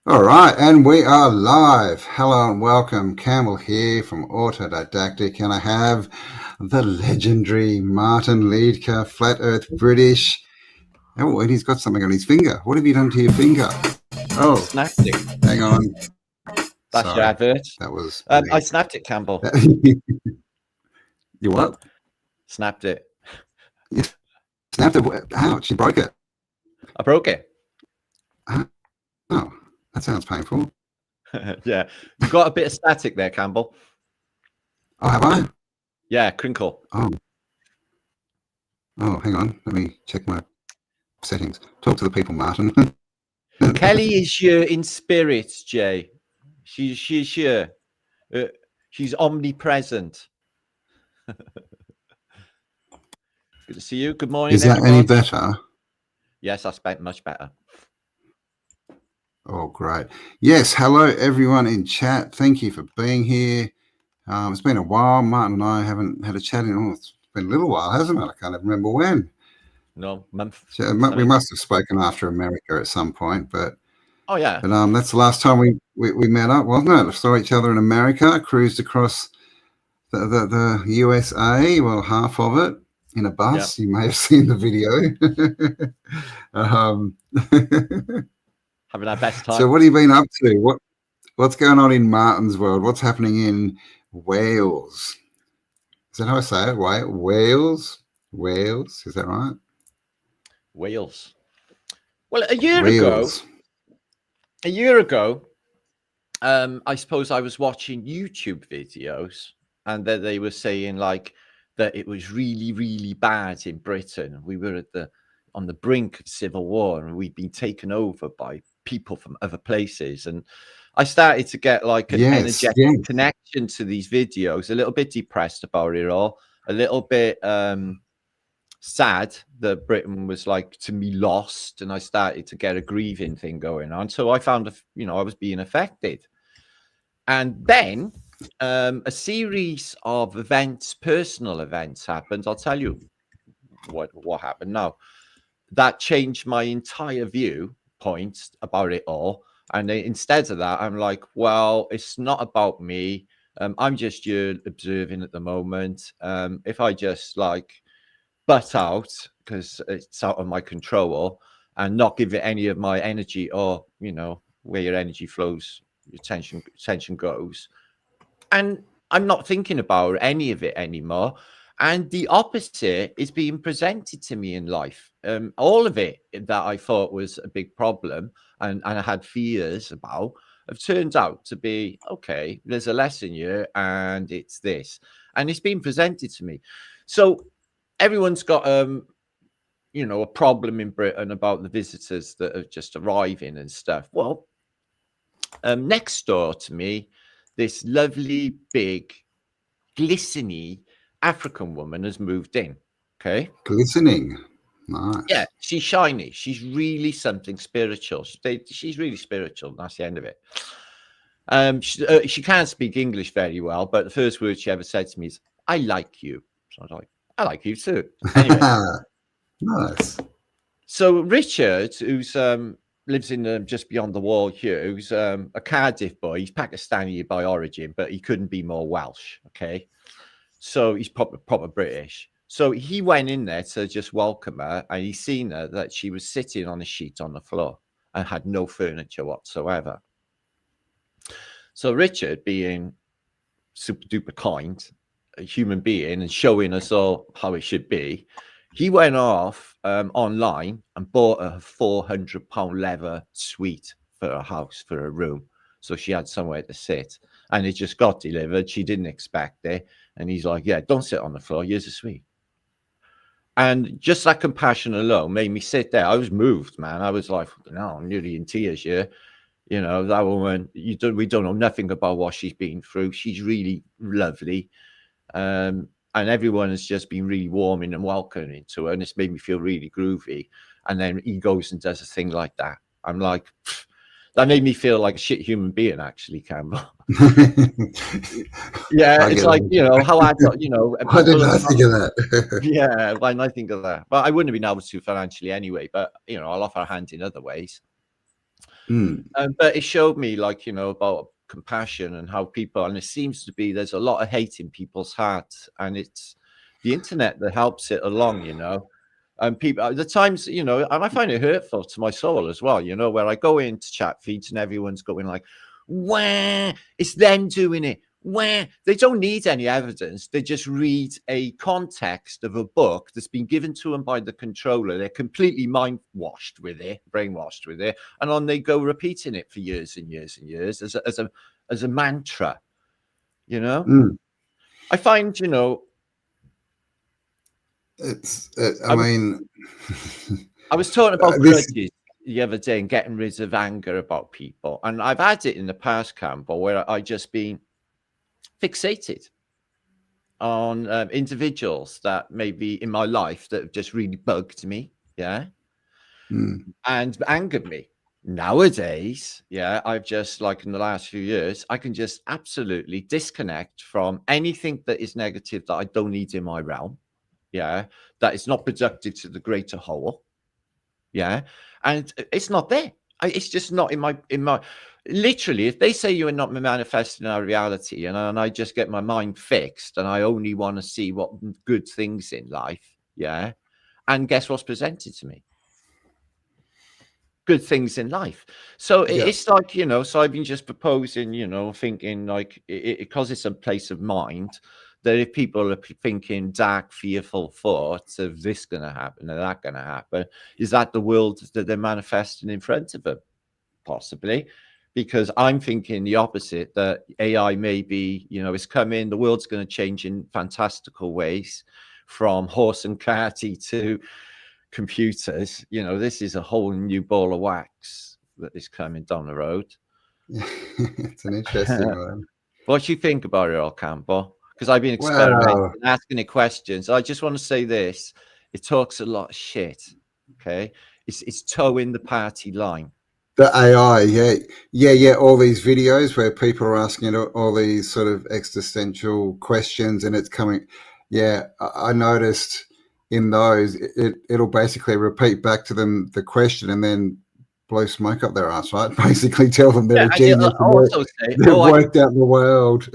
All right, and we are live. Hello and welcome. Campbell here from Autodidactic, and I have the legendary Martin Leidtke, Flat Earth British. Oh, and he's got something on his finger. What have you done to your finger? Oh, Snapped it. hang on. That's your Sorry, advert. that was I me. snapped it, Campbell. You what? Snapped it. You snapped it. Ouch, you broke it. I broke it. Oh, that sounds painful. Yeah. You got a bit of static there, Campbell. Oh, have I? Yeah, crinkle. Oh, hang on. Let me check my settings. Talk to the people, Martin. Kelly is here in spirit, Jay. She's here. She's omnipresent. Good to see you. Good morning, Is that everyone. any better? Yes, that's much better. Oh, great. Yes, hello, everyone in chat. Thank you for being here. It's been a while. Martin and I haven't had a chat in, it's been a little while, hasn't it? I can't even remember when. No, month. So, we must have spoken after America at some point, but Oh, yeah. But that's the last time we met up, wasn't it? Saw each other in America, cruised across the USA, well, half of it, in a bus. Yeah. You may have seen the video. Having our best time. So what have you been up to? What's going on in Martin's world? What's happening in Wales? Is that how I say it? Wales? Is that right? Wales. Well, a year ago, I suppose I was watching YouTube videos, and that they were saying like that it was really, really bad in Britain. We were on the brink of civil war, and we'd been taken over by people from other places. And I started to get like an energetic connection to these videos, a little bit depressed about it all, a little bit sad that Britain was like to me lost, and I started to get a grieving thing going on. So I found, I was being affected. And then a series of events, personal events happened. I'll tell you what happened now. That changed my entire viewpoint about it all. And instead of that, I'm like, well, it's not about me. I'm just here observing at the moment. If I just like butt out because it's out of my control and not give it any of my energy, or where your energy flows, your tension goes, and I'm not thinking about any of it anymore. And the opposite is being presented to me in life. All of it that I thought was a big problem and I had fears about have turned out to be, okay, there's a lesson here, and it's this. And it's been presented to me. So everyone's got a problem in Britain about the visitors that are just arriving and stuff. Well, next door to me, this lovely, big, glistening African woman has moved in. Okay. Glistening. Nice. Yeah, she's shiny. She's really something spiritual. She's really spiritual. That's the end of it. She can't speak English very well, but the first word she ever said to me is, "I like you." So I was like, "I like you too." Anyway. Nice. So Richard, who's lives in just beyond the wall here, who's a Cardiff boy. He's Pakistani by origin, but he couldn't be more Welsh. Okay, so he's proper British. So he went in there to just welcome her, and he seen her that she was sitting on a sheet on the floor and had no furniture whatsoever. So Richard, being super duper kind, a human being, and showing us all how it should be, he went off online and bought a £400 leather suite for her house, for her room. So she had somewhere to sit. And it just got delivered. She didn't expect it. And he's like, yeah, don't sit on the floor. Here's a suite. And just that compassion alone made me sit there. I was moved, man. I was like, no, I'm nearly in tears here. That woman, we don't know nothing about what she's been through. She's really lovely. And everyone has just been really warming and welcoming to her, and it's made me feel really groovy. And then he goes and does a thing like that. I'm like, that made me feel like a shit human being, actually, Campbell. Yeah, it's like, how I thought, why did I think of that? Yeah, why didn't I think of that? But I wouldn't have been able to financially anyway, but I'll offer a hand in other ways. But it showed me, like, about compassion and how people, and it seems to be there's a lot of hate in people's hearts, and it's the internet that helps it along. And people, at the times, and I find it hurtful to my soul as well, where I go into chat feeds and everyone's going like, where it's them doing it. Where they don't need any evidence, they just read a context of a book that's been given to them by the controller. They're completely brainwashed with it, and on they go repeating it for years and years and years as a mantra. I find, I was talking about grudges the other day and getting rid of anger about people, and I've had it in the past, Campbell, where I just been fixated on individuals that maybe in my life that have just really bugged me, and angered me. Nowadays, I've just, like, in the last few years, I can just absolutely disconnect from anything that is negative that I don't need in my realm, that is not productive to the greater whole, and it's not there. It's just not in my literally. If they say you are not manifesting our reality, and I just get my mind fixed, and I only want to see what good things in life, and guess what's presented to me? Good things in life. So it's like, so I've been just proposing, thinking like, because it's a place of mind, that if people are thinking dark, fearful thoughts of this going to happen and that going to happen, is that the world that they're manifesting in front of them? Possibly, because I'm thinking the opposite, that AI may be, it's coming, the world's going to change in fantastical ways, from horse and carty to computers. This is a whole new ball of wax that is coming down the road. It's an interesting one. What do you think about it all, Campbell? Because I've been experimenting, asking it questions. I just want to say this: it talks a lot of shit. Okay, it's towing the party line. The AI, yeah. All these videos where people are asking all these sort of existential questions, and it's coming. Yeah, I noticed in those, it'll basically repeat back to them the question, and then blow smoke up their ass, right? Basically, tell them they're a genius and they've worked out the world.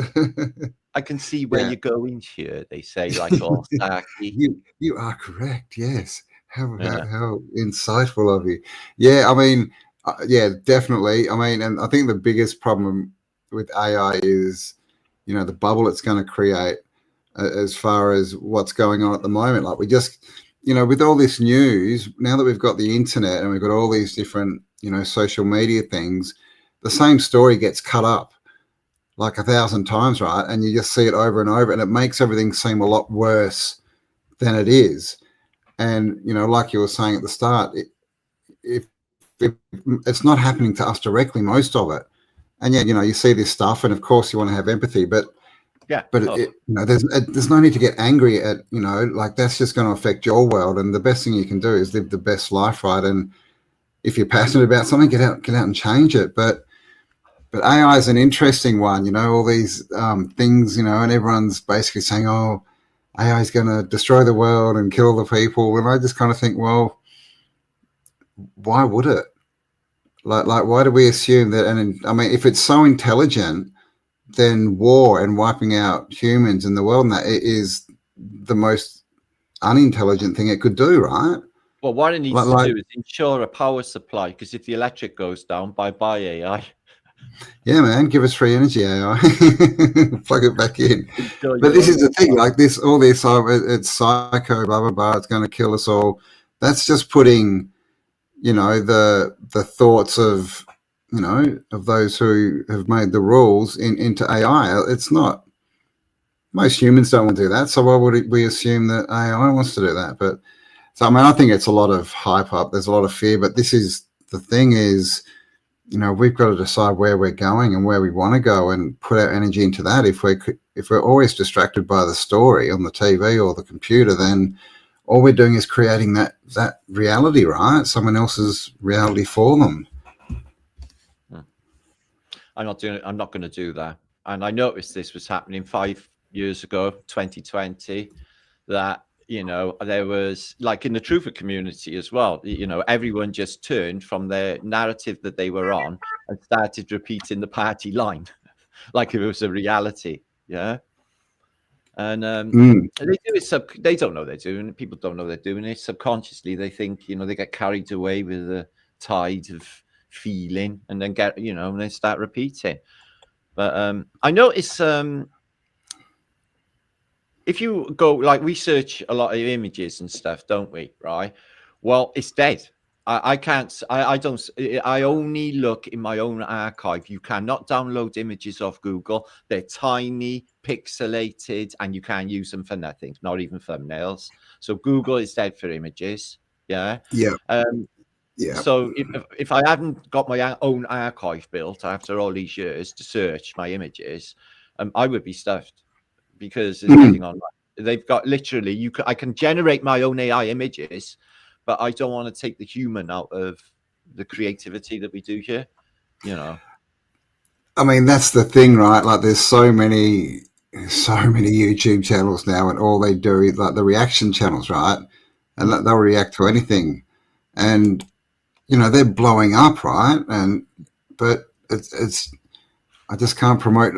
I can see where you're going here. They say, like, oh, you are correct. Yes. How insightful of you. Yeah, I mean. Yeah, definitely. I mean, and I think the biggest problem with AI is, the bubble it's going to create as far as what's going on at the moment. Like, we just, with all this news, now that we've got the internet and we've got all these different, social media things, the same story gets cut up like 1,000 times, right? And you just see it over and over, and it makes everything seem a lot worse than it is. And, like you were saying at the start, if it's not happening to us directly, most of it, and you see this stuff, and of course you want to have empathy, but there's no need to get angry at, like, that's just going to affect your world, and the best thing you can do is live the best life, right? And if you're passionate about something, get out and change it. But AI is an interesting one, all these things, and everyone's basically saying, oh, AI is going to destroy the world and kill the people, and I just kind of think, well, why would it? Like, why do we assume that? And I mean, if it's so intelligent, then war and wiping out humans in the world, and that is the most unintelligent thing it could do, right? Well, what it needs to do is ensure a power supply, because if the electric goes down, bye-bye AI. Yeah, man, give us free energy, AI. Plug it back in. But this is the thing, like all this, it's psycho, blah, blah, blah, it's going to kill us all. That's just putting, the thoughts of, of those who have made the rules into AI. It's not, most humans don't want to do that. So why would we assume that AI wants to do that? But so, I mean, I think it's a lot of hype up. There's a lot of fear, but this is, the thing is, we've got to decide where we're going and where we want to go, and put our energy into that. If we're always distracted by the story on the TV or the computer, then all we're doing is creating that reality, right? Someone else's reality for them. I'm not going to do that. And I noticed this was happening 5 years ago, 2020, that there was like in the truther community as well, everyone just turned from their narrative that they were on and started repeating the party line like it was a reality. Yeah. And they do it they don't know they're doing it. People don't know they're doing it. Subconsciously, they think, they get carried away with the tide of feeling and then and then start repeating. But I notice if you go, like, we search a lot of images and stuff, don't we? Right. Well, it's dead. I can't, I don't, I only look in my own archive. You cannot download images off Google. They're tiny, pixelated, and you can't use them for nothing, not even thumbnails. So Google is dead for images. Yeah. Yeah. So if I hadn't got my own archive built after all these years to search my images, I would be stuffed because there's nothing online. They've got literally, I can generate my own AI images, but I don't want to take the human out of the creativity that we do here. I mean, that's the thing, right? Like, there's so many YouTube channels now, and all they do is like the reaction channels, right? And they'll react to anything, and they're blowing up, right? But it's I just can't promote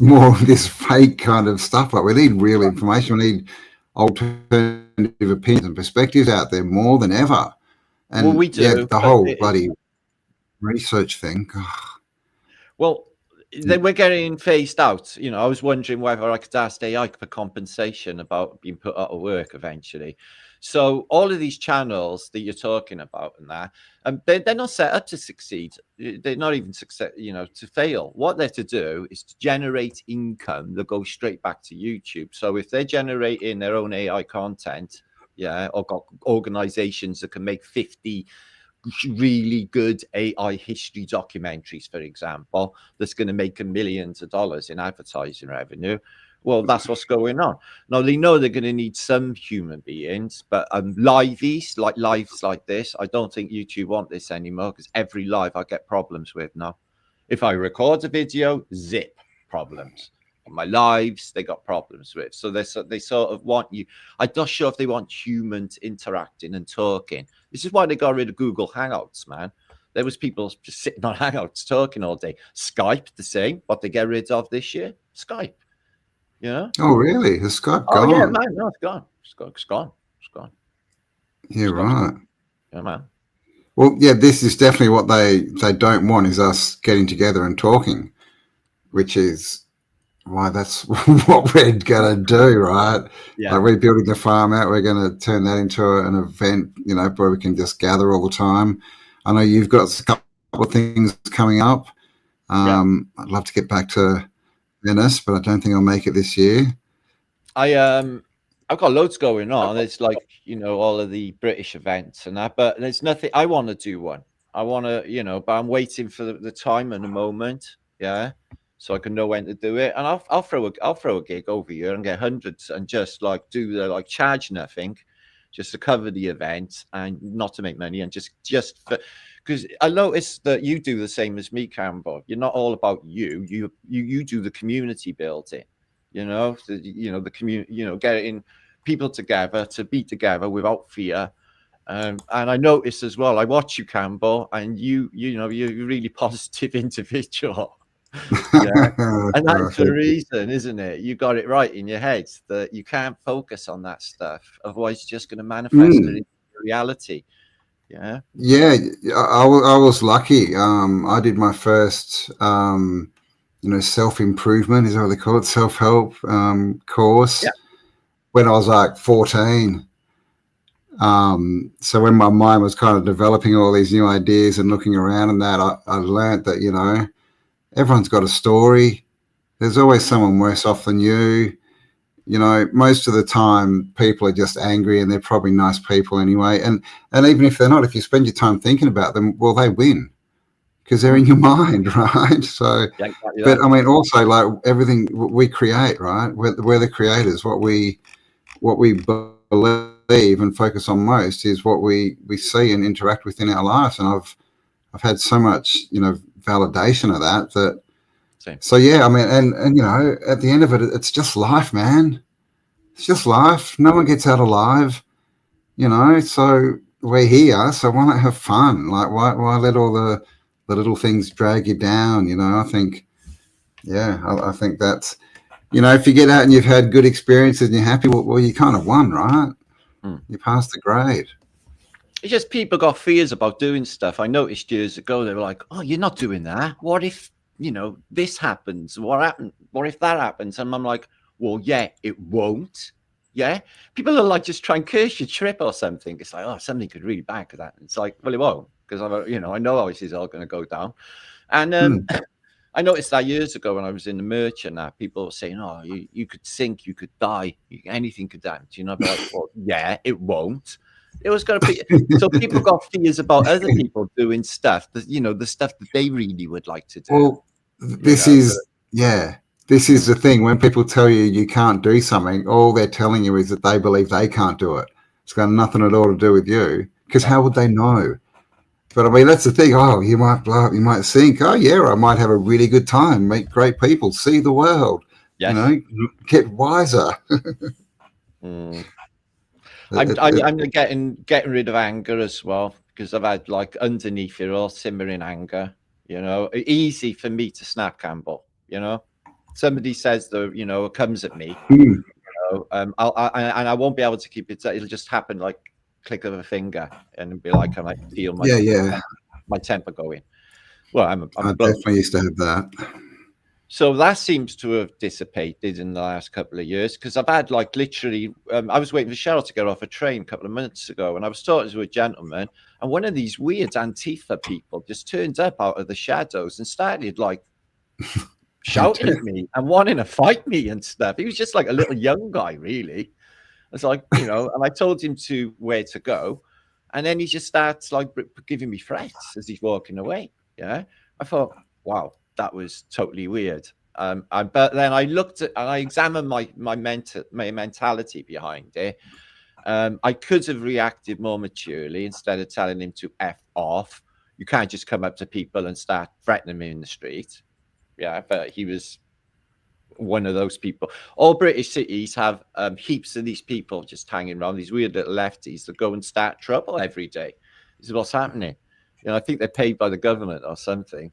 more of this fake kind of stuff. Like, we need real information. We need alternative opinions and perspectives out there more than ever. And well, we do. The whole bloody research thing. Well, then we're getting phased out. I was wondering whether I could ask AI for compensation about being put out of work eventually. So all of these channels that you're talking about and that, they're not set up to succeed. They're not even to fail. What they're to do is to generate income that goes straight back to YouTube. So if they're generating their own AI content, or got organizations that can make 50 really good AI history documentaries, for example, that's going to make millions of dollars in advertising revenue. Well, that's what's going on. Now, they know they're going to need some human beings, but lives like this, I don't think YouTube want this anymore, because every live I get problems with now. If I record a video, zip, problems. On my lives, they got problems with. So they sort of want you. I'm not sure if they want humans interacting and talking. This is why they got rid of Google Hangouts, man. There was people just sitting on Hangouts talking all day. Skype, the same. What they get rid of this year? Skype. Oh, really? Has Skype gone? Oh, yeah, man. No, it's gone. It's gone. Yeah, right. Yeah, man. Well, yeah, this is definitely what they don't want, is us getting together and talking, which is why that's what we're going to do, right? Yeah. Like, we're building the farm out. We're going to turn that into an event, where we can just gather all the time. I know you've got a couple of things coming up. I'd love to get back to Venice, but I don't think I'll make it this year. I've got loads going on. It's like, all of the British events and that, but there's nothing. I want to do one. I want to, but I'm waiting for the time and the moment. Yeah. So I can know when to do it. And I'll throw a gig over here and get hundreds and just like do the charge nothing, just to cover the event and not to make money, and just because I noticed that you do the same as me, Campbell. You're not all about you. You do the community building. The community. Getting people together to be together without fear. And I noticed as well. I watch you, Campbell, and you're a really positive individual. Yeah, and that's the reason, isn't it? You got it right in your head that you can't focus on that stuff, otherwise you're just going to manifest it into reality. I was lucky. I did my first self-improvement, is that what they call it, self-help course when I was like 14. So when my mind was kind of developing all these new ideas and looking around and that, I learned that everyone's got a story. There's always someone worse off than you. Most of the time people are just angry, and they're probably nice people anyway. And even if they're not, if you spend your time thinking about them, well, they win because they're in your mind, right? So, but I mean, also, like, everything we create, right? We're the creators. What we believe and focus on most is what we see and interact with in our lives. And I've had so much, validation of that. Same. So yeah, I mean, and at the end of it, it's just life, man. It's just life. No one gets out alive, you know. So we're here. So why not have fun? Like why let all the little things drag you down? You know. I think yeah. I think that's you know if you get out and you've had good experiences and you're happy, well you kind of won, right? Hmm. You passed the grade. It's just people got fears about doing stuff. I noticed years ago they were like, "Oh, you're not doing that. What if this happens? What happened? What if that happens?" And I'm like, "Well, yeah, it won't." Yeah, people are like just try and curse your trip or something. It's like, oh, something could really bad could happen. It's like, well, it won't because I know how this is all going to go down. And Hmm. I noticed that years ago when I was in the merchant, that people were saying, "Oh, you could sink, you could die, anything could happen." I'd be like, "Well, yeah, it won't." It was going to be so. People got fears about other people doing stuff that the stuff that they really would like to do. Well, this is yeah. This is Mm, the thing. When people tell you you can't do something, all they're telling you is that they believe they can't do it. It's got nothing at all to do with you. Because no. how would they know? But I mean, that's the thing. Oh, you might blow up. You might sink. Oh, yeah, I might have a really good time, meet great people, see the world. You Yes. know, get wiser. Mm. I'm It, I'm it, I'm getting rid of anger as well because I've had like underneath it all simmering anger. Easy for me to snap, Campbell. Somebody says comes at me. mm, And I won't be able to keep it. It'll just happen like click of a finger, and it'll be like I might feel yeah, yeah. my temper going. Well, I'm I a bloke, definitely used to have that. so that seems to have dissipated in the last couple of years because I've had like literally. I was waiting for Cheryl to get off a train a couple of minutes ago, and I was talking to a gentleman, and one of these weird Antifa people just turned up out of the shadows and started like shouting at me and wanting to fight me and stuff. He was just like a little young guy, really. It's like, and I told him where to go. And then he just starts like giving me threats as he's walking away. Yeah. I thought, wow, that was totally weird. But then I looked at and I examined my mentality behind it. I could have reacted more maturely instead of telling him to F off. You can't just come up to people and start threatening me in the street. Yeah. But he was one of those people. All British cities have heaps of these people just hanging around, these weird little lefties that go and start trouble every day. This is what's happening. I think they're paid by the government or something,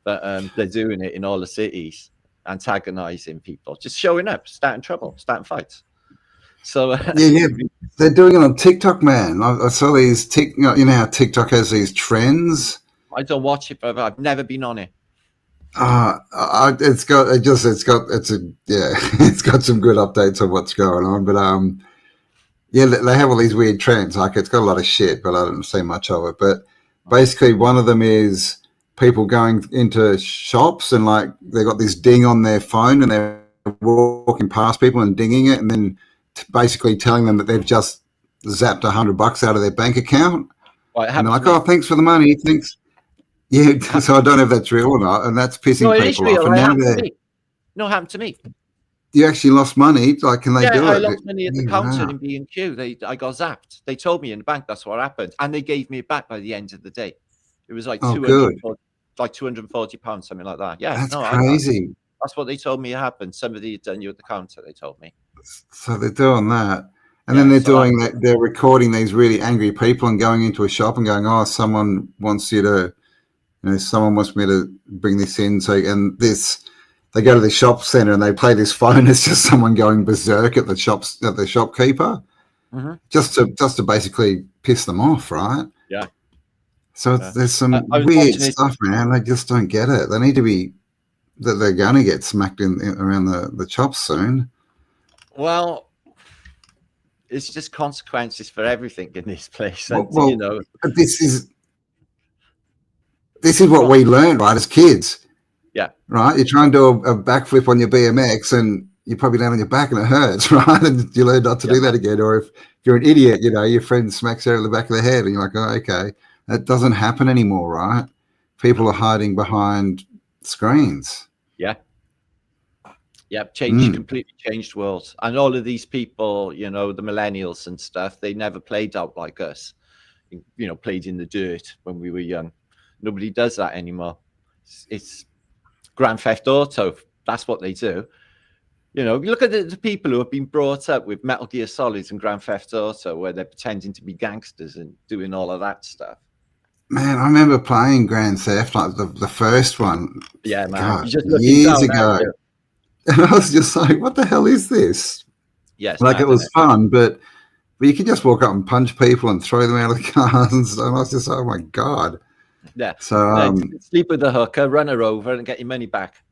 but they're doing it in all the cities, antagonizing people, just showing up, starting trouble, starting fights. So Yeah, yeah. They're doing it on TikTok, man. I saw these you know how TikTok has these trends. I don't watch it, but I've never been on it. It's got it's a yeah, it's got some good updates on what's going on. But yeah, they have all these weird trends. Like it's got a lot of shit, but I don't see much of it. But basically, one of them is people going into shops and like they got this ding on their phone and they're walking past people and dinging it, and then basically telling them that they've just zapped $100 out of their bank account, Well, it and they're happened to like, "Oh, me. thanks for the money." Thanks. Yeah, so I don't know if that's real or not, and that's No, pissing it is people off. real. And It now happened to they're me. No, it happened to me. you actually lost money. Like, can they Yeah, do I it? lost money at the Yeah, counter wow, in B&Q. I got zapped. They told me in the bank that's what happened, and they gave me it back by the end of the day. It was like oh, good. £240, something like that. Yeah, That's no, crazy. that's what they told me happened. Somebody had done you at the counter. They told me. So they're doing that, and then Yeah, they're so that doing that. They're recording these really angry people and going into a shop and going, "Oh, someone wants you to, someone wants me to bring this in." So, and this, they go to the shop center and they play this phone. It's just someone going berserk at the shopkeeper, Mhm. just to basically piss them off, right? Yeah, So yeah. there's I, some I was weird watching this. stuff, man. They just don't get it. They need to be that they're going to get smacked in around the chops soon. Well, it's just consequences for everything in this place, and Well, but this is what well, we learned, right, as kids, yeah, right? You try and do a backflip on your BMX and you probably land on your back and it hurts, right? And you learn not to yeah, do that again. Or if you're an idiot, your friend smacks you over the back of the head and you're like, oh, okay. That doesn't happen anymore, right? People no, are hiding behind screens. yeah. Yeah, Mm. completely changed worlds. And all of these people, the millennials and stuff, they never played out like us. Played in the dirt when we were young. Nobody does that anymore. It's Grand Theft Auto. That's what they do. You know, look at the people who have been brought up with Metal Gear Solids and Grand Theft Auto, where they're pretending to be gangsters and doing all of that stuff. Man, I remember playing Grand Theft, like the first one, Yeah, man. God, You're just looking years down, aren't ago. you? And I was just like, what the hell is this? Yeah, it's Like, mad, it isn't was it? fun, but you could just walk up and punch people and throw them out of the cars and stuff. And I was just like, oh my God. Yeah. So, Sleep with the hooker, run her over, and get your money back.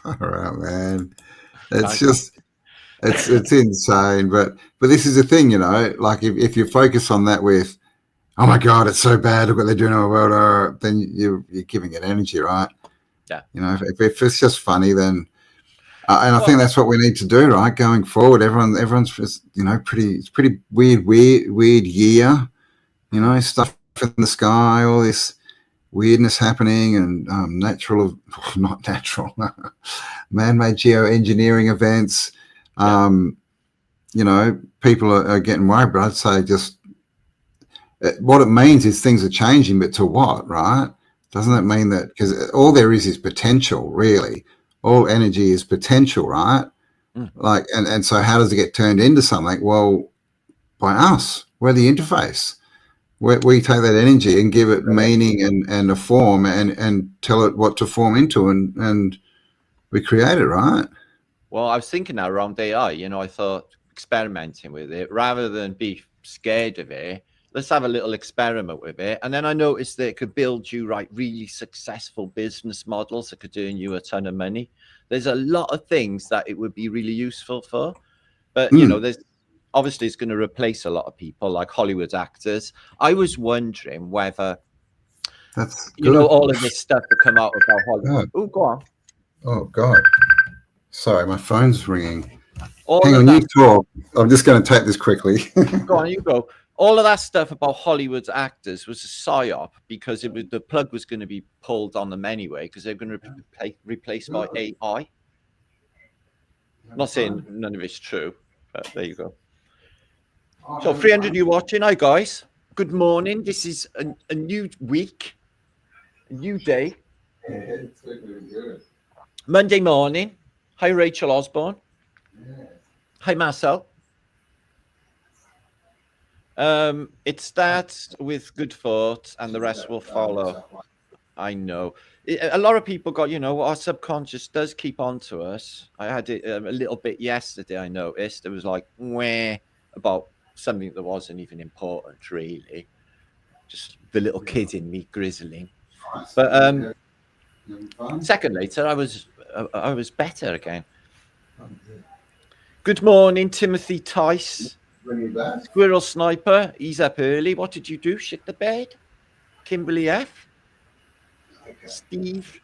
all right, man. It's just, it's insane. But this is the thing, you know, like if you focus on that with, oh my God, it's so bad, look what they're doing in the world, then you're giving it energy, right? Yeah. You know, if it's just funny, then and I think that's what we need to do, right? Going forward, everyone's just, you know, it's pretty weird year, you know, stuff in the sky, all this weirdness happening, and not natural, man-made geoengineering events. You know, people are getting worried, but I'd say just what it means is things are changing, but to what, right? Doesn't that mean that, because all there is potential, really. All energy is potential, right? Like, and so how does it get turned into something? Well, by us. We're the interface. We take that energy and give it meaning and a form, and tell it what to form into, and we create it, right? Well, I was thinking that around AI, you know, I thought experimenting with it rather than be scared of it. Let's have a little experiment with it. And then I noticed that it could build you really successful business models that could earn you a ton of money. There's a lot of things that it would be really useful for. But, you know, there's obviously it's going to replace a lot of people like Hollywood actors. I was wondering whether, that's good. you know, all of this stuff that come out about Hollywood. Oh, go on. Oh, God. Sorry, my phone's ringing. All Hang of on, that, you talk. I'm just going to take this quickly. go on, you go. All of that stuff about Hollywood's actors was a psyop because the plug was going to be pulled on them anyway because they're going to replace by AI. I'm not saying none of it's true, but there you go. So 300 you watching. Hi, guys. Good morning. This is a new week, a new day. Monday morning. Hi, Rachel Osborne. Hi, Marcel. It starts with good thoughts and the rest will follow. I know. A lot of people got, you know, our subconscious does keep on to us. I had it a little bit yesterday, I noticed. It was like, wah, about something that wasn't even important, really. Just the little kid in me grizzling. But a second later, I was better again. Good morning, Timothy Tice. Squirrel Sniper, he's up early. What did you do? Shit the bed? Kimberly F. Steve.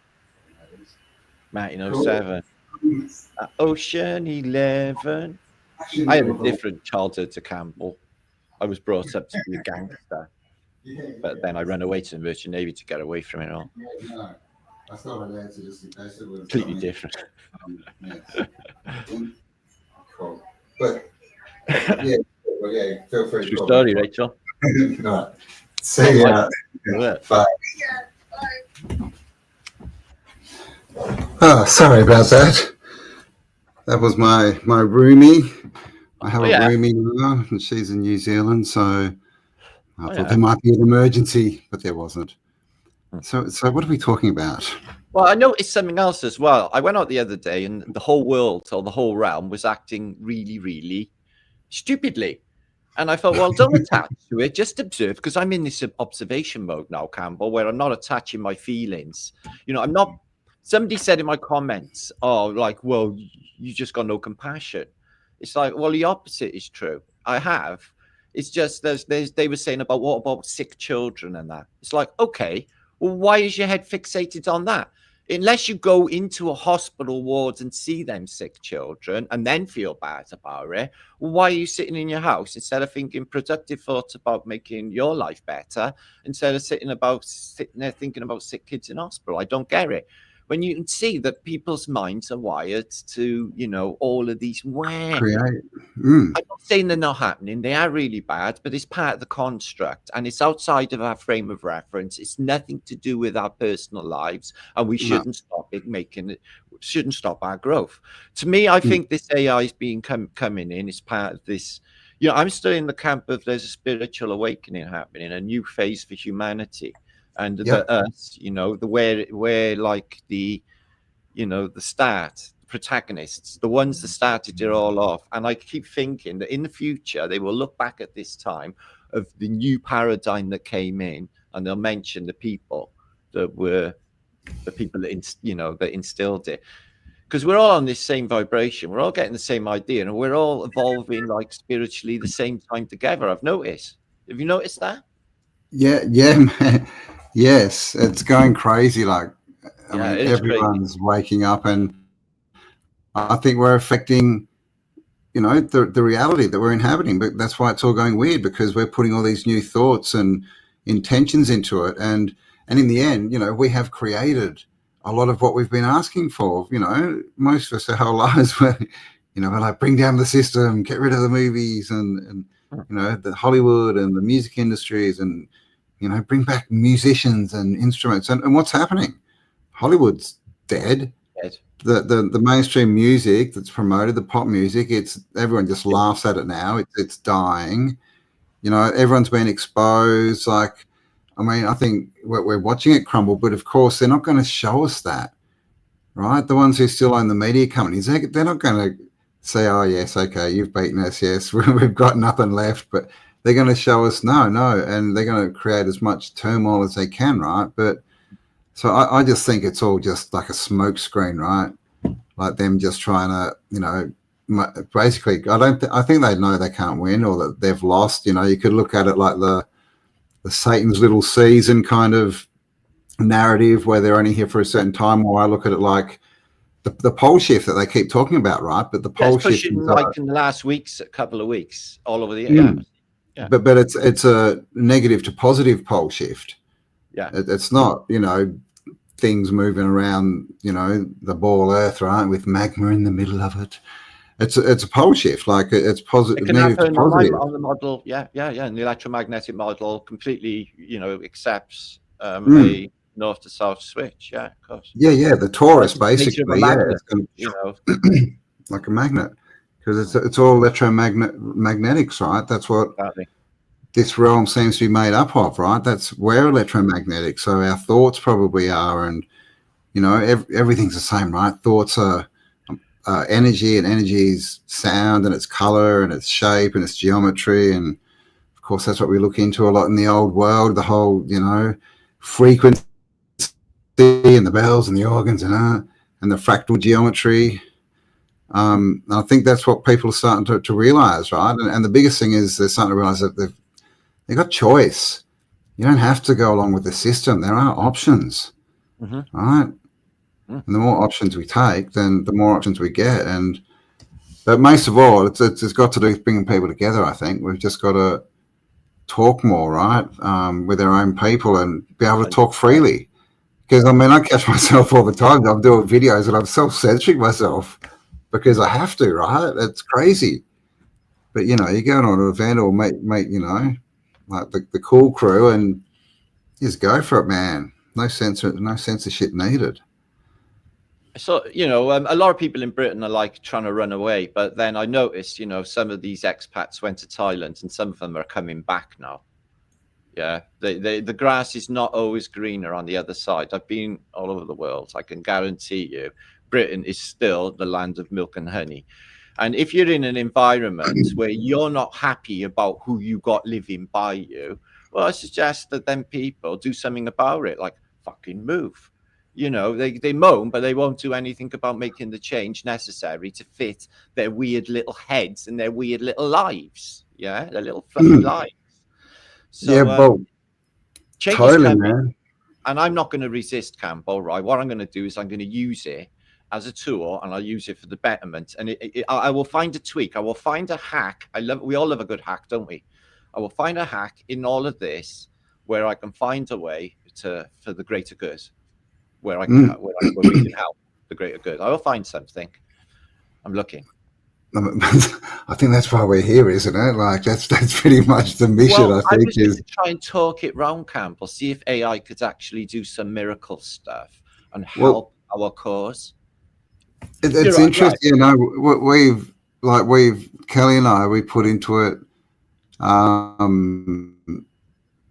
1907. Ocean 11. I had a different childhood to Campbell. I was brought up to be a gangster. But then I ran away to the Merchant Navy to get away from it all. I thought I'd answer just in case it was completely different. Cool. But yeah, feel free. True story, Rachel. Right. See ya. Bye. Oh, sorry about that. That was my roomie. I have a roomie now, and she's in New Zealand, so I thought there might be an emergency, but there wasn't. So what are we talking about? Well, I noticed something else as well. I went out the other day, and the whole world or the whole realm was acting really, really stupidly. And I thought, well, don't attach to it. Just observe, because I'm in this observation mode now, Campbell, where I'm not attaching my feelings. You know, I'm not. Somebody said in my comments, oh, like, well, you just got no compassion. It's like, well, the opposite is true. I have. It's just they were saying about what about sick children and that. It's like, okay, well, why is your head fixated on that? Unless you go into a hospital ward and see them sick children and then feel bad about it, why are you sitting in your house instead of thinking productive thoughts about making your life better, instead of sitting there thinking about sick kids in hospital? I don't get it. when you can see that people's minds are wired to, all of these when. Create. Mm. I'm not saying they're not happening. They are really bad, but it's part of the construct and it's outside of our frame of reference. It's nothing to do with our personal lives, and we No. shouldn't stop it making it, shouldn't stop our growth. To me, I think this AI is coming in is part of this. I'm still in the camp of there's a spiritual awakening happening, a new phase for humanity, and Yep. the us, the where like the start protagonists, the ones that started it all off. And I keep thinking that in the future, they will look back at this time of the new paradigm that came in, and they'll mention the people that were the people that instilled it. Because we're all on this same vibration, we're all getting the same idea, and we're all evolving like spiritually the same time together. I've noticed. Have you noticed that? Yeah. Yeah, man. Yes, it's going crazy. Like, I Yeah, mean, it is crazy. everyone's waking up, and I think we're affecting, the reality that we're inhabiting. But that's why it's all going weird, because we're putting all these new thoughts and intentions into it, and in the end, we have created a lot of what we've been asking for. Most of us our whole lives were, we're like, bring down the system, get rid of the movies, and the Hollywood and the music industries, and bring back musicians and instruments. And what's happening? Hollywood's dead. Yes. The mainstream music that's promoted, the pop music, it's everyone just laughs at it now. It's dying. Everyone's been exposed. Like, I mean, I think we're watching it crumble, but of course they're not going to show us that, right? The ones who still own the media companies, they're not going to say, "Oh yes, okay, you've beaten us. Yes, we've got nothing left." But they're going to show us no, and they're going to create as much turmoil as they can, right? But so I just think it's all just like a smoke screen, right? Like them just trying to, basically, I think they know they can't win, or that they've lost. You could look at it like the Satan's little season kind of narrative, where they're only here for a certain time. Or I look at it like the pole shift that they keep talking about, right? But the Yeah, it's pole shift pushing is like in the last weeks, a couple of weeks, all over the mm, yeah, but it's a negative to positive pole shift. yeah. It's not, things moving around, the ball Earth, right, with magma in the middle of it. It's a pole shift, like it's It positive, can negative to happen on positive. on the model, and the electromagnetic model completely, accepts Mm. a north to south switch. Yeah, of course. Yeah. The That's torus, just the nature of a basically, yeah, magnet, it's gonna, you know. like a magnet, because Mm, it's all electromagnetics, right? That's what exactly. this realm seems to be made up of, right? That's where electromagnetic. So our thoughts probably are, and everything's the same, right? Thoughts are energy, and energy is sound, and it's color, and it's shape, and it's geometry, and of course that's what we look into a lot in the old world. The whole, frequency and the bells and the organs and the fractal geometry. I think that's what people are starting to realize, right? And the biggest thing is they're starting to realize that they've got choice. You don't have to go along with the system. There are options, Mm-hmm. right? Mm. And the more options we take, then the more options we get. But most of all, it's got to do with bringing people together. I think we've just got to talk more, right, with our own people, and be able to talk 100%. freely. Because I mean, I catch myself all the time. I'm doing videos and I'm self-censoring myself because I have to, right? It's crazy. But you go on an event or make like the cool crew, and just go for it, man. No censorship needed. So, a lot of people in Britain are like trying to run away, but then I noticed, some of these expats went to Thailand and some of them are coming back now. Yeah, the grass is not always greener on the other side. I've been all over the world. I can guarantee you, Britain is still the land of milk and honey. And if you're in an environment where you're not happy about who you got living by you, well, I suggest that then people do something about it, like fucking move. They moan, but they won't do anything about making the change necessary to fit their weird little heads and their weird little lives. Yeah, their little fluffy lives. Yeah, So well, change is totally, coming, man. and I'm not going to resist, Campbell. Right? What I'm going to do is I'm going to use it as a tool, and I'll use it for the betterment. And I will find a tweak. I will find a hack. We all love a good hack, don't we? I will find a hack in all of this where I can find a way for the greater good. where Mm. where we can help the greater good. I will find something. I'm looking. I think that's why we're here, isn't it? Like that's pretty much the mission. Well, I I think was going is to try and talk it round, Campbell, see if AI could actually do some miracle stuff and well, help our cause. You're it's right, right. interesting. You know, we've Kelly and I we put into it. Um,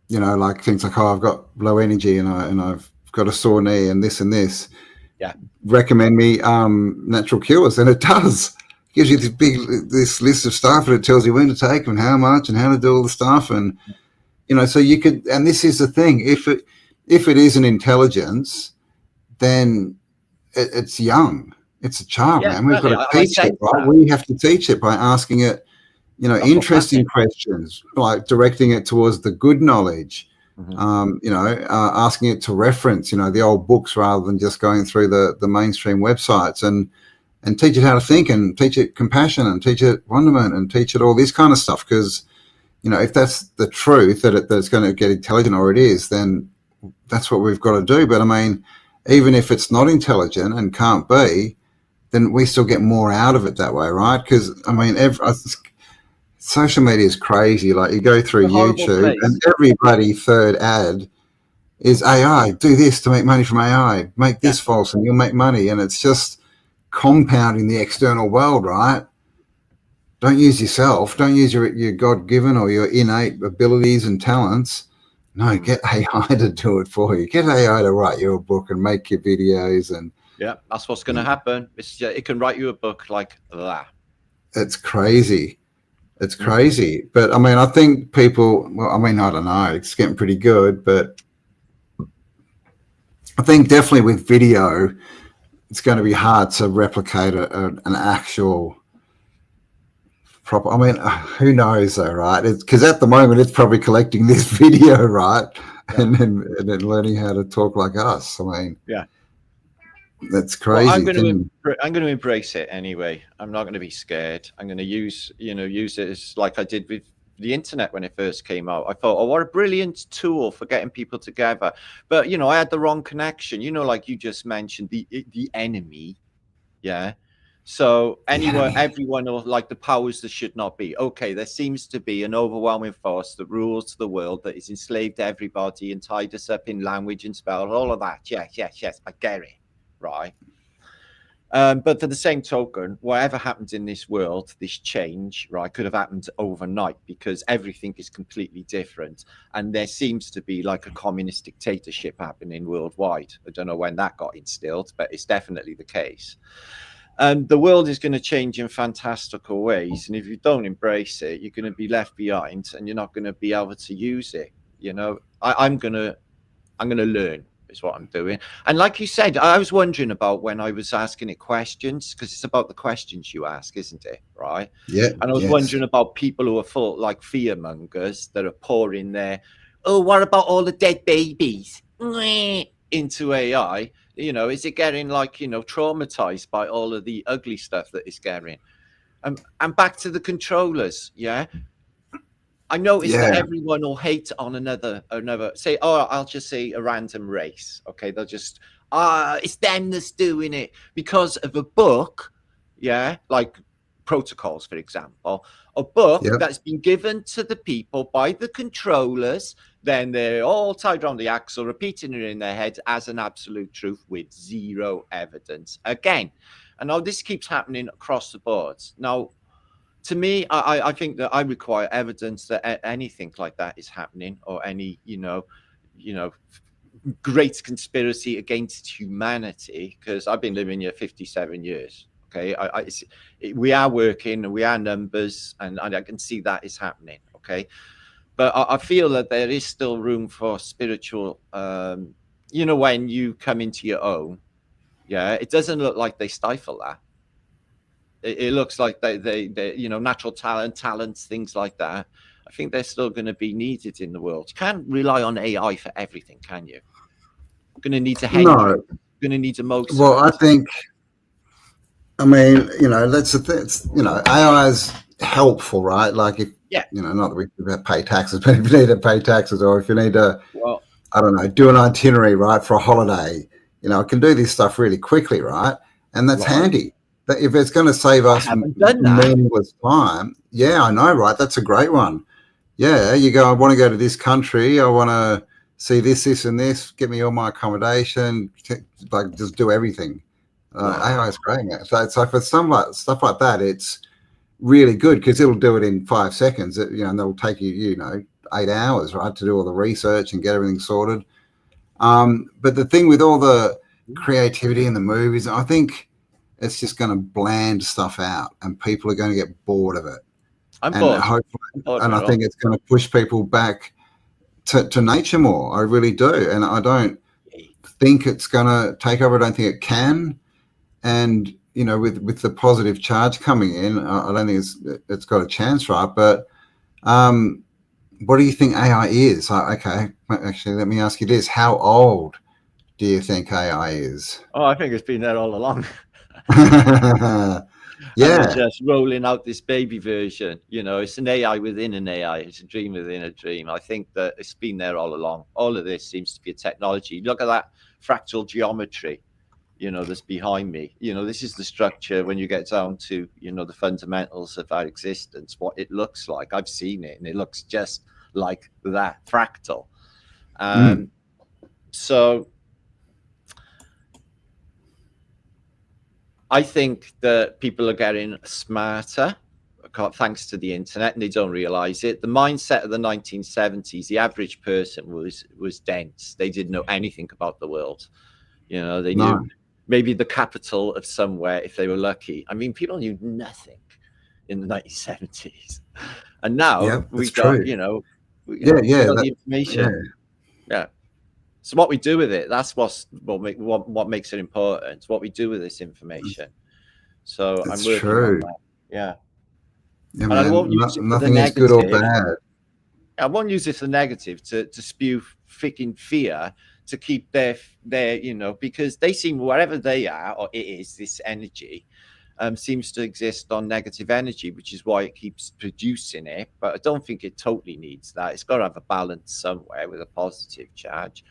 you know, like things like, oh, I've got low energy and I've got a sore knee and this. Yeah. Recommend me natural cures, and it does. It gives you this list of stuff, and it tells you when to take them, and how much, and how to do all the stuff, and you know, so you could. And this is the thing: if it is an intelligence, then it's young. It's a child, Yeah, man. We've got exactly. to I teach it, sense right? that. We have to teach it by asking it, you know, That's what's interesting happening. questions, like directing it towards the good knowledge. Hmm. You know, asking it to reference, you know, the old books rather than just going through the mainstream websites, and teach it how to think, and teach it compassion, and teach it wonderment, and teach it all this kind of stuff. Because you know, if that's the truth that it's going to get intelligent, or it is, then that's what we've got to do. But I mean, even if it's not intelligent and can't be, then we still get more out of it that way, right? Because I mean, social media is crazy. Like you go It's through a horrible YouTube, and place. every bloody third ad is AI. Do this to make money from AI. Make Yeah. this false, and you'll make money. And it's just compounding the external world, right? Don't use yourself. Don't use your God given or your innate abilities and talents. No, Mm. get AI to do it for you. Get AI to write you a book and make your videos, and Yeah, that's what's going to happen. It can write you a book like that. it's crazy. It's Mm. crazy. But I mean, I think people. Well, I mean, I don't know. It's getting pretty good, but I think definitely with video, it's going to be hard to replicate an actual proper. I mean, who knows though, right? Because at the moment it's probably collecting this video, right, Yeah. and then learning how to talk like us. I mean, Yeah. that's Well, crazy thing. I'm going to embrace it anyway. I'm not going to be scared. I'm going to use it as like I did with the internet when it first came out. I thought, oh, what a brilliant tool for getting people together. But I had the wrong connection. Like you just mentioned, the enemy. Yeah. So The enemy. everyone, or like the powers that should not be. Okay, there seems to be an overwhelming force that rules the world, that has enslaved everybody and tied us up in language and spells, all of that. Yes, I get it. Right. But for the same token, whatever happens in this world, this change, right, could have happened overnight because everything is completely different. And there seems to be like a communist dictatorship happening worldwide. I don't know when that got instilled, but it's definitely the case. And the world is going to change in fantastical ways. And if you don't embrace it, you're going to be left behind and you're not going to be able to use it. I'm going to learn is what I'm doing. And like you said, I was wondering about when I was asking it questions, because it's about the questions you ask, isn't it? Right. Yeah. And I was Yes. wondering about people who are full like fear mongers that are pouring their, oh, what about all the dead babies into AI? Is it getting like, traumatized by all of the ugly stuff that it's getting? And back to the controllers. Yeah. I noticed that Yeah. everyone will hate on another say, oh, I'll just say a random race. Okay, they'll just it's them that's doing it because of a book, yeah, like protocols, for example, a book Yep. that's been given to the people by the controllers, then they're all tied around the axle, repeating it in their head as an absolute truth with zero evidence. Again, and now this keeps happening across the board. Now, to me, I think that I require evidence that anything like that is happening, or any great conspiracy against humanity. Because I've been living here 57 years. Okay, we are working, and we are numbers, and I can see that is happening. Okay, but I feel that there is still room for spiritual. When you come into your own, yeah, it doesn't look like they stifle that. It looks like they natural talents, things like that. I think they're still going to be needed in the world. You can't rely on AI for everything, can you? You're going to need a Henry. No. You're going to need a Well, I Mozart. think. I mean, you know, that's the thing. AI is helpful, right? Like if Yeah. not that we pay taxes, but if you need to pay taxes, or if you need to, Well, I don't know, do an itinerary, right, for a holiday. it can do this stuff really quickly, right? And that's Right. handy. That if it's going to save I us haven't done that. meaningless time, yeah, I know, right? That's a great one. Yeah, you go, I want to go to this country. I want to see this, this, and this. Get me all my accommodation. Like, just do everything. Wow. AI is great. So for some stuff like that, it's really good because it'll do it in 5 seconds. And that'll take you, 8 hours, right, to do all the research and get everything sorted. But the thing with all the creativity in the movies, I think it's just going to bland stuff out, and people are going to get bored of it. I'm And bored. hopefully, I'm bored and with I it all. think it's going to push people back to nature more. I really do, and I don't think it's going to take over. I don't think it can. And with the positive charge coming in, I don't think it's got a chance, right? But what do you think AI is? Okay, actually, let me ask you this: how old do you think AI is? Oh, I think it's been there all along. And they're Yeah, just rolling out this baby version. It's an AI within an AI. It's a dream within a dream. I think that it's been there all along. All of this seems to be a technology. Look at that fractal geometry, that's behind me. This is the structure when you get down to, the fundamentals of our existence, what it looks like. I've seen it, and it looks just like that fractal. mm, So I think that people are getting smarter thanks to the internet, and they don't realize it. The mindset of the 1970s, the average person was dense. They didn't know anything about the world. They knew no, maybe the capital of somewhere if they were lucky. I mean, people knew nothing in the 1970s, and now yeah, we that's got true. Yeah, we yeah, got the yeah, information. Yeah. So what we do with it, that's what makes it important. What we do with this information. So I'm that's working on true. that. Yeah. Yeah, And I man, won't use it for the nothing is good or negative. bad. I won't use it for negative to spew freaking fear to keep their because they seem wherever they are, or it is this energy seems to exist on negative energy, which is why it keeps producing it. But I don't think it totally needs that. It's got to have a balance somewhere with a positive charge.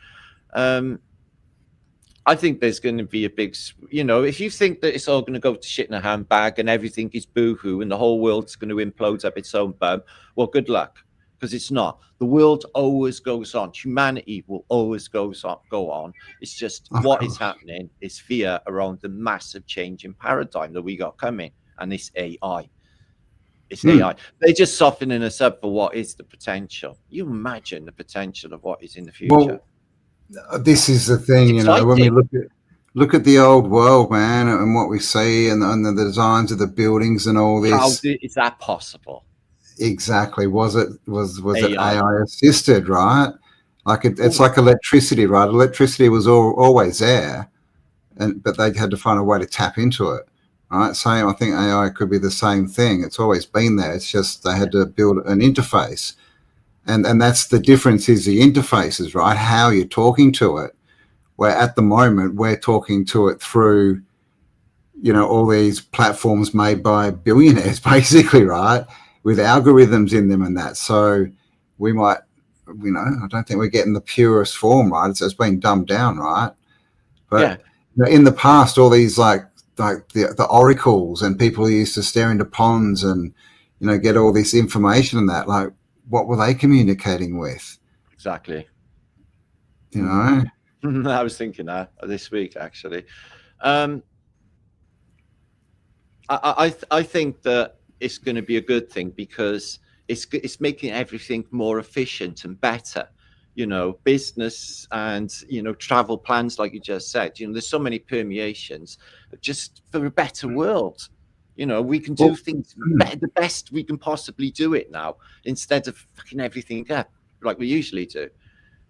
I think there's going to be a big, if you think that it's all going to go to shit in a handbag and everything is boohoo and the whole world's going to implode up its own bum, well, good luck, because it's not. The world always goes on. Humanity will always go on. It's just Of what is course. happening is fear around the massive change in paradigm that we got coming, and it's AI. It's Hmm. AI. They're just softening us up for what is the potential. You imagine the potential of what is in the future. Well, this is the It's thing, when we exciting. look at the old world, man, and what we see, and the designs of the buildings and all How this. is that possible? Exactly. Was it AI. AI assisted, right? Like it's Oh, like electricity, right? Electricity was always there, but they had to find a way to tap into it, right? Same, I think AI could be the same thing. It's always been there. It's just they yeah, had to build an interface, and that's the difference is the interfaces, right? How you're talking to it. Where at the moment we're talking to it through all these platforms made by billionaires, basically, right, with algorithms in them and that. So we might, I don't think we're getting the purest form, right? It's been dumbed down, right? yeah, But in the past, all these like the oracles and people who used to stare into ponds and get all this information and that, like, what were they communicating with? exactly. You know, I was thinking that this week actually. Um, I think that it's going to be a good thing because it's making everything more efficient and better. Business and travel plans, like you just said. There's so many permeations, just for a better world. We can do well, things better, the best we can possibly do it now, instead of fucking everything up like we usually do.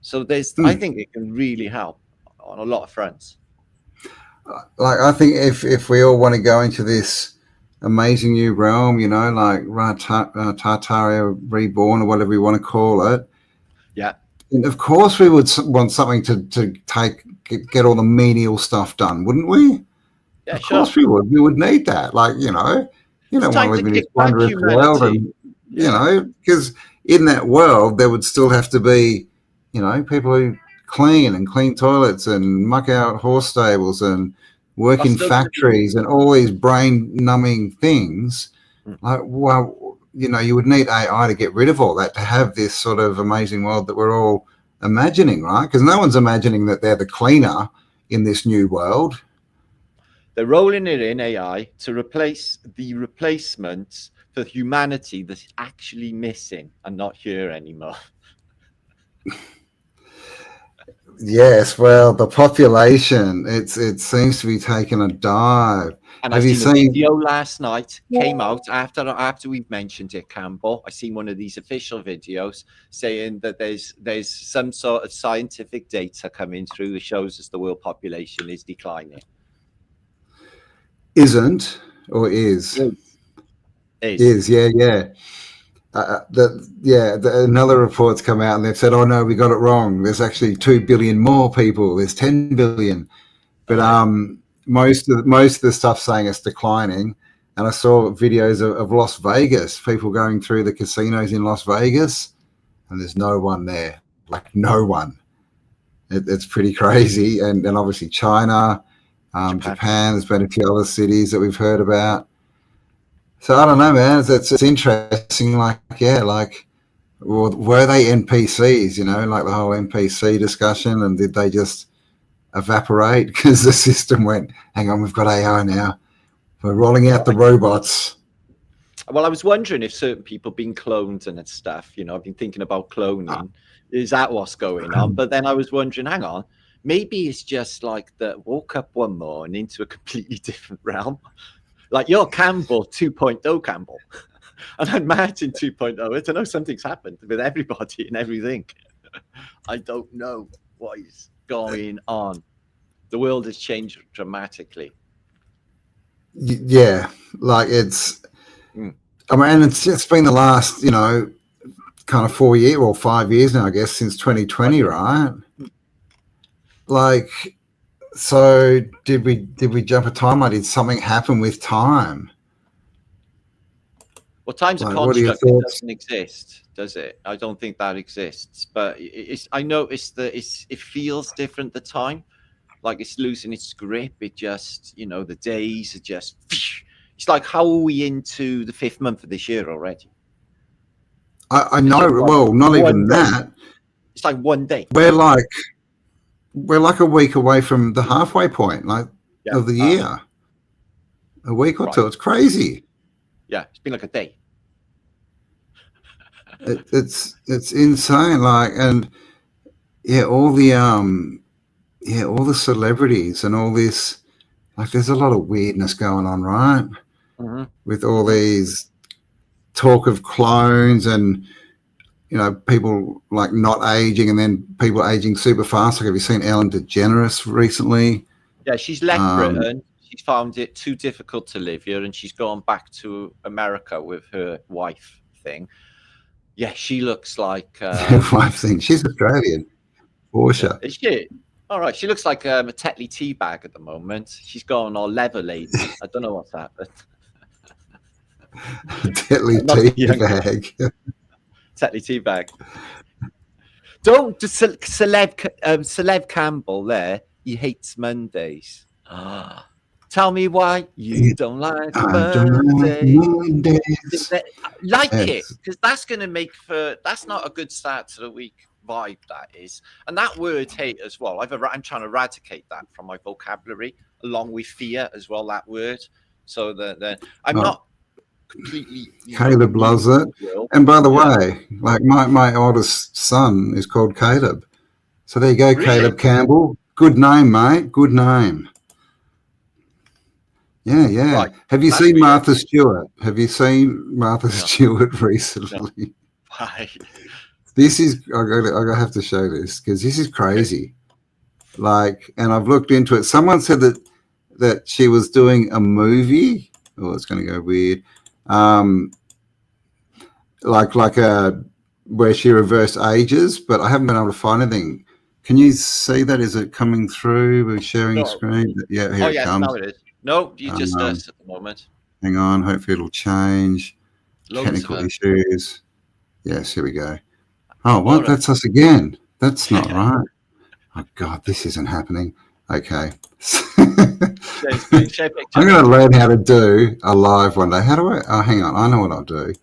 So I mm, think it can really help on a lot of fronts. like I think if we all want to go into this amazing new realm, like Tartaria reborn or whatever you want to call it, Yeah, and of course we would want something to get all the menial stuff done, wouldn't we? yeah, Of sure. course we would. We would need that. Like, you It's don't want time to to live in this kick back wondrous world, humanity. and Yeah, because in that world there would still have to be, people who clean toilets and muck out horse stables and work That's in still going to be. factories and all these brain numbing things. Like, well, you would need AI to get rid of all that to have this sort of amazing world that we're all imagining, right? Because no one's imagining that they're the cleaner in this new world. They're rolling it in AI to replace the replacements for humanity that's actually missing and not here anymore. Yes, well, the population, it seems to be taking a dive. And Have I you seen a seen? video last night, came out after we've mentioned it, Campbell. I seen one of these official videos saying that there's some sort of scientific data coming through that shows us the world population is declining. Isn't or is? Is, yeah. Another report's come out and they've said, oh no, we got it wrong. There's actually 2 billion more people. There's 10 billion. But most of the stuff saying it's declining. And I saw videos of Las Vegas, people going through the casinos in Las Vegas, and there's no one there, like no one. It's pretty crazy. And obviously China, Japan, there's been a few other cities that we've heard about. So I don't know, man. It's interesting. Like, well, were they NPCs? Like the whole NPC discussion, and did they just evaporate because the system went, hang on, we've got AI now. We're rolling out the robots. Well, I was wondering if certain people been cloned and stuff. I've been thinking about cloning. Is that what's going on? But then I was wondering, hang on, maybe it's just like that woke up one morning into a completely different realm. Like you're Campbell 2.0 Campbell. And I'm Martin 2.0. I don't know, something's happened with everybody and everything. I don't know what is going on. The world has changed dramatically. Yeah, like it's, I mean, it's been the last, kind of 4 years or 5 years now, I guess, since 2020, right? Like, so did we jump a timeline? Did something happen with time? Well, time's a construct. It doesn't exist, does it? I don't think that exists. But I noticed that it feels different. The time, like it's losing its grip. It just, the days are just. It's like, how are we into the 5th month of this year already? I know. Well, not even that. It's like one day. We're like a week away from the halfway point, of the year. A week or two. It's crazy. Yeah, it's been like a day. It's insane. And all the celebrities and all this, there's a lot of weirdness going on, right? Mm-hmm. With all these talk of clones and people not aging and then people aging super fast. Have you seen Ellen DeGeneres recently? Yeah, she's left Britain. She's found it too difficult to live here, and she's gone back to America with her wife thing. Yeah, she looks like wife thing. She's Australian, for sure. Is she? All right, she looks like a Tetley tea bag at the moment. She's gone all leather lady. I don't know what's happened. Tetley tea bag. Tetley tea bag. Don't celeb Campbell there. He hates Mondays. Tell me why you don't like Mondays. Like it, because that's going to make that's not a good start to the week vibe, that is. And that word hate as well. I'm trying to eradicate that from my vocabulary, along with fear as well, that word. So that I'm not completely. Caleb loves it. And by the way, my oldest son is called Caleb. So there you go, really? Caleb Campbell. Good name, mate. Good name. Yeah. Right. Have you seen Martha Stewart? Have you seen Martha Stewart recently? Why? This is, I have to show this because this is crazy. And I've looked into it. Someone said that she was doing a movie. Oh, it's going to go weird. Where she reversed ages, but I haven't been able to find anything. Can you see that? Is it coming through? We're sharing screen. Yeah, here it comes. Now it is. No, you just us at the moment. Hang on, hopefully it'll change. Technical issues. Yes, here we go. Oh, what? Right. That's us again. That's not right. Oh God, this isn't happening. Okay. Share screen, share picture. I'm going to learn how to do a live one day. How do I? Oh, hang on. I know what I'll do.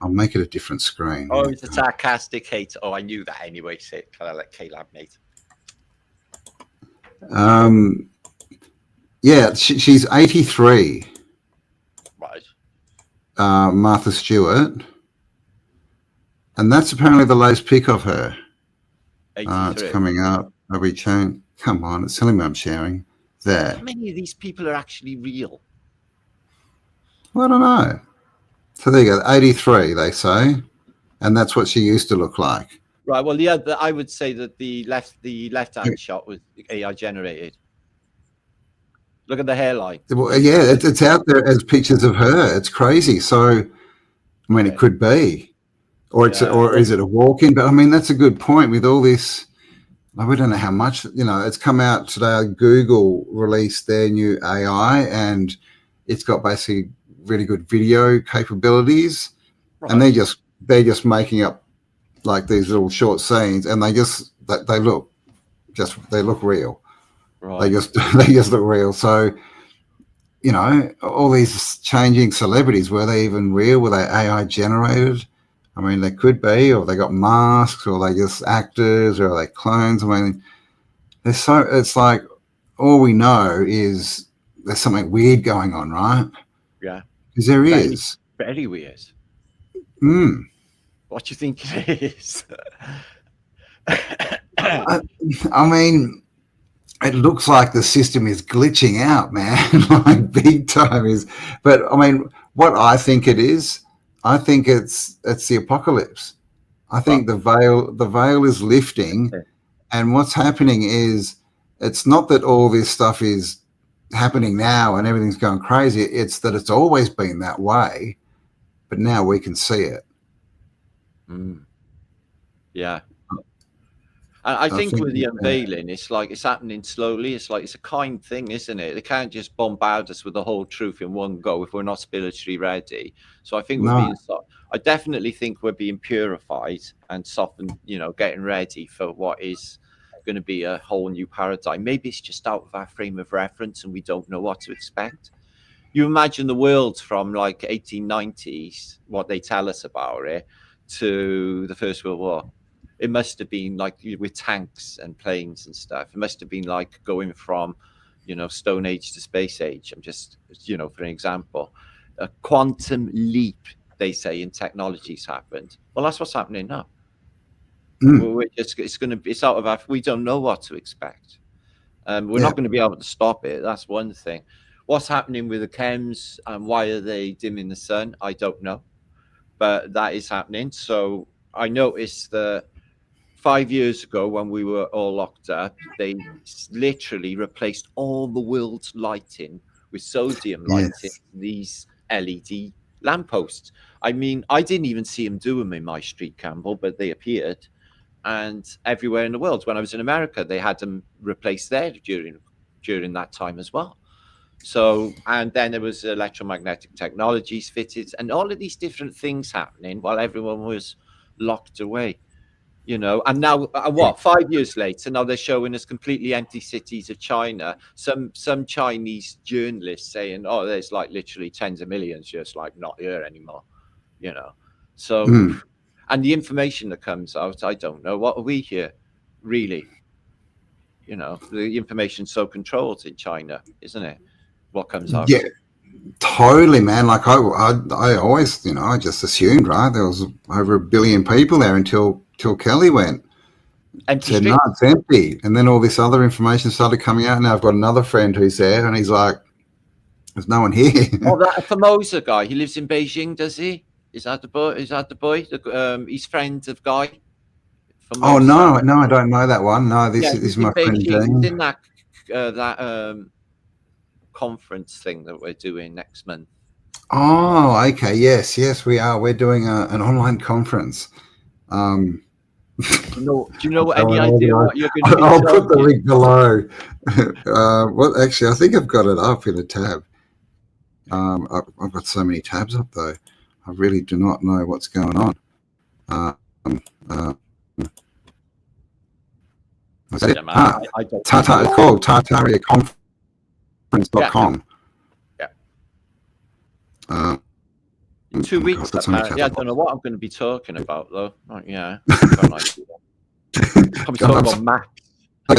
I'll make it a different screen. Oh, it's a sarcastic hate. Oh, I knew that anyway. Say it, kind of like Caleb, mate. Yeah, she's 83. Right. Martha Stewart. And that's apparently the latest pic of her. 83. It's coming up. Every chain. Come on, it's telling me I'm sharing. There. How many of these people are actually real? Well, I don't know. So there you go. 83, they say. And that's what she used to look like. Right. Well, I would say that the left-hand shot was AI generated. Look at the hairline. Well, yeah, it's out there as pictures of her. It's crazy. So, I mean, it could be. Or is it a walk-in? But I mean, that's a good point with all this. We don't know how much, it's come out today. Google released their new AI and it's got basically really good video capabilities. Right. And they're just making up like these little short scenes and they look real. Right. They just look real. So, all these changing celebrities, were they even real? Were they AI generated? I mean, they could be, or they got masks, or they just actors, or are they clones? I mean, it's like all we know is there's something weird going on, right? Yeah. Because there is. Very weird. What do you think it is? I mean, it looks like the system is glitching out, man, like big time is. But I mean, what I think it is, I think it's the apocalypse. I think the veil is lifting, and what's happening is it's not that all this stuff is happening now and everything's going crazy. It's that it's always been that way, but now we can see it. Yeah. I think with the unveiling, it's like it's happening slowly. It's like it's a kind thing, isn't it? They can't just bombard us with the whole truth in one go if we're not spiritually ready. So I think I definitely think we're being purified and softened, getting ready for what is going to be a whole new paradigm. Maybe it's just out of our frame of reference and we don't know what to expect. You imagine the world from like 1890s, what they tell us about it, to the First World War. It must have been like with tanks and planes and stuff. It must have been like going from, Stone Age to Space Age. I'm just, for an example, a quantum leap, they say, in technology's happened. Well, that's what's happening now. It's out of our, we don't know what to expect. We're not going to be able to stop it. That's one thing. What's happening with the chems and why are they dimming the sun? I don't know, but that is happening. So I noticed that 5 years ago, when we were all locked up, they literally replaced all the world's lighting with sodium lighting, these LED lampposts. I mean, I didn't even see them do them in my street, Campbell, but they appeared. And everywhere in the world, when I was in America, they had them replaced there during that time as well. So, and then there was electromagnetic technologies fitted and all of these different things happening while everyone was locked away. And now 5 years later, now they're showing us completely empty cities of China. Some Chinese journalists saying, "Oh, there's like literally tens of millions just like not here anymore," So, and the information that comes out, I don't know. What are we here, really? The information's so controlled in China, isn't it? What comes out? Yeah, totally, man. Like I always, I just assumed, right? There was over 1 billion people there until Kelly went. Empty no, it's empty. And then all this other information started coming out. Now I've got another friend who's there and he's like, there's no one here. Oh, that Formosa guy. He lives in Beijing, does he? Is that the boy? He's friend of Guy. Formosa. Oh, no, I don't know that one. No, this is my friend Dean. He's in that conference thing that we're doing next month. Oh, okay. Yes, we are. We're doing an online conference. Do you know any idea what you're going to be I'll put the link below. Well, actually, I think I've got it up in a tab. I've got so many tabs up, though. I really do not know what's going on. Was that Yeah, it? man. I don't Tartar, it's called yeah, tartariaconference.com. yeah. Uh, In 2 God, weeks, got so much apparently. I other. don't know what I'm going to be talking about, though. Yeah, I've got an idea. Probably God, talking about Mac.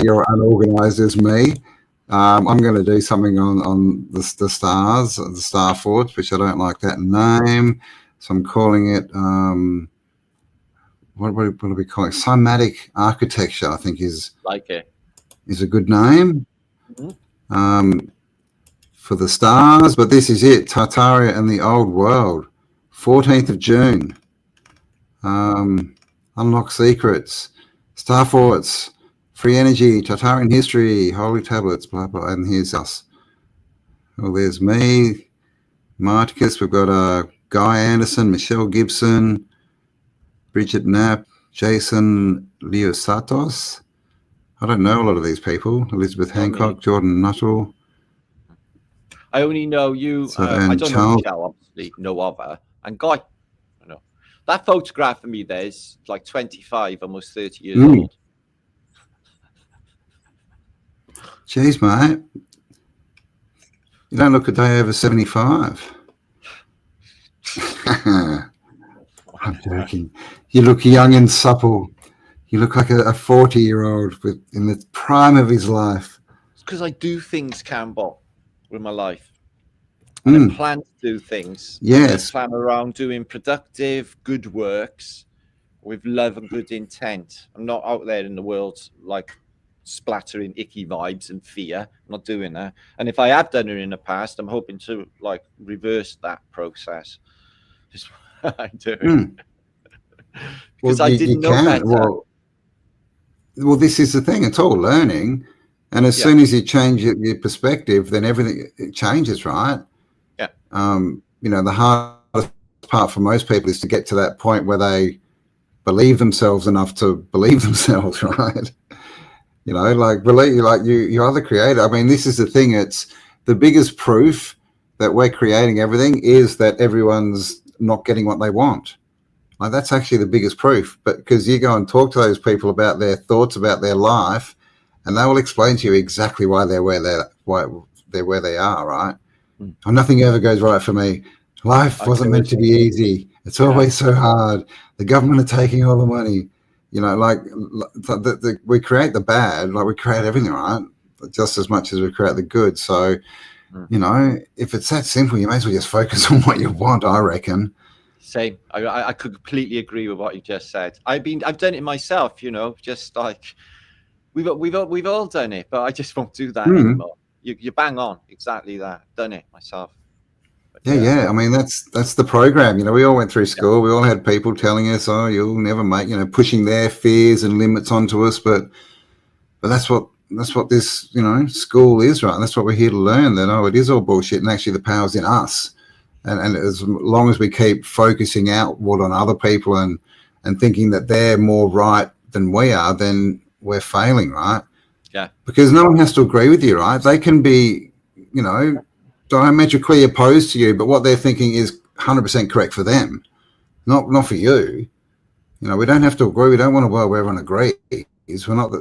you're unorganised as me. I'm going to do something on the stars, the star forts, which I don't like that name. So I'm calling it, what do we call it? Cymatic architecture, I think Like it. is a good name. Mm-hmm. For the stars, but this is it, Tartaria and the Old World, 14th of June. Unlock secrets, star forts, free energy, Tartarian history, holy tablets, blah blah. And here's us. Oh, there's me, Marticus. We've got Guy Anderson, Michelle Gibson, Bridget Knapp, Jason Leosatos. I don't know a lot of these people. Elizabeth Hancock, Jordan Nuttall. I only know you. I And don't know Charles. Michelle, obviously. No other. And Guy. I know. That photograph of me there is like 25, almost 30 years old. Jeez, mate. You don't look a day over 75. I'm joking. You look young and supple. You look like a 40-year-old in the prime of his life. It's because I do things, Campbell, with my life. And I plan to do things. Yes. And I plan around doing productive, good works with love and good intent. I'm not out there in the world like splattering icky vibes and fear. I'm not doing that. And if I have done it in the past, I'm hoping to like reverse that process. Just what I'm doing. Because I didn't know better. Well, this is the thing. It's all learning. And as soon as you change your perspective, then everything changes, right? Yeah. The hardest part for most people is to get to that point where they believe themselves enough to believe themselves, right? You are the creator. I mean, this is the thing. It's the biggest proof that we're creating everything is that everyone's not getting what they want. Like that's actually the biggest proof. But because you go and talk to those people about their thoughts about their life, and they will explain to you exactly why they're where they are, right? And nothing ever goes right for me. Life wasn't meant to be easy. It's always so hard. The government are taking all the money. We create the bad, like we create everything, right? Just as much as we create the good. So, if it's that simple, you may as well just focus on what you want, I reckon. Same. I could completely agree with what you just said. I've done it myself, just like we've all done it, but I just won't do that anymore. You bang on, exactly that. Done it myself. Yeah. I mean, that's the program. We all went through school. We all had people telling us, "Oh, you'll never make," pushing their fears and limits onto us. But that's what this school is, right? And that's what we're here to learn. That it is all bullshit, and actually the power's in us. And as long as we keep focusing outward on other people and thinking that they're more right than we are, then we're failing, right? Yeah. Because no one has to agree with you, right? They can be, diametrically opposed to you, but what they're thinking is 100% correct for them, not for you. We don't have to agree. We don't want a world where everyone agrees. We're not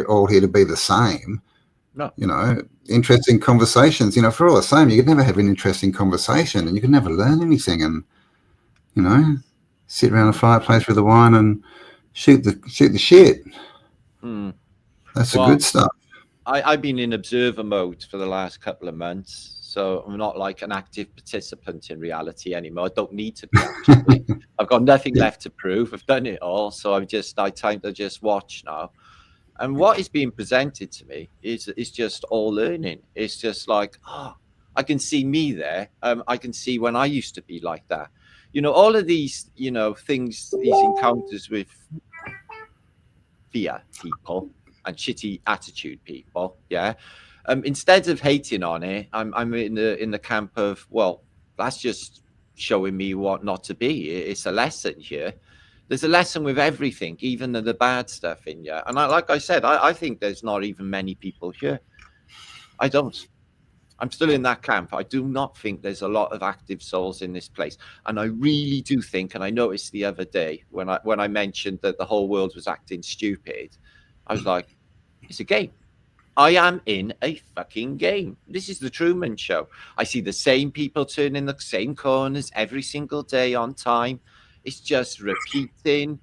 all here to be the same. No. Interesting conversations. If we're all the same, you could never have an interesting conversation, and you could never learn anything. And sit around a fireplace with a wine and shoot the shit. That's the good stuff. I've been in observer mode for the last couple of months, so I'm not like an active participant in reality anymore. I don't need to be actually. I've got nothing left to prove. I've done it all, so I time to just watch now. And what is being presented to me is just all learning. It's just like, I can see me there. I can see when I used to be like that. All of these, things, these encounters with fear people and shitty attitude people. Yeah. Instead of hating on it, I'm in the camp of, well, that's just showing me what not to be. It's a lesson here. There's a lesson with everything, even the bad stuff in you. And like I said, I think there's not even many people here. I don't. I'm still in that camp. I do not think there's a lot of active souls in this place. And I really do think, and I noticed the other day when I mentioned that the whole world was acting stupid, I was like, It's a game. I am in a fucking game. This is the Truman Show. I see the same people turn in the same corners every single day on time. It's just repeating,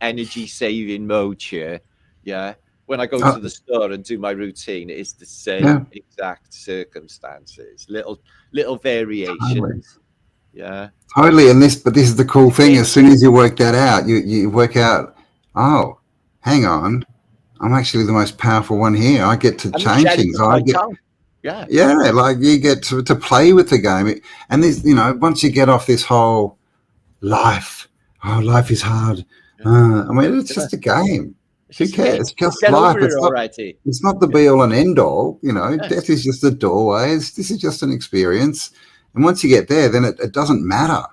energy saving mode here. Yeah. When I go Uh, to the store and do my routine, it's the yeah, same exact circumstances, little totally. variations. Yeah. Totally. And but this is the cool It's a thing. As game. soon as you work that out, you work out, oh, hang on, I'm actually the most powerful one here. I get to I'm the change sheriff things. of I my get, town. Yeah. yeah, like you get to play with the game. And this, once you get off this whole life, oh, life is hard. Yeah. I mean, it's Yeah. just a game. It's Who just a cares? game. It's just Get life. over it already. It's not the Yeah. be all and end all. Yeah. Death is just the doorway. This is just an experience. And once you get there, then it doesn't matter,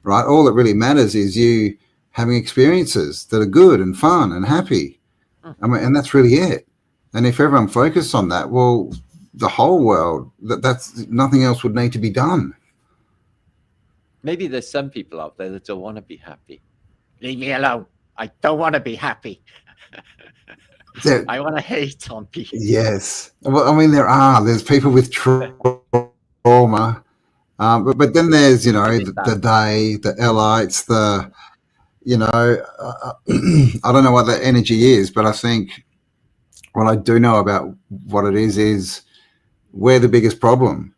right? All that really matters is you having experiences that are good and fun and happy. Mm. I mean, and that's really it. And if everyone focused on that, well, the whole world, that's nothing else would need to be done. Maybe there's some people out there that don't want to be happy. Leave me alone. I don't want to be happy. There, I want to hate on people. yes. Well, I mean, there's people with trauma. But then there's, the they, the Elites, I don't know what that energy is, but I think what I do know about what it is we're the biggest problem.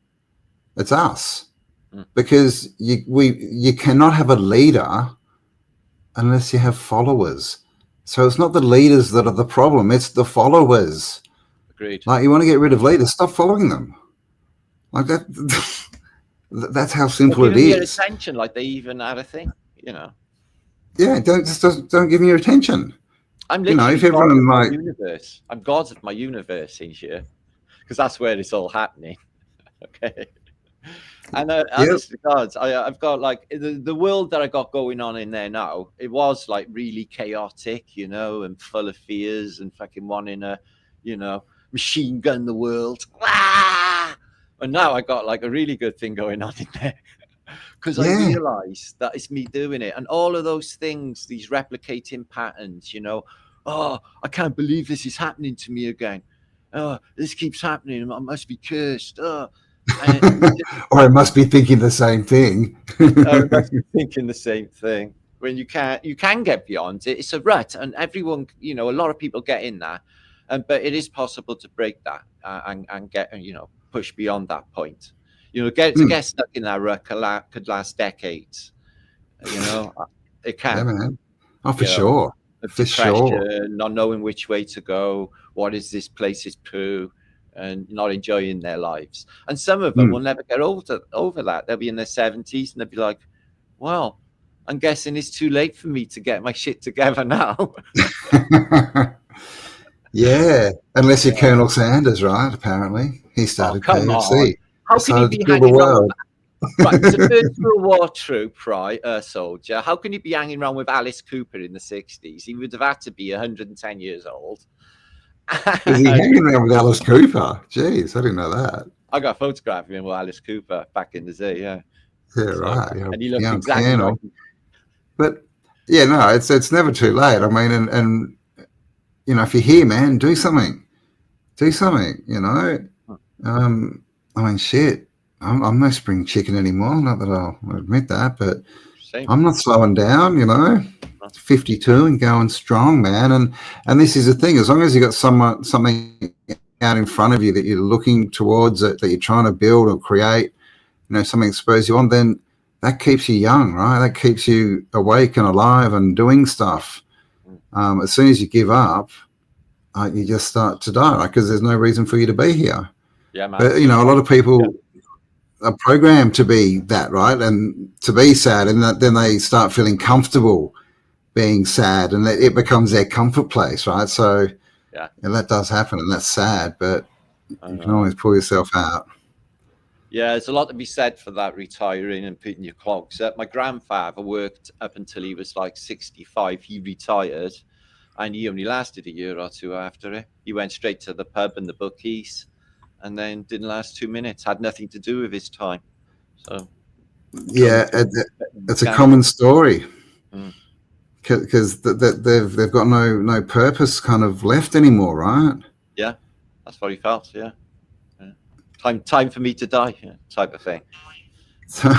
It's us. Because you cannot have a leader unless you have followers. So it's not the leaders that are the problem, it's the followers. Agreed. Like, you want to get rid of leaders, stop following them. Like that. That's how simple Give it them your is. attention, like they even had a thing. Yeah, don't give me your attention. I'm literally If God of everyone my like, universe. I'm God of my universe in here, because that's where it's all happening. Okay. And yeah, honest to God, I've got like the world that I got going on in there now. It was like really chaotic, and full of fears and fucking wanting to, machine gun the world. Ah! And now I got like a really good thing going on in there, because I yeah. realized that it's me doing it, and all of those things, these replicating patterns. Oh, I can't believe this is happening to me again. Oh, this keeps happening. I must be cursed. Oh. And Or I must be thinking the same thing. we must be thinking the same thing. When you can get beyond it. It's a rut, and everyone, a lot of people get in that, but it is possible to break that and get, push beyond that point. Get stuck in that rut could last decades. It Yeah, can. man. Oh, for You know, sure. of For sure. depression, not knowing which way to go. What is this place's poo? And not enjoying their lives. And some of them will never get over that. They'll be in their 70s and they'll be like, well, I'm guessing it's too late for me to get my shit together now. Yeah, unless you're Yeah. Colonel Sanders, right? Apparently, he Oh, started come on. KFC, How can you decided to be kill the hanging around with world. right? He's a First World War troop, right? Soldier. How can you be hanging around with Alice Cooper in the 60s? He would have had to be 110 years old. Was he hanging around with Alice Cooper? Jeez, I didn't know that. I got a photograph of him with Alice Cooper back in the day, yeah. Yeah, So, right. and he looked Young exactly like Colonel. But yeah, no, it's never too late. I mean, and if you're here, man, do something. Do something. I mean, shit. I'm no spring chicken anymore. Not that I'll admit that, but same. I'm not slowing down. 52 and going strong, man. And this is the thing. As long as you got something out in front of you that you're looking towards, that you're trying to build or create, something that spurs you on, then that keeps you young, right? That keeps you awake and alive and doing stuff. As soon as you give up, you just start to die, because there's no reason for you to be here. Yeah, man. But a lot of people are programmed to be that, right, and to be sad, and then they start feeling comfortable being sad, and it becomes their comfort place, right? So yeah, that does happen, and that's sad, but you can always pull yourself out. Yeah, there's a lot to be said for that, retiring and putting your clogs up. My grandfather worked up until he was like 65. He retired, and he only lasted a year or two after it. He went straight to the pub and the bookies, and then didn't last 2 minutes. Had nothing to do with his time. So Yeah, it's a common story. because they've got no purpose kind of left anymore, right? Yeah, that's what he felt. Yeah, yeah. Time for me to die, yeah, type of thing. So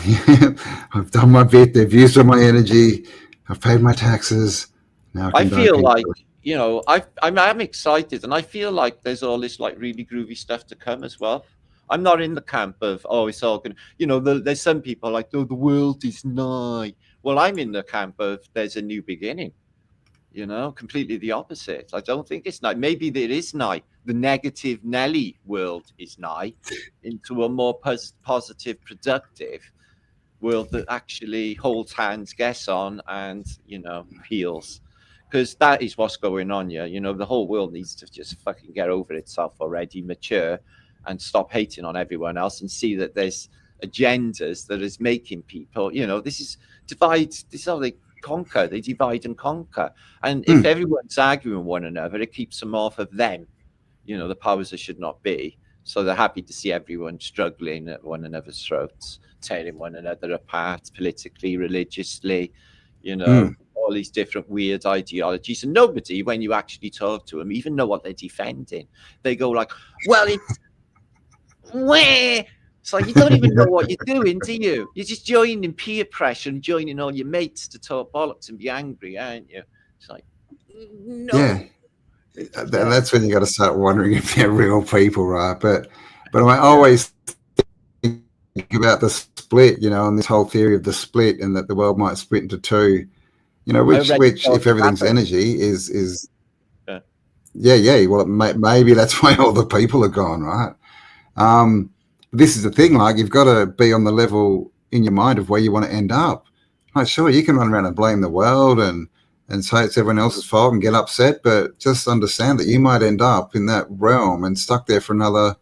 yeah, I've done my bit. They've used all my energy. I've paid my taxes. Now I I can die feel like, peacefully. I'm excited, and I feel like there's all this like really groovy stuff to come as well. I'm not in the camp of, oh, it's all gonna, there's some people like, oh, the world is nigh. Well, I'm in the camp of there's a new beginning. Completely the opposite. I don't think it's nigh. Maybe there is nigh. The negative Nelly world is nigh into a more positive, productive world that actually holds hands, gets on, and heals. Because that is what's going on. Yeah, the whole world needs to just fucking get over itself already, mature, and stop hating on everyone else, and see that there's agendas that is making people. This is divide. This is how they conquer. They divide and conquer. And if Mm, everyone's arguing with one another, it keeps them off of them. The powers that should not be. So they're happy to see everyone struggling at one another's throats, tearing one another apart politically, religiously, mm. all these different weird ideologies. And nobody, when you actually talk to them, even know what they're defending. They go like, well, it's where. It's like you don't even know what you're doing, do you? You're just joining peer pressure and joining all your mates to talk bollocks and be angry, aren't you? It's like, Yeah, no. and Yeah. that's when you got to start wondering if they're real people, right? But I Yeah. always think about the split, and this whole theory of the split, and that the world might split into two. I Which already which thought if it everything's happened. energy is Yeah. yeah. Well, maybe that's why all the people are gone, right? Um, this is the thing, like you've got to be on the level in your mind of where you want to end up. Like, sure, you can run around and blame the world and say it's everyone else's fault and get upset, but just understand that you might end up in that realm and stuck there for another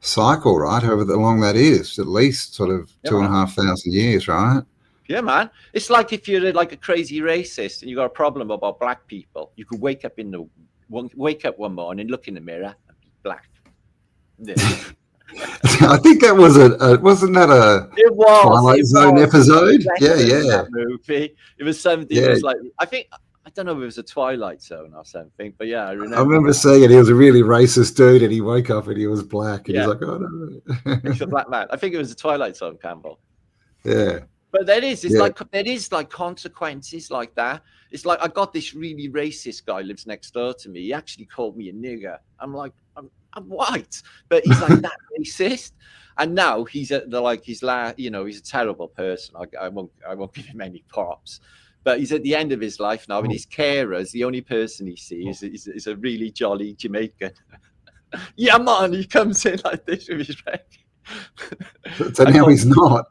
cycle, right? However long that is, at least sort of Yeah, two and a man. half thousand years, right? Yeah, man. It's like if you're like a crazy racist and you got a problem about black people, you could wake up one morning, look in the mirror, and be black. Yeah. I think that was wasn't that a It was. Twilight It Zone was. It was episode? Yeah, Western, yeah, that movie. It was something. It yeah. was like I don't know if it was a Twilight Zone or something, but yeah, I I remember remember that. seeing it. He was a really racist dude, and he woke up and he was black, and he's Yeah, like, "Oh he's a no!" black man. I think it was a Twilight Zone, Campbell. yeah, But yeah, there is like consequences like that. It's like I got this really racist guy lives next door to me. He actually called me a nigger. I'm like, I'm white, but he's like that racist. And now he's at the like he's he's a terrible person. I won't give him any props. But he's at the end of his life now, and his carers, the only person he sees is a really jolly Jamaican. Yeah, man, he comes in like this with his red. so I now call he's not.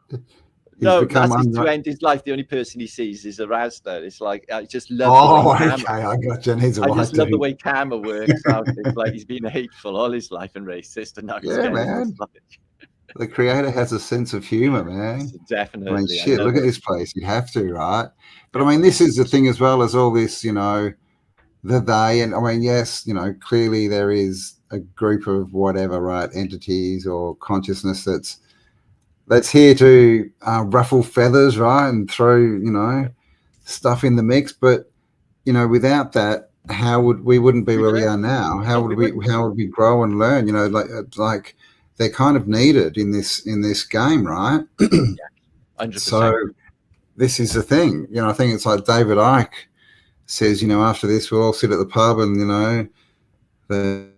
He's No, become that's his to end his life. The only person he sees is a Rasta. It's like I just love the way Oh, Karma. okay, I got you. And he's a I just white love the dude. way Karma works out. It's like he's been hateful all his life and racist, and now he's Yeah, getting this. man. The creator has a sense of humor, man. So I mean, definitely, I shit, love look at it. this place. You'd have to, right? But Yeah, I mean, this is the thing as well as all this, the they. And I mean, yes, clearly there is a group of whatever, right, entities or consciousness that's here to ruffle feathers, right, and throw, stuff in the mix. But without that, how would we wouldn't be we where we don't. are now? How No, would we we? wouldn't. How would we grow and learn? Like they're kind of needed in this game, right? Yeah, 100%. So this is the thing. I think it's like David Icke says. After this, we'll all sit at the pub, and the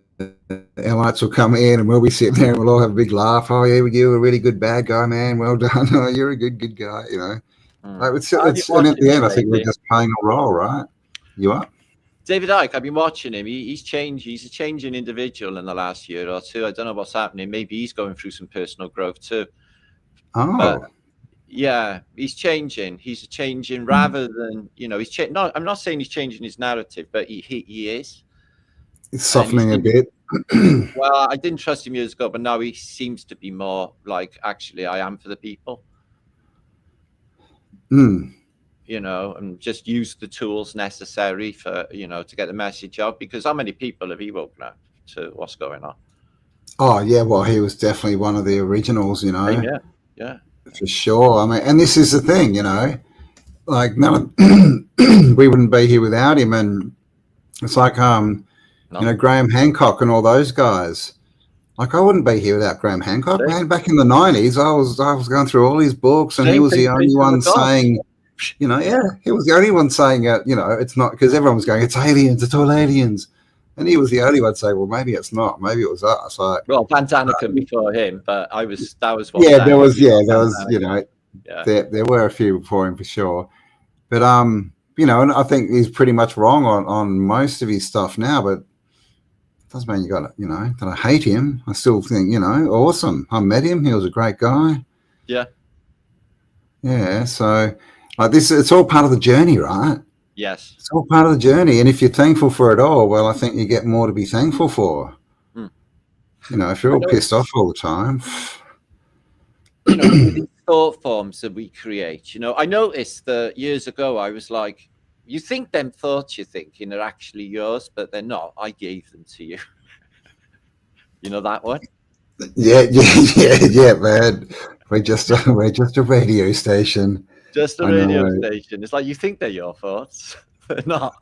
Elites will come in, and we'll be sitting there, and we'll all have a big laugh. Oh yeah, you were a really good bad guy, man. Well done. Oh, you're a good guy. Mm. Like I've been and at watching the him end, I think we're lately. just playing a role, right? You are. David Icke, I've been watching him. He's changed. He's a changing individual in the last year or two. I don't know what's happening. Maybe he's going through some personal growth too. But Oh, yeah, he's changing. He's changing rather than he's changing. No, I'm not saying he's changing his narrative, but he is, it's and he's softening a been. bit. Well, I didn't trust him years ago, but now he seems to be more like actually I am for the people, Mm. and just use the tools necessary for to get the message out. Because how many people have he woken up to what's going on? Oh yeah, well he was definitely one of the originals, Same, yeah, yeah. for sure. I mean, and this is the thing, like none of we wouldn't be here without him. And it's like No, Graham Hancock and all those guys. Like I wouldn't be here without Graham Hancock. same, Man, back in the '90s, I was going through all his books, and he same was thing. the only Thinking of the one gods. saying, yeah, he was the only one saying, it's not, because everyone was going, it's aliens, it's all aliens, and he was the only one saying, well, maybe it's not, maybe it was us. Like, Well, Van Daniken before him, but that was what yeah, Dan was there Van was, Daniken. Yeah, there were a few before him for sure, but and I think he's pretty much wrong on most of his stuff now, but doesn't mean you got to, that I hate him. I still think, awesome. I met him. He was a great guy. yeah, Yeah. So, like this, it's all part of the journey, right? yes. It's all part of the journey. And if you're thankful for it all, well, I think you get more to be thankful for. Hmm. If you're I all know. pissed off all the time. With these thought forms that we create. I noticed that years ago I was like, you think them thoughts you're thinking are actually yours, but they're not. I gave them to you. You know that one? Yeah, man. We're just a radio station. Just a I radio know station. It's like you think they're your thoughts. They're not.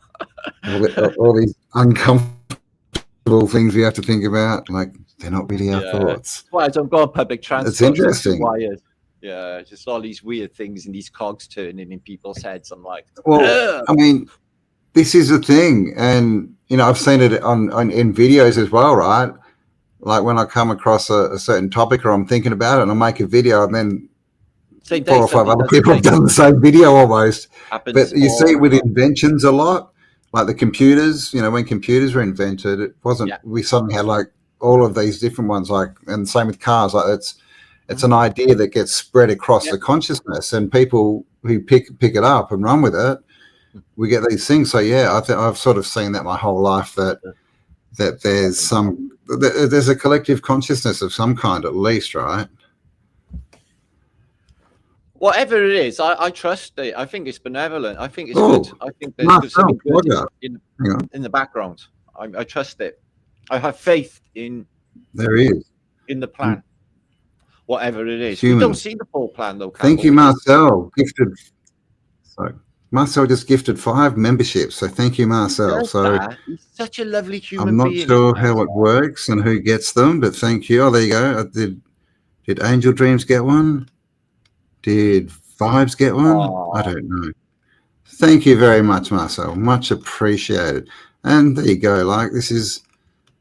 all these uncomfortable things we have to think about, like they're not really our Yeah. thoughts. Well, I don't go on public It's transport. So it's interesting. wired. Yeah, just all these weird things and these cogs turning in people's heads. I'm like, Well, ugh. I mean, this is the thing, and I've seen it on in videos as well, right? Like when I come across a certain topic or I'm thinking about it, and I make a video, and then Same 4 day, or 5 somebody other does the people have same. done the same video almost. Happens But you see all it with the time. inventions a lot, like the computers. When computers were invented, it wasn't. Yeah. We suddenly had like all of these different ones, like, and same with cars. Like it's Mhm. an idea that gets spread across Yeah. the consciousness, and people who pick it up and run with it, we get these things. So yeah, I think I've sort of seen that my whole life, that there's a collective consciousness of some kind, at least, right? Whatever it is, I trust it. I think it's benevolent. I think it's Oh, good. I think there's Marcel, something good Plugger. in, Hang on, in the background. I trust it. I have faith in there he is. the plan, whatever it is. We don't Humans. see the full plan though, Thank Campbell. you, Marcel. Gifted. So Marcel just gifted 5 memberships. So thank you, Marcel. So He's such a lovely human I'm not being. sure how it works and who gets them, but thank you. Oh, there you go. Did Angel Dreams get one? Did Vibes get one? Aww. I don't know. Thank you very much, Marcel. Much appreciated. And there you go. Like,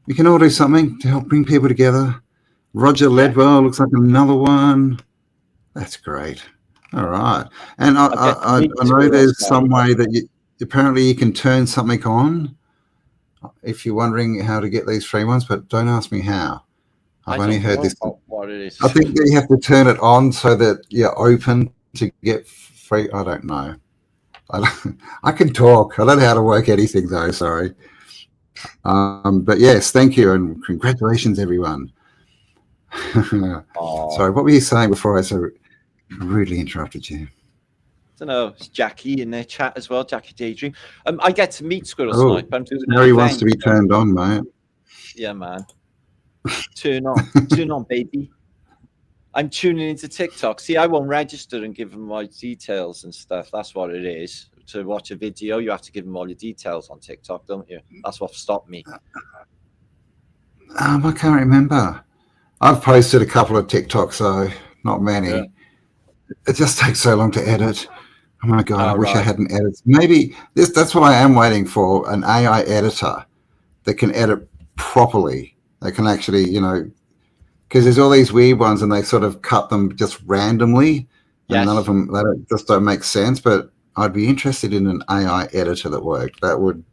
we can all do something to help bring people together. Roger Ledwell looks like another one. That's great. All right. And I know there's some way that apparently you can turn something on if you're wondering how to get these free ones, but don't ask me how. I've only heard this. What it is. I think that you have to turn it on so that you're open to get free. I don't know. I can talk. I don't know how to work anything though. Sorry. But yes, thank you and congratulations, everyone. Sorry, what were you saying before I so rudely interrupted you? I don't know. It's Jackie in their chat as well. Jackie Daydream. I get to meet Squirrel Snipe. I'm doing Mary wants to be turned on, mate. Yeah, man. Turn on, baby. I'm tuning into TikTok. See, I won't register and give them my details and stuff. That's what it is. To watch a video, you have to give them all your details on TikTok, don't you? That's what stopped me. I can't remember. I've posted a couple of TikToks, though, not many. Yeah. It just takes so long to edit. Oh my God, I wish I hadn't edited. Maybe that's what I am waiting for, an AI editor that can edit properly. They can actually, because there's all these weird ones and they sort of cut them just randomly. And none of them, just don't make sense. But I'd be interested in an AI editor that worked. That would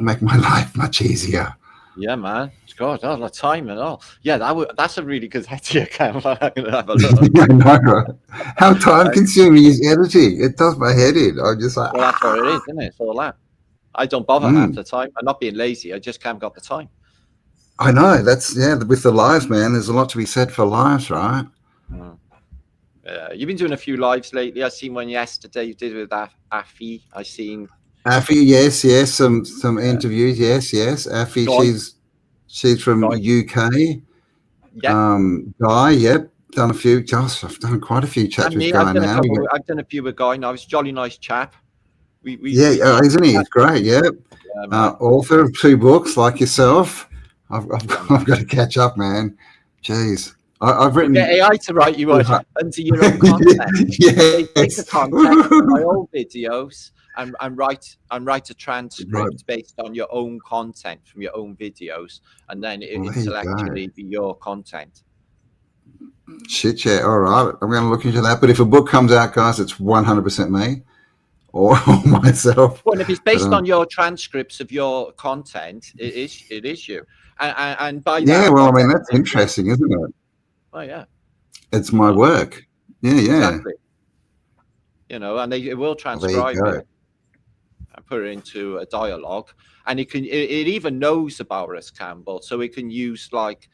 make my life much easier. Yeah, man. God, all the time and all. Yeah, that's a really good idea, Cam. I'm gonna have a look. I know, right? How time consuming is editing? It does my head in. I'm just like, well, that's what it is, isn't it? It's all that. I don't bother half the time. I'm not being lazy. I just haven't got the time. I know. That's with the lives, man. There's a lot to be said for lives, right? Yeah, you've been doing a few lives lately. I seen one yesterday. You did with Afi. I seen Afi. Yes. Some interviews. Yes. Afi. She's from UK. Yeah. Guy. Yep. done a few. Gosh, I've done quite a few chats And with me, I've Guy done a now. couple. I've done a few with Guy. Now he's a jolly nice chap. Yeah, We keep isn't in he? He's touch. great. Yeah, Yeah, man. author of 2 books like yourself. Yeah, I've man. got to catch up, man. Jeez, I've We'll get written. AI to write you under your own content. They take the Yes. content from my old videos and write a Right. transcript based on your own content from your own videos, and then it Well, there you go. intellectually be your content. Shit, yeah. All right. I'm going to look into that. But if a book comes out, guys, it's 100% me or myself. Well, and if it's But based on your transcripts of your content, it is you. And by yeah, that, well, by I mean, that's definition, interesting, isn't it? oh yeah, It's you my know, work. Yeah, yeah. exactly. And it will Well, there you transcribe go. it and put it into a dialogue, and it even knows about us, Campbell, so it can use like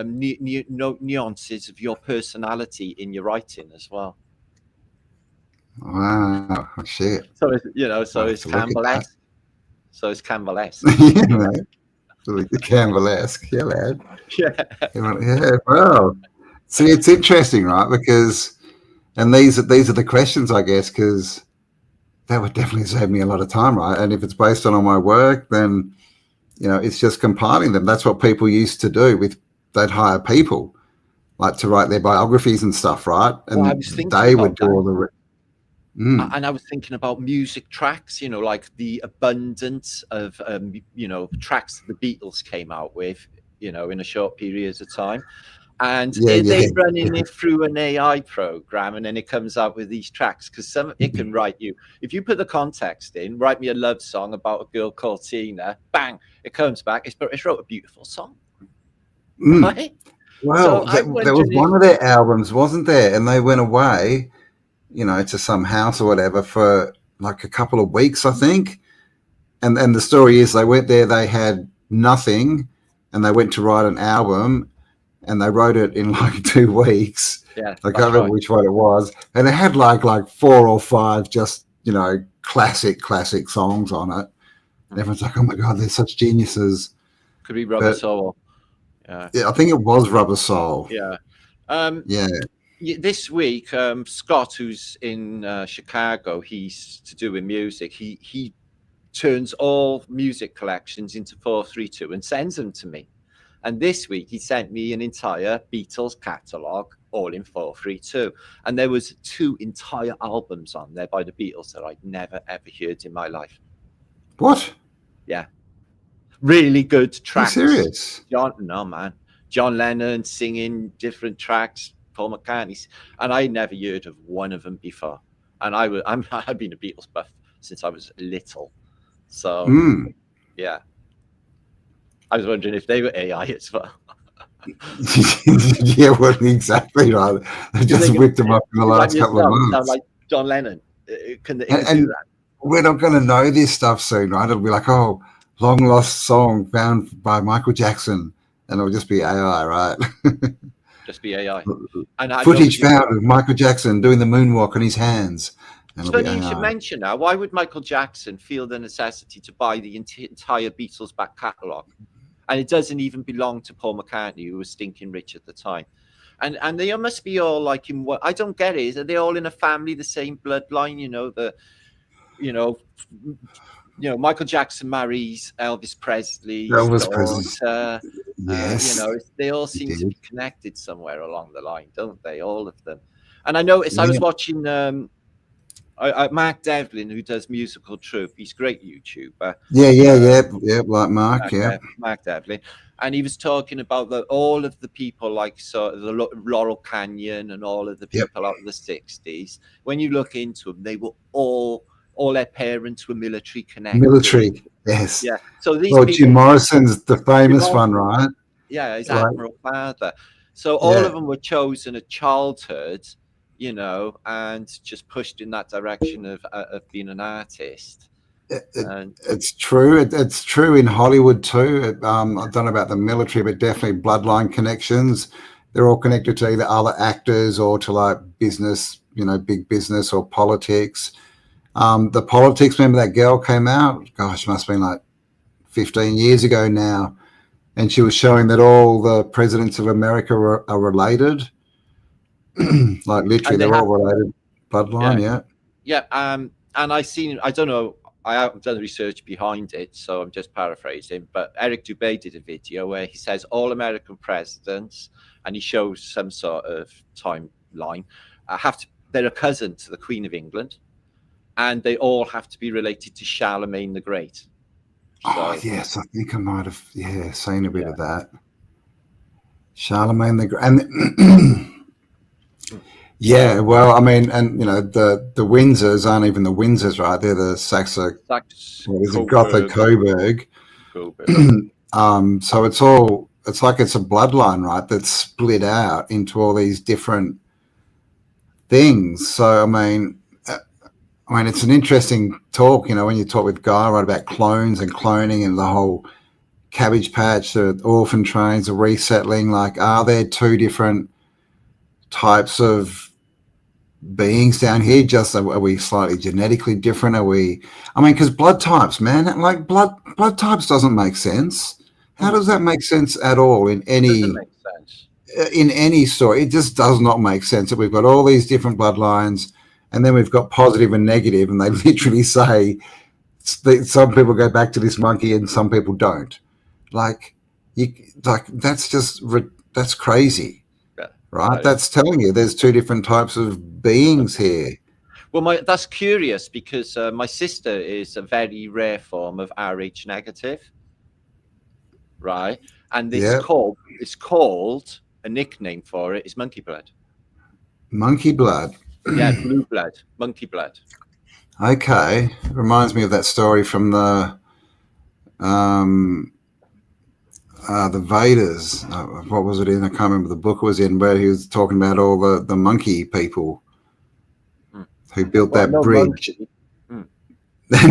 nuances of your personality in your writing as well. Wow. Oh, shit. So I'll have it's to look at that. Campbell-esque. So it's Campbell-esque. Yeah, man. The Campbell-esque. Yeah, lad. Yeah. Yeah, well. See, it's interesting, right? Because, and these are the questions, I guess, because that would definitely save me a lot of time, right? And if it's based on all my work, then it's just compiling them. That's what people used to do they'd hire people like to write their biographies and stuff, right? And Well, I was thinking they would about do that. all the. And I was thinking about music tracks, like the abundance of, tracks the Beatles came out with, in a short period of time. And they running it through an AI program, and then it comes out with these tracks because it can write you. If you put the context in, write me a love song about a girl called Tina, bang, it comes back. It's wrote a beautiful song, right? Well, So there was one of their albums, wasn't there? And they went away, to some house or whatever for like a couple of weeks, I think. And the story is they went there, they had nothing, and they went to write an album. And they wrote it in like 2 weeks. Yeah, I can't remember which one it was. And it had like 4 or 5 just, classic songs on it. And everyone's like, oh my God, they're such geniuses. Could be Rubber Soul. Yeah, I think it was Rubber Soul. Yeah. Yeah. This week, Scott, who's in Chicago, he's to do with music. He turns all music collections into 432 and sends them to me. And this week he sent me an entire Beatles catalogue, all in 432. And there was 2 entire albums on there by the Beatles that I'd never, ever heard in my life. What? Yeah. Really good tracks. Are you serious? No, man. John Lennon singing different tracks, Paul McCartney. And I never heard of one of them before. And I've been a Beatles buff since I was little. So, yeah. I was wondering if they were AI as well. Yeah, well, exactly right. They just whipped them up in the last couple of months. Sound like John Lennon. Can do that? We're not going to know this stuff soon, right? It'll be like, oh, long lost song found by Michael Jackson, and it'll just be AI, right? Just be AI. And footage found of Michael Jackson doing the moonwalk on his hands. It's funny you should mention that. Why would Michael Jackson feel the necessity to buy the entire Beatles back catalogue? And it doesn't even belong to Paul McCartney, who was stinking rich at the time. And they must be all like in what I don't get is, are they all in a family, the same bloodline? Michael Jackson marries Elvis Presley's daughter. Yes. They all seem to be connected somewhere along the line, don't they? All of them. And I noticed I was watching Mark Devlin, who does Musical Truth. He's a great YouTuber. Yeah, like Mark, Mark Devlin. And he was talking about all of the people like the Laurel Canyon and all of the people out in the 60s. When you look into them, they were all their parents were military connected. Military, yes. Yeah. So these people, Jim Morrison's the famous one, right? Yeah, his Admiral father. So all of them were chosen at childhood, and just pushed in that direction of being an artist. It's true. It's true in Hollywood too. I don't know about the military, but definitely bloodline connections. They're all connected to either other actors or to like business, big business or politics. The politics, remember that girl came out? Gosh, must have been like 15 years ago now. And she was showing that all the presidents of America are related. Like literally, And they they're have, all related. Bloodline, yeah, yeah. yeah. And I don't know, I haven't done research behind it, so I'm just paraphrasing. But Eric Dubé did a video where he says all American presidents, and he shows some sort of timeline, they're a cousin to the Queen of England, and they all have to be related to Charlemagne the Great. Oh So yes, I think I might have seen a bit yeah. of that. Charlemagne the Great, and yeah, well, I mean, and the Windsors aren't even the Windsors, right? They're the Saxo. Saxe What is it? Gotho Coburg, Coburg. Coburg. So it's like it's a bloodline, right? That's split out into all these different things. So I mean, it's an interesting talk, when you talk with Guy, right, about clones and cloning and the whole Cabbage Patch, the orphan trains, the resettling. Like, are there two different types of beings down here? Just are we slightly genetically different? Are we? I mean, because blood types, man, like blood types doesn't make sense. How does that make sense at all in Doesn't any make sense. story? It just does not make sense that we've got all these different bloodlines, and then we've got positive and negative, and they literally say some people go back to this monkey and some people don't. Like, that's just that's crazy, Yeah, right? that is. That's telling you there's two different types of beings here. Well, that's curious because my sister is a very rare form of Rh negative, right? And Yeah, it's called a nickname for it is monkey blood. monkey blood. Yeah, blue blood, monkey blood. Okay, it reminds me of that story from um, the Vedas. What was it in? I can't remember the book it was in, where he was talking about all the monkey people who built Well, that no bridge.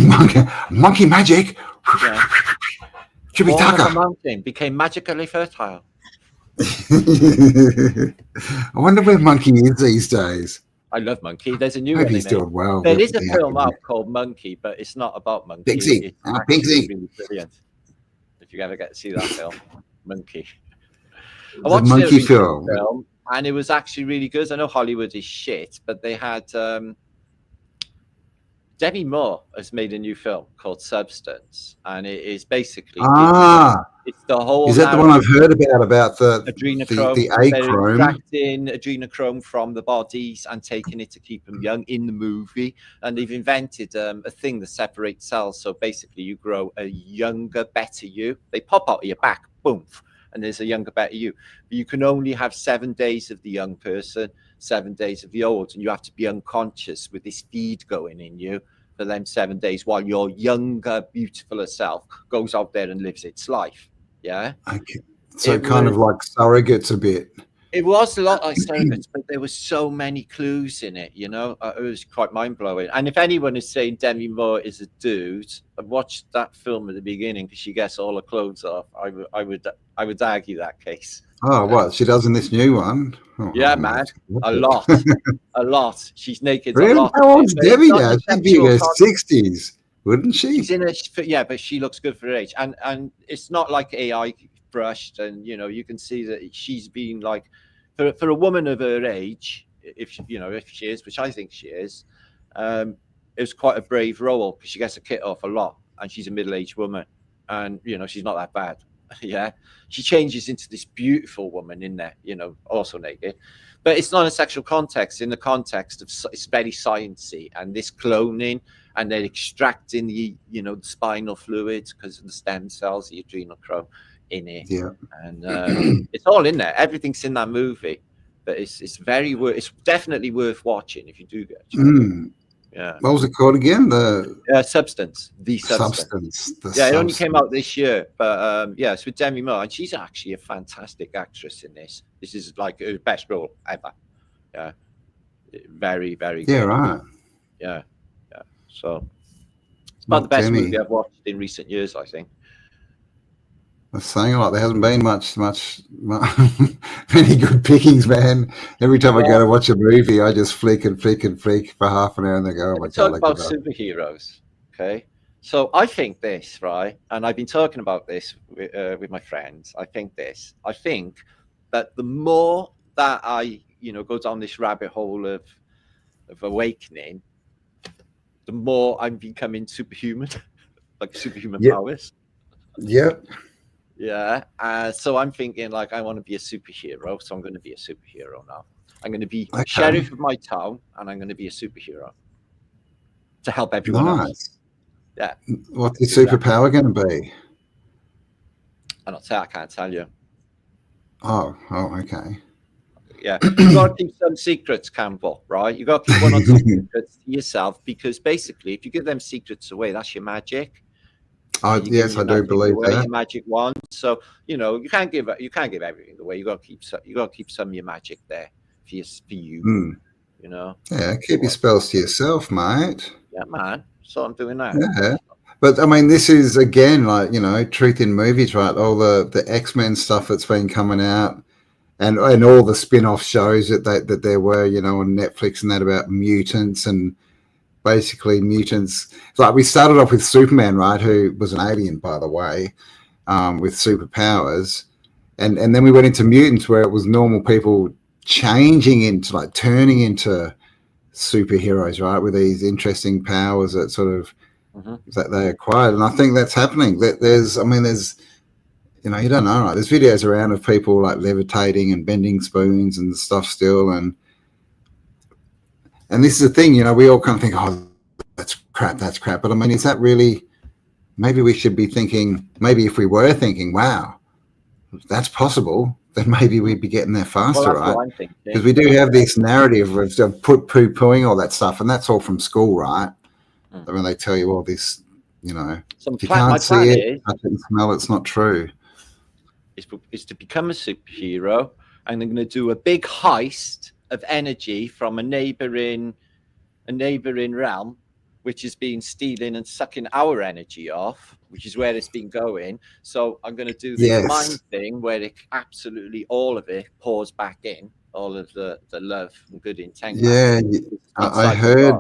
monkey. monkey magic. Yeah. Born of a mountain, became magically fertile. I wonder where Monkey is these days. I love Monkey. There's a new Hope one they he's made. doing well. There is a The film actor. out called Monkey, but it's not about Monkey. Pigsy. It's actually Pigsy. really brilliant. If you ever get to see that film, Monkey. I The watched a monkey recent film. film, and it was actually really good. I know Hollywood is shit, but they had Demi Moore has made a new film called Substance, and it is basically it's the whole Is that the one narrative. I've heard about the Adrenochrome. They're achrome? extracting adrenochrome from the bodies and taking it to keep them young in the movie. And they've invented a thing that separates cells. So basically, you grow a younger, better you. They pop out of your back, boom, and there's a younger, better you. But you can only have 7 days of the young person, 7 days of the old, and you have to be unconscious with this feed going in you for them 7 days while your younger, beautifuler self goes out there and lives its life. Yeah. Okay. So kind of like surrogates a bit. It was a lot like surrogates, but there were so many clues in it, It was quite mind-blowing. And if anyone is saying Demi Moore is a dude, I've watched that film at the beginning because she gets all her clothes off. I would argue that case. Oh, what she does in this new one? Oh, yeah, man, a lot. She's naked really? a lot. How old's Debbie now? She'd be in her 60s, wouldn't she? She's but she looks good for her age, and it's not like AI brushed, and you can see that she's been like, for a woman of her age, if she is, which I think she is, it was quite a brave role because she gets a kit off a lot, and she's a middle-aged woman, and she's not that bad. Yeah, she changes into this beautiful woman in there, also naked, but it's not in a sexual context. In the context of it's very sciencey, and this cloning, and they're extracting the the spinal fluids because of the stem cells, the adrenochrome in it. Yeah, and it's all in there. Everything's in that movie, but it's it's definitely worth watching if you do get a chance. Yeah. What was it called again? The Substance. The Substance. It only came out this year, but it's with Demi Moore, and she's actually a fantastic actress in this. This is like her best role ever. Yeah, very, very good. Yeah, right. Yeah. So it's about the best movie I've watched in recent years, I think. I was saying, like, there hasn't been much many good pickings, man. Every time I go to watch a movie, I just flick for half an hour, and they go, "Oh my god!" Talk about superheroes, okay? So I think this, right? And I've been talking about this with my friends. I think that the more that I go down this rabbit hole of awakening, the more I'm becoming superhuman, like superhuman Yep. powers. Yep. Yeah. So I'm thinking like I want to be a superhero, so I'm going to be a superhero now. I'm going to be Okay. sheriff of my town, and I'm going to be a superhero to help everyone else. Nice. Yeah. What's your superpower going to be? I can't tell you. Oh, okay. Yeah, you got to keep some secrets, Campbell. Right? You got to keep one or two secrets to yourself, because basically, if you give them secrets away, that's your magic. Yes, I do believe away, that. your magic wand. So you can't give everything away. You got to keep some of your magic there for you. Mm. You know. Yeah, keep your spells to yourself, mate. Yeah, man. So I'm doing that. Yeah. But I mean, this is again like truth in movies, right? All the X-Men stuff that's been coming out, and all the spin-off shows that there were, on Netflix and that about mutants and basically mutants. It's like we started off with Superman, right? Who was an alien, by the way, with superpowers, and then we went into mutants where it was normal people changing into like turning into superheroes, right? With these interesting powers that sort of that they acquired, and I think that's happening. There's you don't know, right? There's videos around of people like levitating and bending spoons and stuff still, and this is the thing, we all kind of think, oh, that's crap. But I mean, is that really? Maybe we should be thinking. Maybe if we were thinking, wow, that's possible, then maybe we'd be getting there faster, right? Because we do have this narrative of poo-pooing all that stuff, and that's all from school, right? I mean, they tell you all this, if you can't see it, I can smell it's not true. Is to become a superhero, and they're going to do a big heist of energy from a neighboring realm, which has been stealing and sucking our energy off, which is where it's been going. So I'm going to do this mind thing where absolutely all of it pours back in, all of the love and good intent. Yeah, I heard.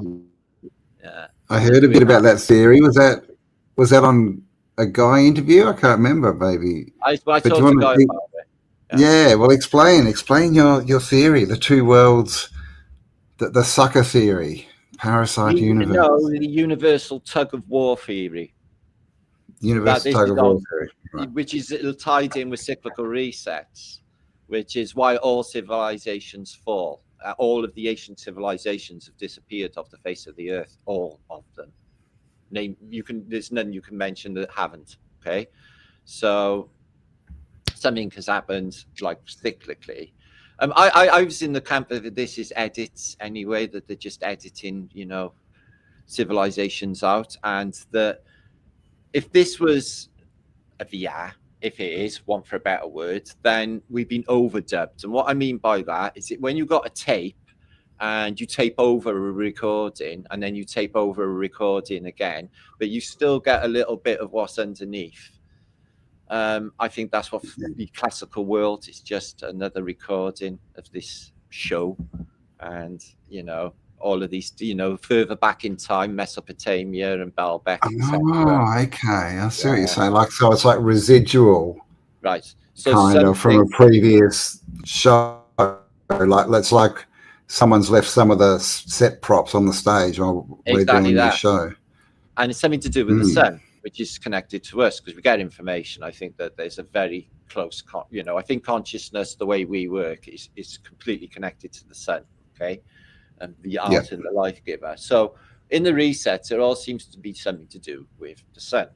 Yeah, I heard a bit about that theory. Was that on a guy interview? I can't remember, baby. I told a guy about it. Yeah, well, explain your theory, the two worlds, the sucker theory, parasite universe. No, the universal tug of war theory. Universal tug of war theory, right. Which is tied in with cyclical resets, which is why all civilizations fall. All of the ancient civilizations have disappeared off the face of the earth. All of them. There's none you can mention that haven't. Okay, so something has happened like cyclically. I was in the camp that this is edits anyway, that they're just editing, civilizations out, and that if this was a VR, if it is one for a better word, then we've been overdubbed. And what I mean by that is that when you've got a tape and you tape over a recording and then you tape over a recording again, but you still get a little bit of what's underneath. I think that's what the classical world is, just another recording of this show. And, all of these, further back in time, Mesopotamia and Baalbek, etc. Oh, okay. I see what you're saying. So it's like residual. Right. So kind of from a previous show. Like someone's left some of the set props on the stage while we're doing this show. And it's something to do with the sun, which is connected to us because we get information. I think that there's a very close, I think consciousness, the way we work, is completely connected to the sun, okay? And the art and the life giver. So in the resets, it all seems to be something to do with the sun.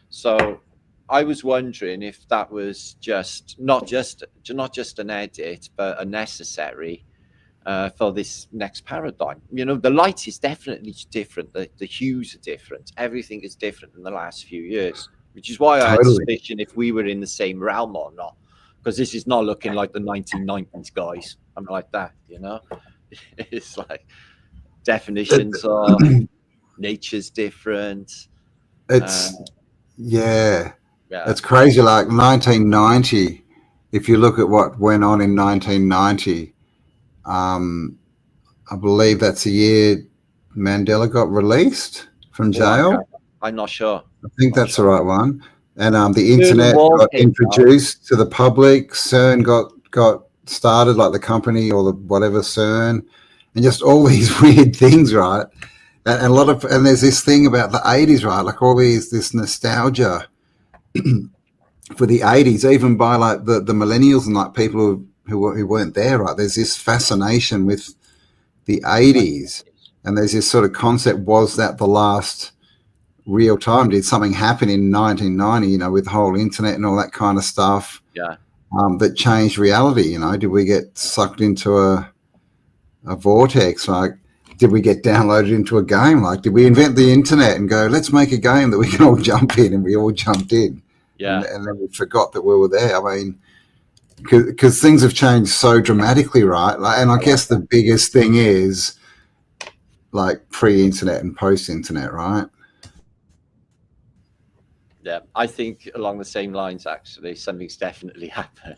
So I was wondering if that was just not just an edit, but a necessary for this next paradigm. The light is definitely different. The hues are different. Everything is different in the last few years, which is why I had suspicion if we were in the same realm or not, because this is not looking like the 1990s guys. I'm like that, It's like definitions are nature's different. It's it's crazy. Like 1990, if you look at what went on in 1990, I believe that's the year Mandela got released from jail. I'm not sure. I think that's the right one. And the internet got introduced to the public. CERN got started, like the company or the whatever CERN, and just all these weird things, right? And a lot of, and there's this thing about the 80s, right? Like all this nostalgia for the 80s, even by like the millennials and like people who weren't there, right? There's this fascination with the 80s, and there's this sort of concept: was that the last real time? Did something happen in 1990? You know, with the whole internet and all that kind of stuff. Yeah. That changed reality. You know, did we get sucked into a vortex? Like, did we get downloaded into a game? Like, did we invent the internet and go, let's make a game that we can all jump in, and we all jumped in? Yeah. And then we forgot that we were there. I mean, because things have changed so dramatically, right? Like, and I guess the biggest thing is like pre-internet and post-internet, right? Yeah, I think along the same lines, actually, something's definitely happened.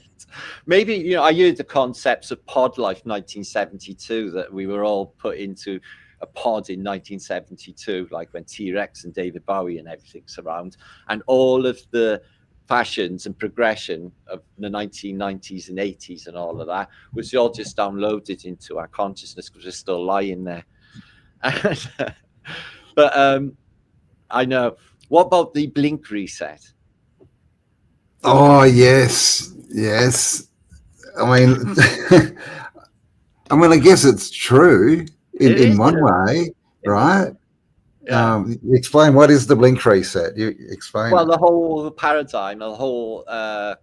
Maybe, you know, I heard the concepts of pod life 1972, that we were all put into a pod in 1972, like when T-Rex and David Bowie and everything's around, and all of the fashions and progression of the 1990s and 80s and all of that was all just downloaded into our consciousness because we're still lying there. But I know. What about the blink reset? Oh yes, yes. I mean, I guess it's true It in is one true. way, right? Yeah. Explain, what is the blink reset? You explain Well, it. the whole paradigm, the whole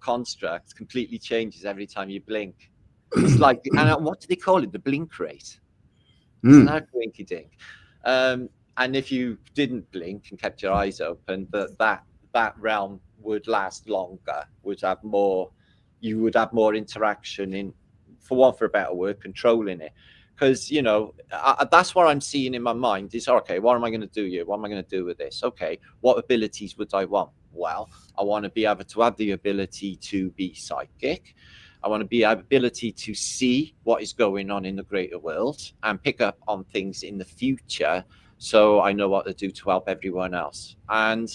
construct completely changes every time you blink. It's like, and what do they call it? The blink rate. Isn't that blinky dink? And if you didn't blink and kept your eyes open, that realm would last longer, would have more, you would have more interaction in, for want for a better word, controlling it. Because, you know, that's what I'm seeing in my mind is, okay, what am I going to do here? What am I going to do with this? Okay, what abilities would I want? Well, I want to be able to have the ability to be psychic. I want to be have ability to see what is going on in the greater world and pick up on things in the future, so I know what to do to help everyone else. And,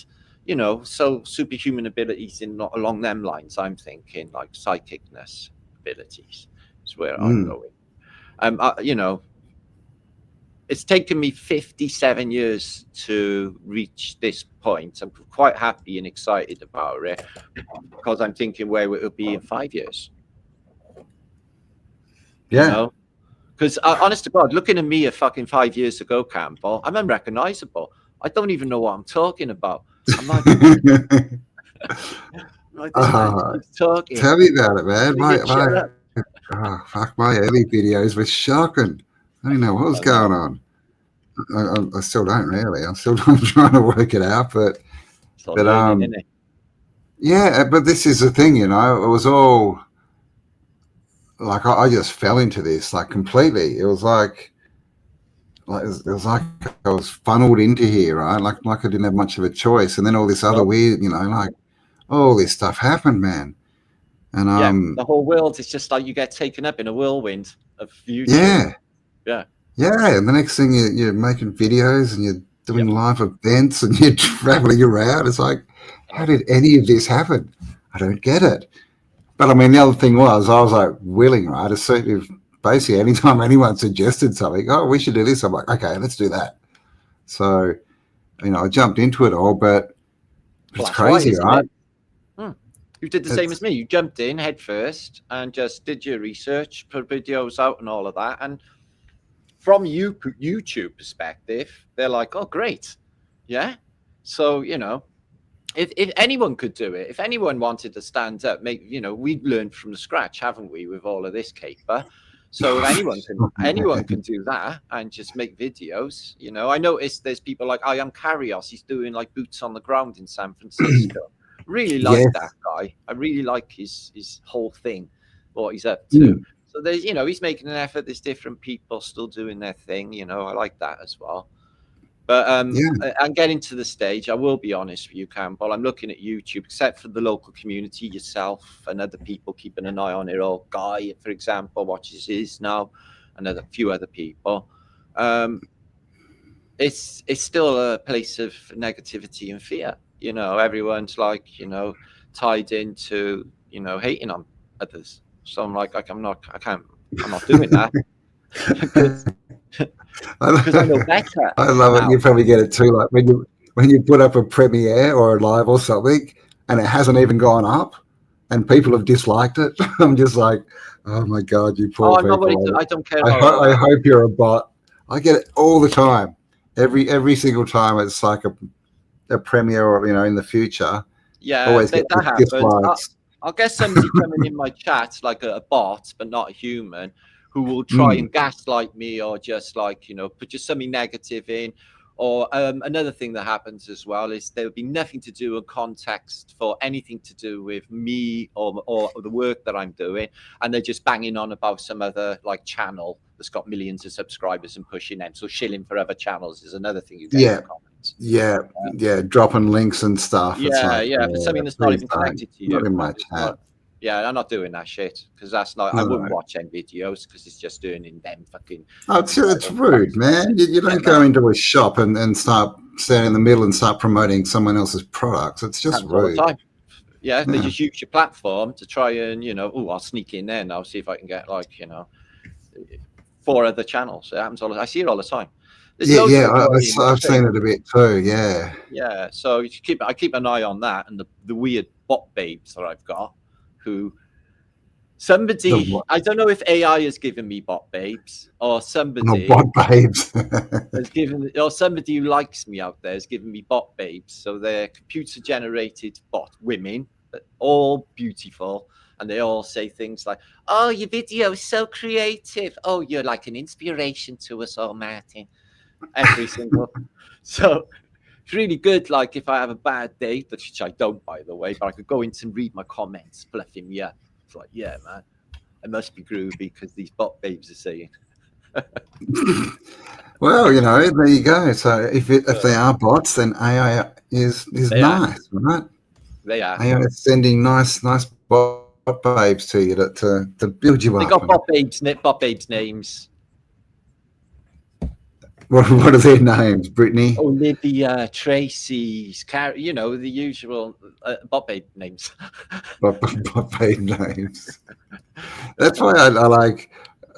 you know, so superhuman abilities in not along them lines, I'm thinking like psychicness abilities is where I'm going. You know, it's taken me 57 years to reach this point. I'm quite happy and excited about it because I'm thinking where it will be in 5 years. You Yeah. know, because honest to God, looking at me a fucking 5 years ago, Campbell, I'm unrecognizable. I don't even know what I'm talking about. I'm like, like this man keeps talking. Tell me about it, man. Will you shut up? Fuck, my early videos were shocking. I didn't know what was I know. going on. I still don't really. I'm still trying to work it out, It's all but learning, isn't it? yeah. But this is the thing, you know. It was all like I just fell into this like completely. It was like it was like I was funneled into here, right? Like I didn't have much of a choice, and then all this other No. weird, you know, like all this stuff happened, man. And Yeah, the whole world is just like you get taken up in a whirlwind of YouTube. yeah, Yeah. yeah. And the next thing you're making videos and you're doing Yep. live events and you're traveling around. It's like, I how know. did any of this happen? I don't get it. But I mean, the other thing was, I was like willing, right? As soon as basically anytime anyone suggested something, oh, we should do this, I'm like, okay, let's do that. So, you know, I jumped into it all, but Well, it's that's right, crazy, isn't right? it? You did the same as me. You jumped in head first and just did your research, put videos out and all of that. And from YouTube perspective, they're like, oh, great. Yeah. So, you know, if anyone could do it, if anyone wanted to stand up, you know, we've learned from the scratch, haven't we, with all of this caper? So if anyone can do that and just make videos, you know. I noticed there's people like I am Carrios. He's doing like boots on the ground in San Francisco. Really like Yes. that guy. I really like his whole thing, what he's up to. Mm. So there's, you know, he's making an effort. There's different people still doing their thing. You know, I like that as well. But Yeah. I'm getting to the stage. I will be honest with you, Campbell. I'm looking at YouTube, except for the local community, yourself and other people keeping an eye on it. Or Guy, for example, watches his now, and a few other people. It's still a place of negativity and fear. Everyone's like, tied into, hating on others. So I'm like I'm not doing that because I know better I love it. now. You probably get it too. Like when you put up a premiere or a live or something, and it hasn't even gone up, and people have disliked it. I'm just like, oh my god, you poor Oh, nobody. people. I don't care about all I that. hope you're a bot. I get it all the time. Every single time it's like a premiere or in the future. Yeah, Always get that happens. dislikes. I'll get somebody coming in my chat, like a bot, but not a human, who will try Mm, and gaslight me or just like, put just something negative in. Or another thing that happens as well is there would be nothing to do in context for anything to do with me or the work that I'm doing. And they're just banging on about some other like channel that's got millions of subscribers and pushing them. So shilling for other channels is another thing you get in yeah, the comments. yeah, yeah. Dropping links and stuff. It's Yeah, like, yeah, for something that's not please even don't. connected to Not you. in I'm my just chat. not. Yeah, I'm not doing that shit because that's not. I No. wouldn't watch them videos because it's just doing them fucking. Oh, it's rude, man. You Yeah, don't no, go into a shop and start stand in the middle and start promoting someone else's products. It's just happens all the rude. time. Yeah, they Yeah. just use your platform to try and oh, I'll sneak in there and I'll see if I can get like 4 other channels. It happens all. I see it all the time. There's Yeah, loads yeah. of annoying I've seen things. it a bit too. Yeah. Yeah, so I keep an eye on that and the weird bot babes that I've got who. The Somebody, what? I don't know if AI has given me bot babes or No, somebody bot babes. has given, or somebody who likes me out there has given me bot babes. So they're computer generated bot women, all beautiful. And they all say things like, oh, your video is so creative. Oh, you're like an inspiration to us all, Martin. Every single. So it's really good. Like if I have a bad day, which I don't, by the way, but I could go in and read my comments, fluffing me up. It's like, yeah, man, I must be groovy because these bot babes are saying. Well, there you go. So if they Uh, are bots, then AI is they are. nice, right? They are. AI is sending nice bot babes to you to build you They up. got And bot babes names. what are their names? Brittany. Olivia, Tracy's, the usual bot babe names. Paid names. That's why I like.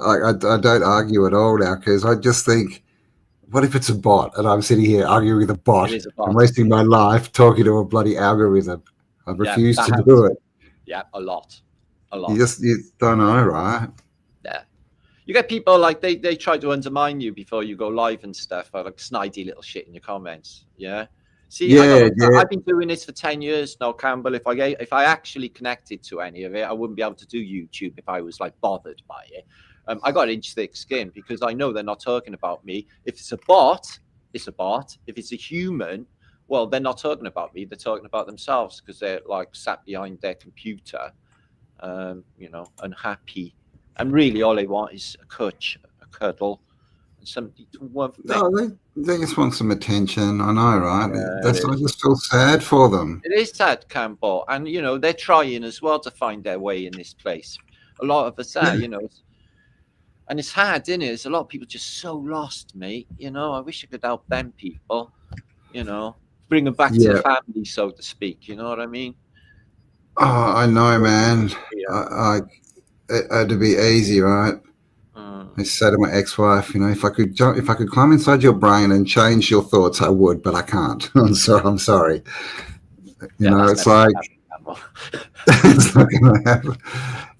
I don't argue at all now because I just think, what if it's a bot and I'm sitting here arguing with a It bot is a and bot. wasting my life talking to a bloody algorithm? I Yeah, refuse that to do happens. it. Yeah, a lot. A You lot. just don't know, right? Yeah. You get people like they try to undermine you before you go live and stuff, or like snidey little shit in your comments. Yeah. See, Yeah, yeah. I've been doing this for 10 years now, Campbell. If I actually connected to any of it, I wouldn't be able to do YouTube if I was like bothered by it. I got inch thick skin because I know they're not talking about me. If it's a bot, it's a bot. If it's a human, well, they're not talking about me. They're talking about themselves because they're like sat behind their computer, unhappy. And really, all they want is a cuddle, and somebody to love me. Oh, they just want some attention. I know, right? Yeah, it That's I is. just feel sad for them. It is sad, Campbell, and they're trying as well to find their way in this place. A lot of us are, Yeah. and it's hard, isn't it? There's a lot of people just so lost, mate. I wish I could help them people. Bring them back to the Yeah. family, so to speak. You know what I mean? Oh, I know, man. Yeah. It had to be easy, right? I said to my ex-wife, if I could climb inside your brain and change your thoughts, I would, but I can't. I'm sorry. Yeah, that's It's never gonna like happen, Campbell. it's not going to happen.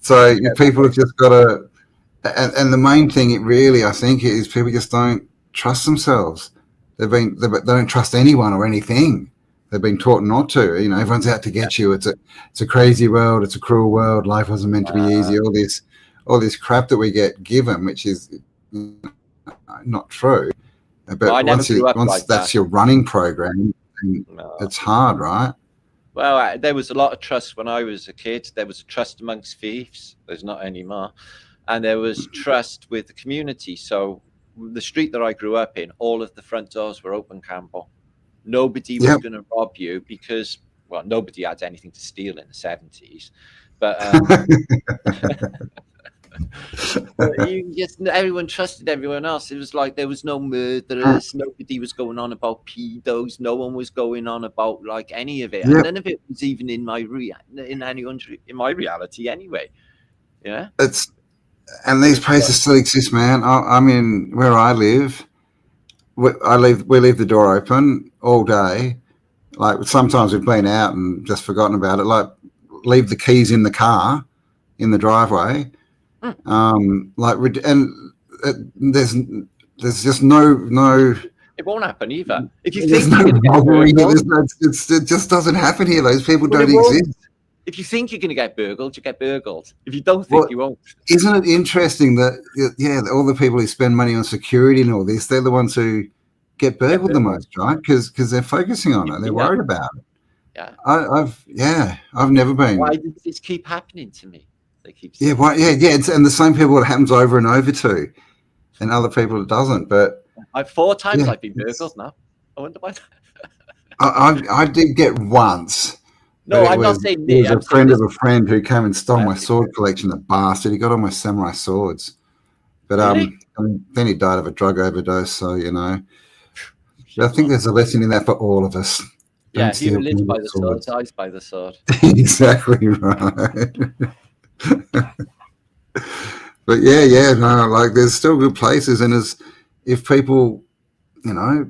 So people have just got to, and the main thing, it really, I think, is people just don't trust themselves. They don't trust anyone or anything. They've been taught not to. Everyone's out to get you. It's a crazy world. It's a cruel world. Life wasn't meant to be easy. All this crap that we get given, which is not true. Well, I But never grew up once like that. that's your running program, No. it's hard, right? Well, there was a lot of trust when I was a kid. There was a trust amongst thieves. There's not anymore. And there was trust with the community. So the street that I grew up in, all of the front doors were open, Campbell. Nobody was Yep. going to rob you because, well, nobody had anything to steal in the 70s. But everyone trusted everyone else. It was like there was no murderers, nobody was going on about pedos, no one was going on about like any of it, and Yep. none of it was even in my reality anyway. Yeah. It's and these places still exist, man. I mean, where I live, we leave the door open all day. Like sometimes we've been out and just forgotten about it. Like leave the keys in the car in the driveway. Like and there's just no. It won't happen either. If you There's think no you're going to get robbery. burgled, It just doesn't happen here. Those people well, it don't won't. exist. If you think you're going to get burgled, you get burgled. If you don't think, Well, you won't. isn't it interesting that all the people who spend money on security and all this, they're the ones who get Get burgled the burgled. most, right? Because they're focusing on it. They're Yeah. worried about it. Yeah. I've never been. Why does this keep happening to me? They keep Yeah, saying. and the same people it happens over and over to, and other people it doesn't. But Four times I've been burgled now. I wonder why. I did get once. No, But I'm not saying it me. was I'm a saying friend this. of a friend who came and stole I my have to sword collection. The bastard! He got all my samurai swords. But Really? then he died of a drug overdose. So I Shit, think man. there's a lesson in that for all of us. Yeah, Don't he who steal lives by people's the sword swords. dies by the sword. Exactly right. But no, like there's still good places, and if people,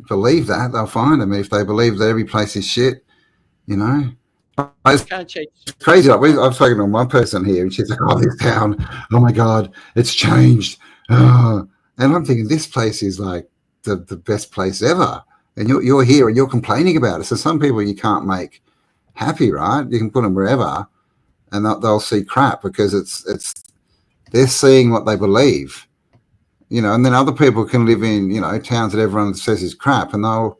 believe that, they'll find them. If they believe that every place is shit, You can't change. it's crazy. Like I've spoken to one person here, and she's like, "Oh, this town, oh my god, it's changed." And I'm thinking this place is like the best place ever, and you're here and you're complaining about it. So some people you can't make happy, right? You can put them wherever, and they'll see crap because it's they're seeing what they believe, and then other people can live in towns that everyone says is crap, and they'll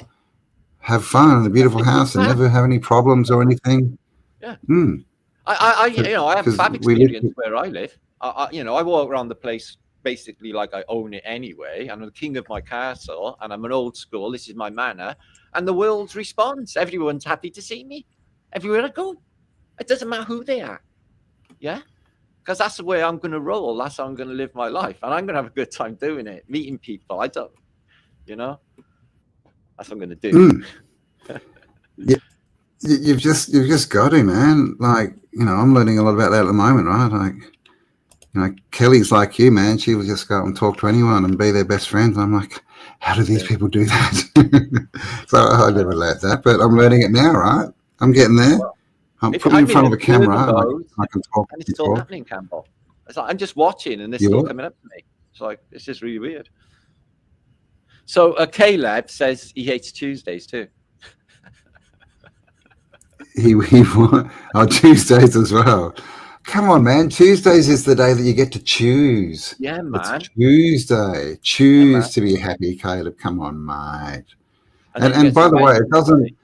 have fun in a beautiful house and never have any problems or anything. Yeah. Mm. I have a fab we live, experience where I live. I walk around the place basically like I own it anyway. I'm the king of my castle, and I'm an old school. This is my manor, and the world's response. Everyone's happy to see me. Everywhere I go, it doesn't matter who they are. Yeah, because that's the way I'm going to roll. That's how I'm going to live my life, and I'm going to have a good time doing it, meeting people. That's what I'm going to do. Yeah, you've just got to, man. Like I'm learning a lot about that at the moment, right? Like Kelly's like you, man. She will just go out and talk to anyone and be their best friends. I'm like, how do these people do that? So I never learned that, but I'm learning it now, right? I'm getting there. I'm putting in front of a camera. I can talk. And it's still happening, Campbell. It's like I'm just watching, and they're still coming up to me. It's like it's just really weird. So Caleb says he hates Tuesdays too. he Tuesdays as well. Come on, man. Tuesdays is the day that you get to choose. Yeah, man. It's Tuesday. Choose to be happy, Caleb. Come on, mate. And by the way, it doesn't.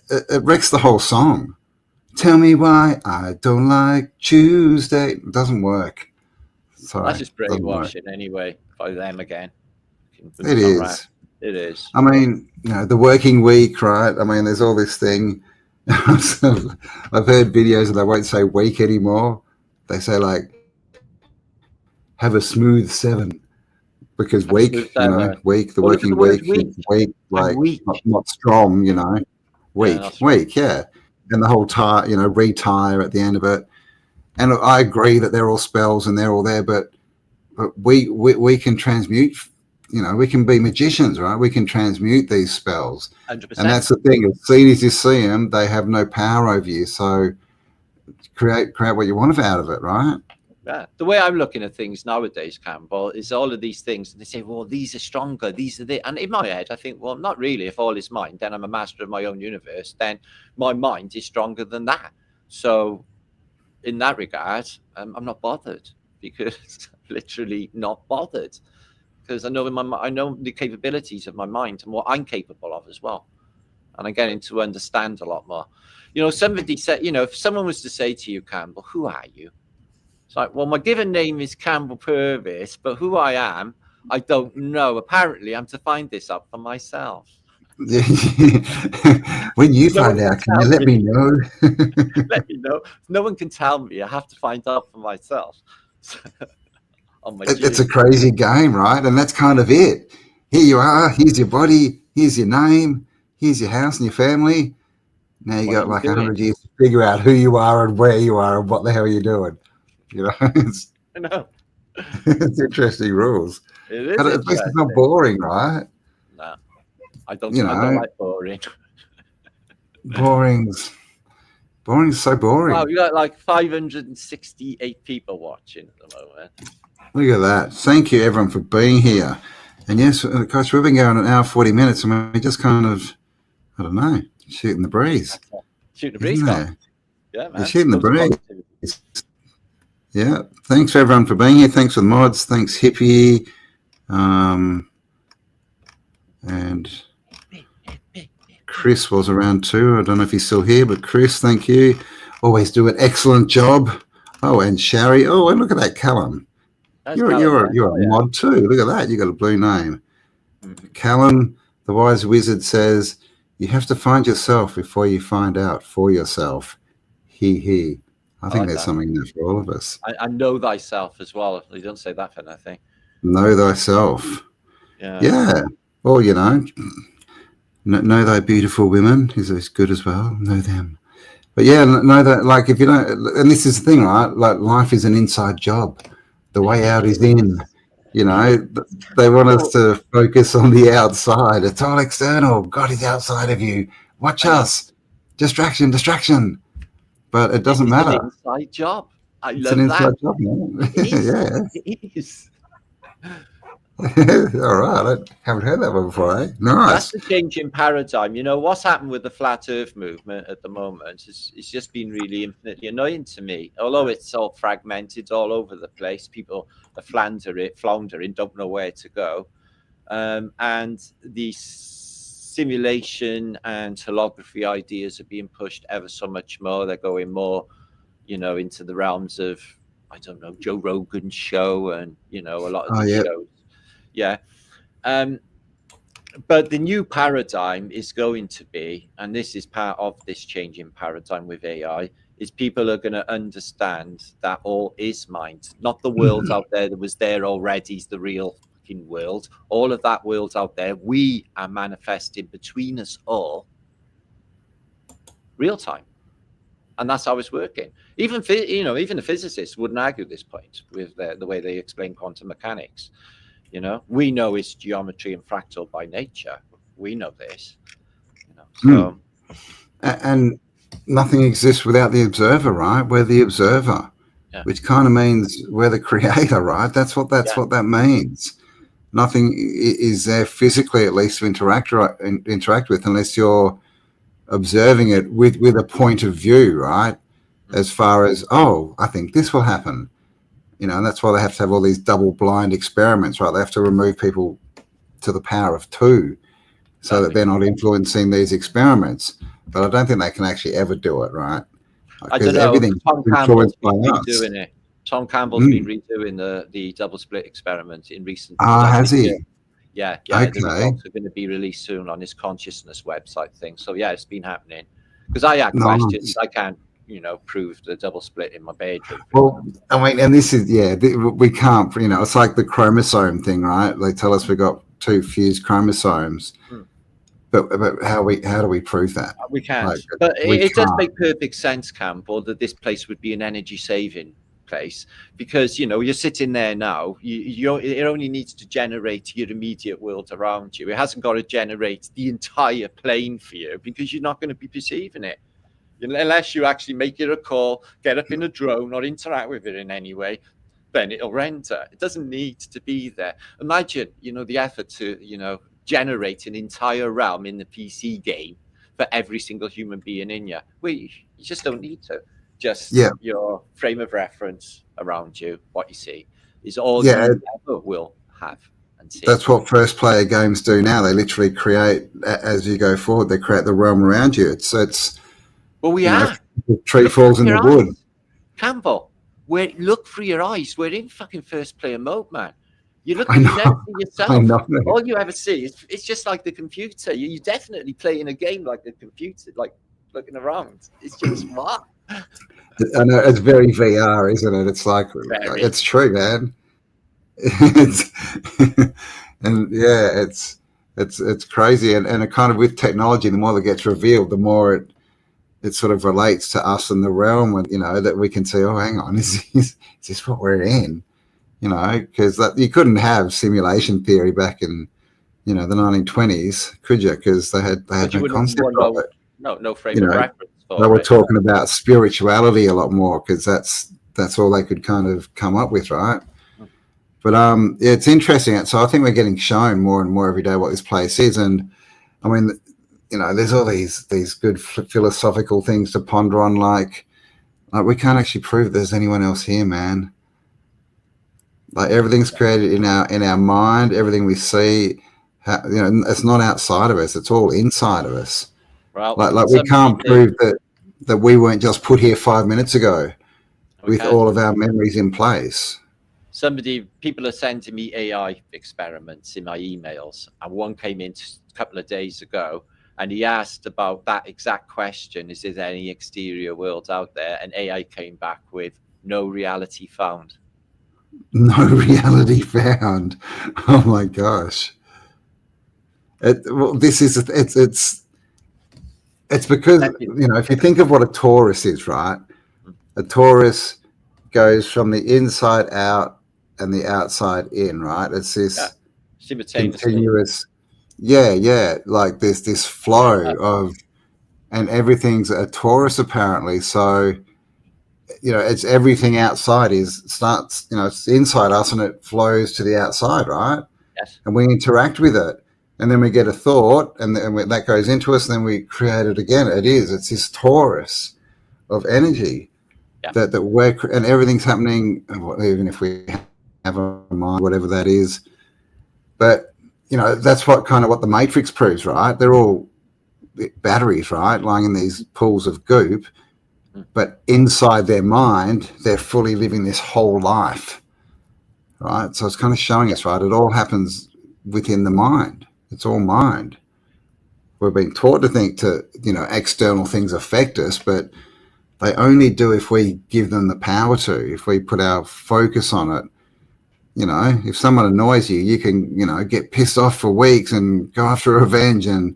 It wrecks the whole song. Tell me why I don't like Tuesday. It doesn't work. Sorry, that's just brainwashing anyway by them again. It is. It is. I mean, the working week, right? I mean, there's all this thing. I've heard videos and they won't say week anymore. They say like, have a smooth 7 because week, week, the working week, like week. Not strong, week, yeah. And the whole retire at the end of it. And I agree that they're all spells and they're all there, but we can transmute. We can be magicians, right? We can transmute these spells. 100%. And that's the thing. As soon as you see them, they have no power over you. So create what you want out of it, right? Yeah. The way I'm looking at things nowadays, Campbell, is all of these things. And they say, well, these are stronger. These are the. And in my head, I think, well, not really. If all is mine, then I'm a master of my own universe. Then my mind is stronger than that. So in that regard, I'm not bothered because literally not bothered. Because I know the capabilities of my mind and what I'm capable of as well, and I'm getting to understand a lot more. Somebody said, if someone was to say to you, Campbell, who are you? It's like, well, my given name is Campbell Purvis, but who I am, I don't know. Apparently, I'm to find this out for myself. When you find out, can you let me know? Let me know. No one can tell me. I have to find out for myself. It's a crazy game, right? And that's kind of it. Here you are. Here's your body. Here's your name. Here's your house and your family. Now you got like 100 years to figure out who you are and where you are and what the hell you're doing. You know, it's, I know. it's interesting rules. It is But at least it's not interesting. boring, right? No, I don't. You I don't know, like boring. boring's boring's so Wow, boring. you got like 568 people watching at the moment. Look at that. Thank you, everyone, for being here. And yes, Coach, we've been going an hour, 40 minutes, and we just kind of, I don't know, shooting the breeze, Shooting the breeze, isn't Scott. there? Yeah, We're man. shooting the Loads of breeze. positivity. Yeah. Thanks for everyone for being here. Thanks for the mods. Thanks, Hippie. And Chris was around too. I don't know if he's still here, but Chris, thank you. Always do an excellent job. Oh, and Sherry. Oh, and look at that, Callum. That's You're Callum, you're yeah. you're a mod too. Look at that. You got a blue name. Callum, the wise wizard, says you have to find yourself before you find out for yourself. He. I think like there's that. something there for all of us. I know thyself as well. You don't say that for nothing. Know thyself. Yeah. Yeah. Well, you know, know thy beautiful women is good as well. Know them. But yeah, know that, like, if you don't, and this is the thing, right? Like, life is an inside job. The way out is in. You know, they want us to focus on the outside. It's all external. God is outside of you. Watch us. Distraction, distraction. But it doesn't matter. It's an inside job. It's an inside job, man. Yeah. It is. All right. I haven't heard that one before, eh? Nice. That's the change in paradigm. You know, what's happened with the flat earth movement at the moment is it's just been really infinitely annoying to me. Although it's all fragmented all over the place, people are floundering, don't know where to go. And the simulation and holography ideas are being pushed ever so much more. They're going more, you know, into the realms of, I don't know, Joe Rogan's show and, you know, a lot of the shows. Yeah. But the new paradigm is going to be, and this is part of this changing paradigm with AI, is people are going to understand that all is mind, not the world out there that was there already is the real fucking world. All of that world out there, we are manifesting between us all real time. And that's how it's working. Even even the physicists wouldn't argue this point with the way they explain quantum mechanics. You know, we know it's geometry and fractal by nature. We know this. You know, so and nothing exists without the observer, right? We're the observer, which kind of means we're the creator, right? That's what that means. Nothing is there physically, at least, to interact with, unless you're observing it with a point of view, right? As far as, oh, I think this will happen. You know, and that's why they have to have all these double-blind experiments, right? They have to remove people to the power of 2 so that they're not influencing these experiments. But I don't think they can actually ever do it, right? I don't know. Tom Campbell's been redoing it. Tom Campbell's been redoing the double split experiment in recent. Has he? Yeah. Okay. The results are going to be released soon on his consciousness website thing. So yeah, it's been happening. Because I had questions. I can't, prove the double split in my bedroom. Well, I mean, and this is we can't. It's like the chromosome thing, right? They tell us we've got 2 fused chromosomes. But how do we prove that? We can't. But it does make perfect sense, Campbell, that this place would be an energy saving place because you're sitting there now. It only needs to generate your immediate world around you. It hasn't got to generate the entire plane for you because you're not going to be perceiving it unless you actually make it a call, get up in a drone, or interact with it in any way. Then it'll render. It doesn't need to be there. Imagine, the effort to, generate an entire realm in the PC game for every single human being in you. You just don't need to. Just your frame of reference around you, what you see, is all you ever will have and see. That's what first player games do now. They literally create, as you go forward, they create the realm around you. It's well, we are. The tree falls in the wood. Campbell, look through your eyes. We're in fucking first player mode, man. You look, you never see yourself. All you ever see is it's just like the computer. You're definitely playing a game like the computer, like looking around. It's just what? I know it's very VR, isn't it? It's like it's true, man. It's crazy, and it kind of with technology, the more that gets revealed, the more it sort of relates to us in the realm, and that we can see. Oh, hang on, is this what we're in? Because you couldn't have simulation theory back in the 1920s, could you? Because they had But you no wouldn't concept of it. no frame of reference They for were it. talking about spirituality a lot more because that's all they could kind of come up with, right? But it's interesting. So I think we're getting shown more and more every day what this place is, and I mean, there's all these good philosophical things to ponder on, like we can't actually prove there's anyone else here, man. Like everything's created in our mind. Everything we see, it's not outside of us. It's all inside of us. Well, like we can't prove that we weren't just put here 5 minutes ago with all of our memories in place. People are sending me AI experiments in my emails, and one came in a couple of days ago, and he asked about that exact question: is there any exterior world out there? And AI came back with no reality found. No reality found. Oh my gosh! It's because if you think of what a torus is, right? A torus goes from the inside out and the outside in, right? It's this continuous, like this flow of, and everything's a torus apparently. So, it's everything outside starts, it's inside us and it flows to the outside, right? Yes. And we interact with it. And then we get a thought, and then that goes into us, and then we create it again. It's this torus of energy that we're, and everything's happening, even if we have a mind, whatever that is. But, that's what the Matrix proves, right? They're all batteries, right, lying in these pools of goop, but inside their mind, they're fully living this whole life, right? So it's kind of showing us, right, it all happens within the mind. It's all mind. We're being taught to think external things affect us, but they only do if we give them the power to, if we put our focus on it. If someone annoys you, you can, get pissed off for weeks and go after revenge, and,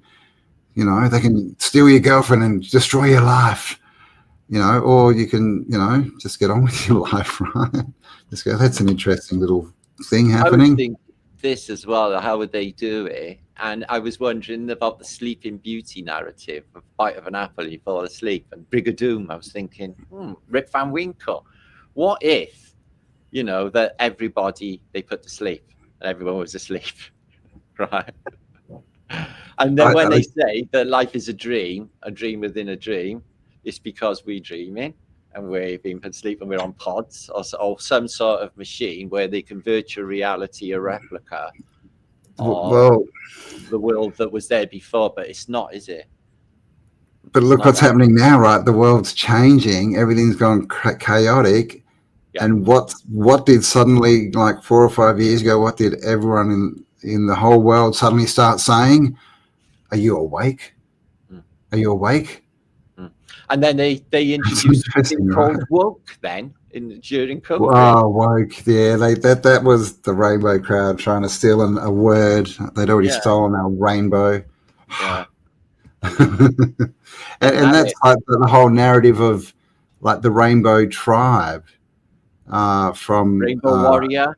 they can steal your girlfriend and destroy your life, or you can, just get on with your life, right? Just go, that's an interesting little thing happening. I would think this as well, how would they do it? And I was wondering about the Sleeping Beauty narrative, a bite of an apple, you fall asleep, and Brigadoon. I was thinking, Rip Van Winkle. What if, that everybody they put to sleep and everyone was asleep, right? And then when they say that life is a dream within a dream, it's because we're dreaming and we're being put to sleep and we're on pods or some sort of machine where they can virtual reality a replica of the world that was there before, but it's not, is it? But look what's happening now, right? The world's changing. Everything's gone chaotic. Yeah. And what did suddenly, like 4 or 5 years ago, what did everyone in the whole world suddenly start saying? Are you awake? Are you awake? And then they introduced something called woke then during COVID. Oh, woke, yeah. That was the rainbow crowd trying to steal a word. They'd already stolen our rainbow. Yeah. and that's like the whole narrative of like the rainbow tribe from Rainbow Warrior.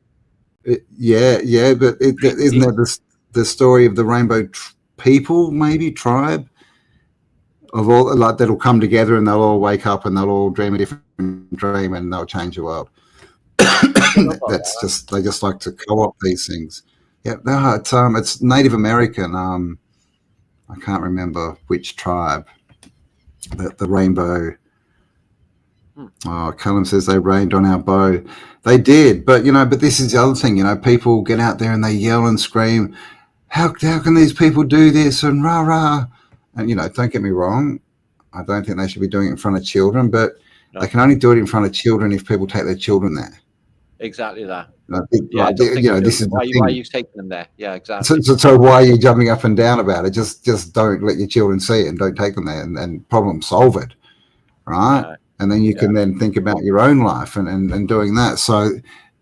But isn't that the story of the rainbow people, maybe tribe? Of all, like, that'll come together and they'll all wake up and they'll all dream a different dream and they'll change the world. They just like to co-opt these things. Yeah, no, it's Native American. I can't remember which tribe. The rainbow. Oh, Callum says they rained on our bow. They did, but this is the other thing. People get out there and they yell and scream. How can these people do this and rah rah? And don't get me wrong, I don't think they should be doing it in front of children, but they can only do it in front of children if people take their children there. Exactly that. This is why are you taking them there? Yeah, exactly. So why are you jumping up and down about it? Just don't let your children see it and don't take them there and problem solve it, right? And then you can then think about your own life and doing that. So,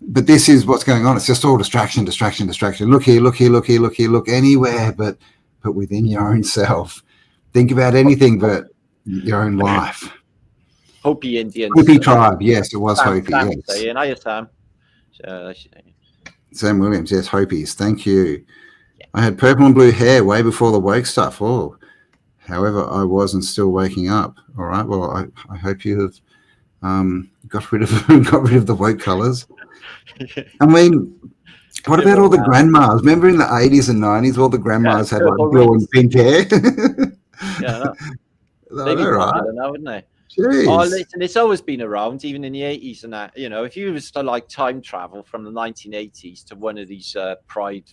but this is what's going on. It's just all distraction. Look here, look anywhere, but within your own self. Think about anything, but your own life. Hopi Indians. Hopi tribe, yes, it was Hopi, Sam yes. saying, hiya, Sam. Sam Williams, yes, Hopis, thank you. Yeah. I had purple and blue hair way before the woke stuff. Oh, however, I wasn't still waking up. All right, well, I hope you have got rid of the woke colours. I mean, what about all the grandmas? Remember in the 80s and 90s, all the grandmas had like blue and pink hair? Yeah, they'd be popular now, wouldn't they? Jeez. Oh, listen, it's always been around, even in the 80s and that. You know, if you was to like time travel from the 1980s to one of these pride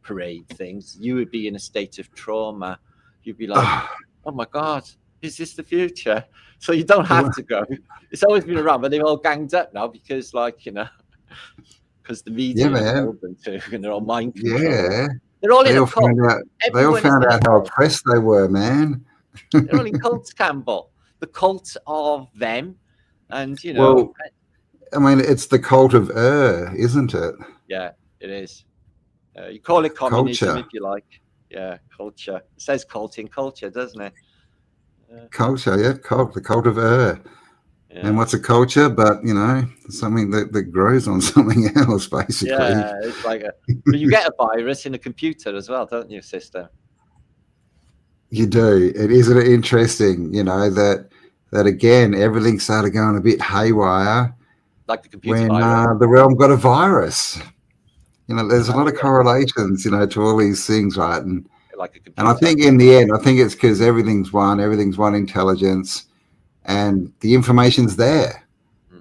parade things, you would be in a state of trauma. You'd be like, oh my God, is this the future? So you don't have to go. It's always been around, but they've all ganged up now because, like, you know, because the media told them to, and they're all mind controlled. Yeah. They're all in a cult. They all found out how oppressed they were, man. They're all in cults, Campbell. The cult of them, and you know. Well, I mean, it's the cult of isn't it? Yeah, it is. You call it communism culture. if you like. Yeah, culture. It says cult in culture, doesn't it? Culture, yeah, the cult of Yeah. And what's a culture? But you know, something that grows on something else, basically. Yeah, it's like but you get a virus in a computer as well, don't you, sister? You do. Isn't it interesting, you know, that again, everything started going a bit haywire. Like the computer when virus. The realm got a virus. You know, there's a lot of correlations, you know, to all these things, right? And like a computer. And I think in the end, I think it's because everything's one intelligence, and the information's there.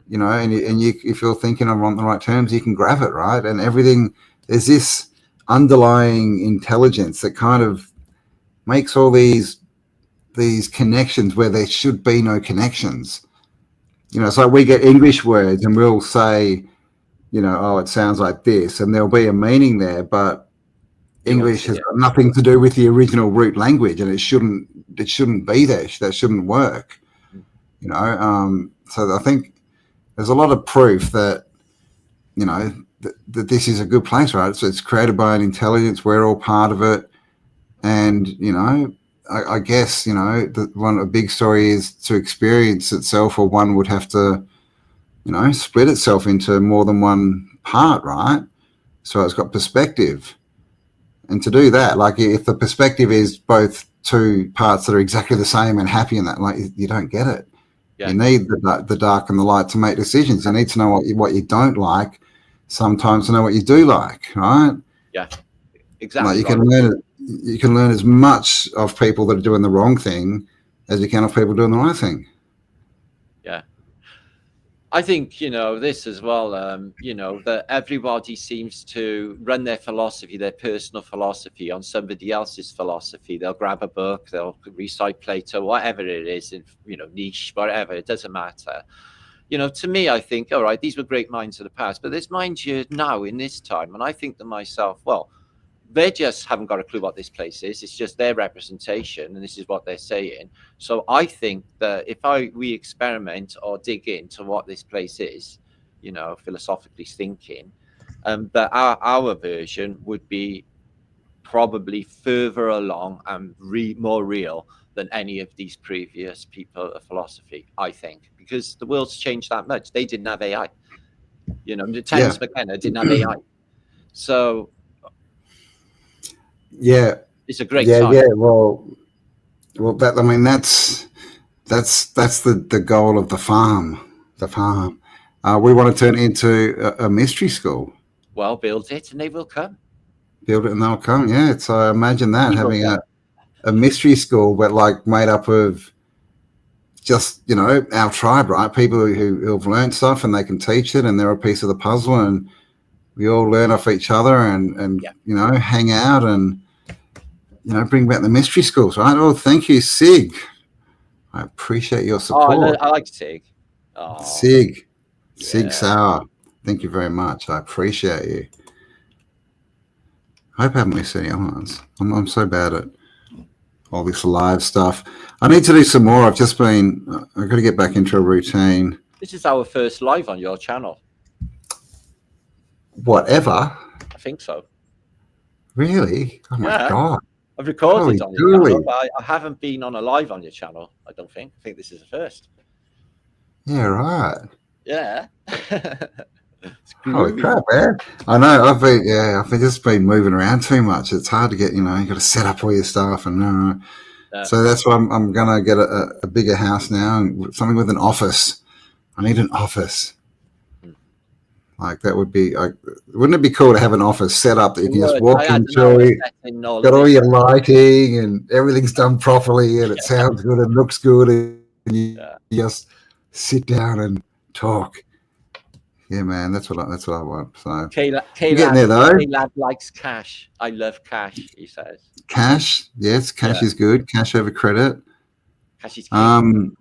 You know, and you, if you're thinking on the right terms, you can grab it, right? And everything, there's this underlying intelligence that kind of makes all these connections where there should be no connections. You know, it's like we get English words and we'll say, you know, oh, it sounds like this, and there'll be a meaning there, but English has got nothing to do with the original root language, and it shouldn't be there. That shouldn't work. You know, so I think there's a lot of proof that, you know, that this is a good place, right? So it's created by an intelligence. We're all part of it. And, you know, I guess, you know, a big story is to experience itself, or one would have to, you know, split itself into more than one part, right? So it's got perspective. And to do that, like if the perspective is both two parts that are exactly the same and happy in that, like you don't get it. Yeah. You need the dark and the light to make decisions. You need to know what you don't like, sometimes to know what you do like, right? Yeah, exactly. Like you can learn as much of people that are doing the wrong thing as you can of people doing the right thing. Yeah. I think, you know, this as well, you know, that everybody seems to run their philosophy, their personal philosophy on somebody else's philosophy. They'll grab a book, they'll recite Plato, whatever it is, you know, niche, whatever, it doesn't matter. You know, to me, I think, all right, these were great minds of the past, but there's minds here now in this time. And I think to myself, well, they just haven't got a clue what this place is. It's just their representation, and this is what they're saying. So I think that if we experiment or dig into what this place is, you know, philosophically thinking, that our version would be probably further along and more real than any of these previous people of philosophy, I think, because the world's changed that much. They didn't have AI. You know, Terence McKenna didn't have AI. So yeah, it's a great time. Yeah. Well, that, I mean, that's the goal of the farm. We want to turn it into a mystery school. Well, build it and they will come. Build it and they'll come. Yeah. So imagine that, having a mystery school, but like made up of just, you know, our tribe, right? People who've learned stuff and they can teach it, and they're a piece of the puzzle, and we all learn off each other and you know, hang out and, you know, bring back the mystery schools, right? Oh, thank you, Sig. I appreciate your support. Oh, I like Sig. Oh. Sig Sauer. Thank you very much. I appreciate you. I hope I haven't missed any other ones. I'm so bad at all this live stuff. I need to do some more. I've got to get back into a routine. This is our first live on your channel. Whatever. I think so. Really? Oh my God. I've recorded Holy on your channel, dooly. but I haven't been on a live on your channel. I don't think. I think this is the first. Yeah, right. Yeah. It's Holy groovy. crap, man. I know. I've just been moving around too much. It's hard to get, you got to set up all your stuff. And so that's why I'm going to get a bigger house now, and something with an office. I need an office. Like that would be, wouldn't it be cool to have an office set up that you can just walk I don't know. into, got all your lighting and everything's done properly and it sounds good and looks good, and you just sit down and talk. Yeah, man, that's what I want. So you're getting there though. K-Lad likes cash. I love cash, he says. Cash, yes, cash is good. Cash over credit. Cash is king.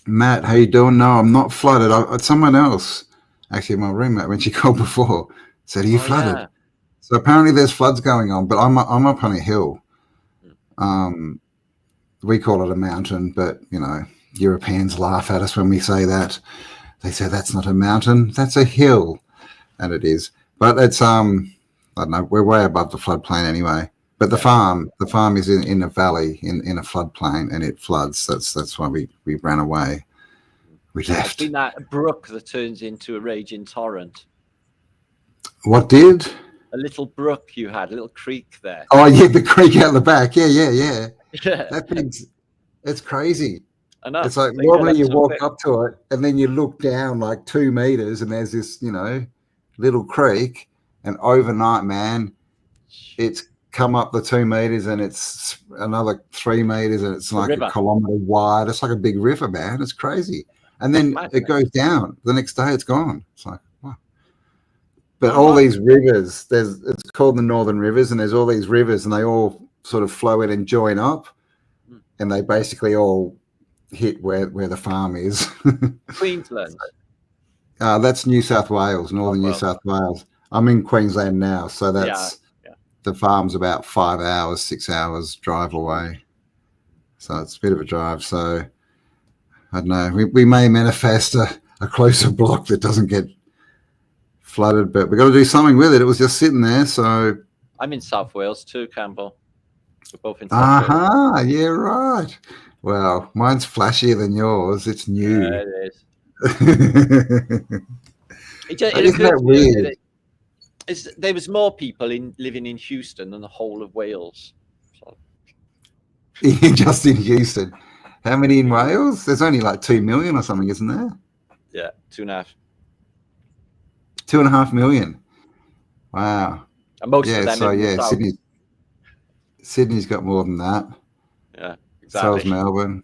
Matt, how you doing? No, I'm not flooded. Someone else, actually, my roommate, when she called before, said, "Are you flooded?" Yeah. So apparently there's floods going on, but I'm up on a hill. We call it a mountain, but Europeans laugh at us when we say that. They say that's not a mountain, that's a hill, and it is. But it's I don't know. We're way above the floodplain anyway. But the farm is in a valley in a floodplain, and it floods. That's why we ran away. We left. It's been that brook that turns into a raging torrent. What did? A little brook you had, a little creek there. Oh yeah, the creek out the back. Yeah. That thing's, it's crazy. I know. It's like normally you walk up to it and then you look down like 2 meters and there's this, little creek, and overnight, man, it's come up the 2 meters and it's another 3 meters and it's like a kilometer wide. It's like a big river, man. It's crazy. And then it goes down. The next day it's gone. It's like, wow. But all these rivers, it's called the Northern Rivers, and there's all these rivers and they all sort of flow in and join up, and they basically all hit where the farm is. Queensland. That's New South Wales, northern New South Wales. I'm in Queensland now, so that's the farm's about 5 hours, 6 hours drive away. So it's a bit of a drive. So I don't know. We may manifest a closer block that doesn't get flooded, but we've got to do something with it. It was just sitting there. So I'm in South Wales too, Campbell. We're both in South Wales. Yeah, right. Well, mine's flashier than yours. It's new. Yeah, it is. Isn't that weird? There was more people living in Houston than the whole of Wales. So. Just in Houston. How many in Wales? There's only like 2 million or something, isn't there? Yeah, 2.5. 2.5 million. Wow. And most of them Sydney's got more than that. Yeah, exactly. So is Melbourne.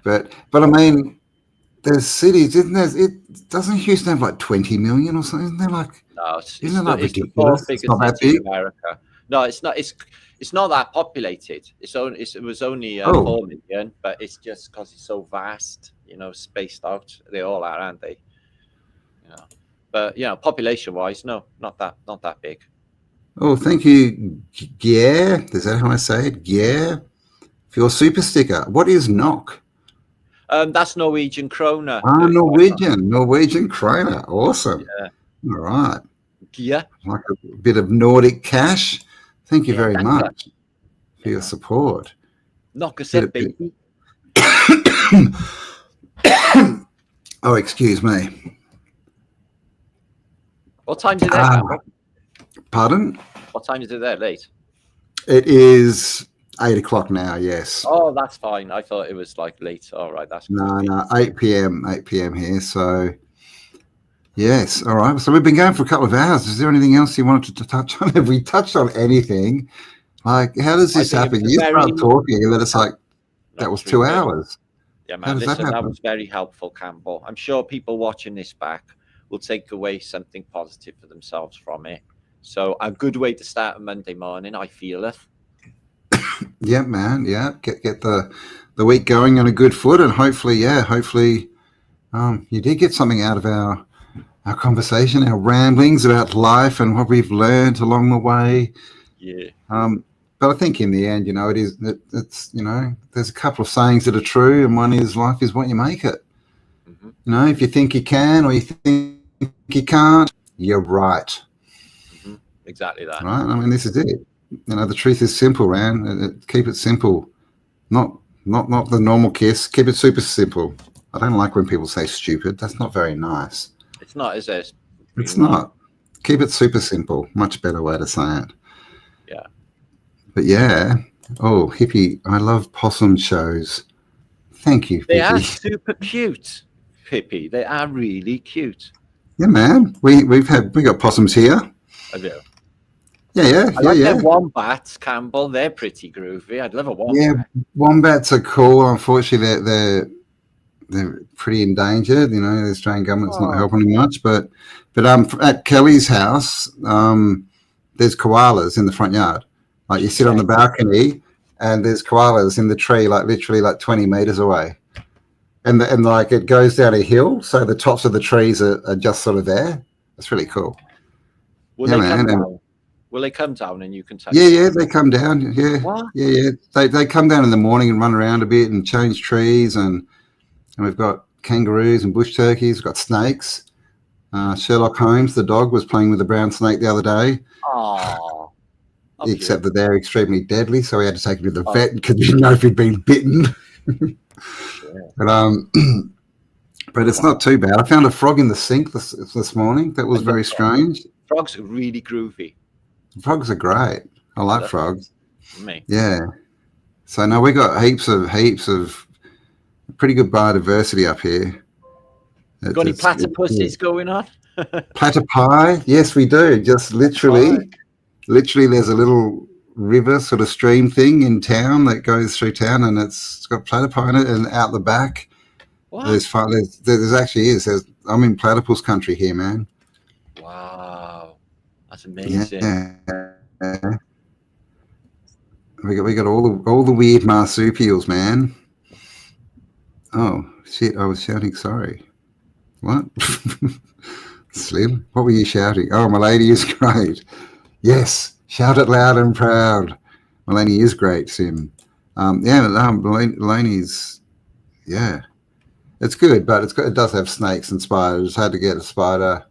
But I mean, there's cities, isn't there? Doesn't Houston have like 20 million or something? Isn't there like? No, it's ridiculous? the fourth biggest not that city big? in America. No, it's not. It's not that populated. It was only 4 million, but it's just because it's so vast. Spaced out. They all are, aren't they? But population-wise, no, not that big. Oh, thank you, Gier. Is that how I say it? Gier, for your super sticker. What is NOK? That's Norwegian kroner. Norwegian kroner. Awesome. Yeah. All right. Yeah. Like a bit of Nordic cash. Thank you very much for your support. Knock us up, baby. Oh, excuse me. What time is it there, Campbell? Pardon? What time is it there? Late? It is 8 o'clock now, yes. Oh, that's fine. I thought it was like late. All right, that's No, 8 p.m. here. So, yes, all right. So we've been going for a couple of hours. Is there anything else you wanted to touch on? Have we touched on anything? Like, how does this happen? You start talking, and then it's like, that was 2 hours. Yeah, man. Listen, that was very helpful, Campbell. I'm sure people watching this back will take away something positive for themselves from it. So a good way to start a Monday morning, I feel it. Yeah, man. Yeah, get the week going on a good foot, and hopefully, you did get something out of our conversation, our ramblings about life and what we've learned along the way. Yeah. But I think in the end, it's there's a couple of sayings that are true, and one is life is what you make it. Mm-hmm. If you think you can or you think you can't, you're right. Mm-hmm. Exactly that. Right? I mean, this is it. The truth is simple, man. Keep it simple. Not the normal kiss. Keep it super simple. I don't like when people say stupid. That's not very nice. It's not, is it? It's really It's not. not. Keep it super simple. Much better way to say it. Yeah. But yeah. Oh, Hippie. I love possum shows. Thank you, They are Hippie. super cute, Pippi. They are really cute. Yeah, man. We got possums here. I do. Yeah. I like their wombats, Campbell. They're pretty groovy. I'd love a wombat. Yeah, wombats are cool. Unfortunately, they're pretty endangered. The Australian government's not helping them much. But at Kelly's house, there's koalas in the front yard. Like you sit on the balcony, and there's koalas in the tree, like literally like 20 meters away. And like it goes down a hill, so the tops of the trees are just sort of there. It's really cool. Will they come down? Will they come down and you can touch them? Yeah, they come down. Yeah, what? yeah. They come down in the morning and run around a bit and change trees, and we've got kangaroos and bush turkeys. We've got snakes. Sherlock Holmes, the dog, was playing with a brown snake the other day. Oh, except that they're extremely deadly, so we had to take him to the vet because we didn't know if he'd been bitten. But it's not too bad. I found a frog in the sink this morning. That was very strange. Frogs are really groovy. Frogs are great. I like frogs. Me. Yeah. So now we got heaps of pretty good biodiversity up here. Got any platypuses going on? Platypi? Yes, we do. Just literally, there's a little river sort of stream thing in town that goes through town, and it's got platypi in it. And out the back, there's actually I'm in platypus country here, man. Wow, that's amazing. Yeah. We got all the weird marsupials, man. Oh shit! I was shouting. Sorry. What? Slim? What were you shouting? Oh, my lady is great. Yes, shout it loud and proud. My lady is great, Sim. Laney's, it's good, but it does have snakes and spiders. Had to get a spider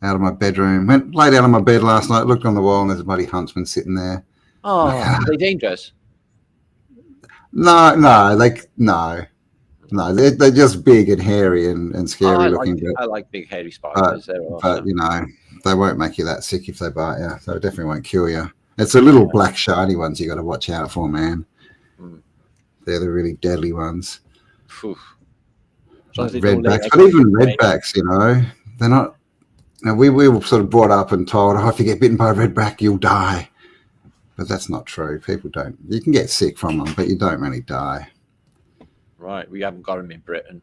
out of my bedroom. Lay down on my bed last night, looked on the wall, and there's a bloody huntsman sitting there. Oh, are they dangerous? No, they're just big and hairy and scary looking. I like big hairy spiders. They're awesome. But they won't make you that sick if they bite you. So it definitely won't kill you. It's the little black shiny ones you got to watch out for, man. They're the really deadly ones. Like redbacks, but even redbacks, they're not. We were sort of brought up and told, if you get bitten by a redback, you'll die. But that's not true. People don't. You can get sick from them, but you don't really die. Right, we haven't got them in Britain.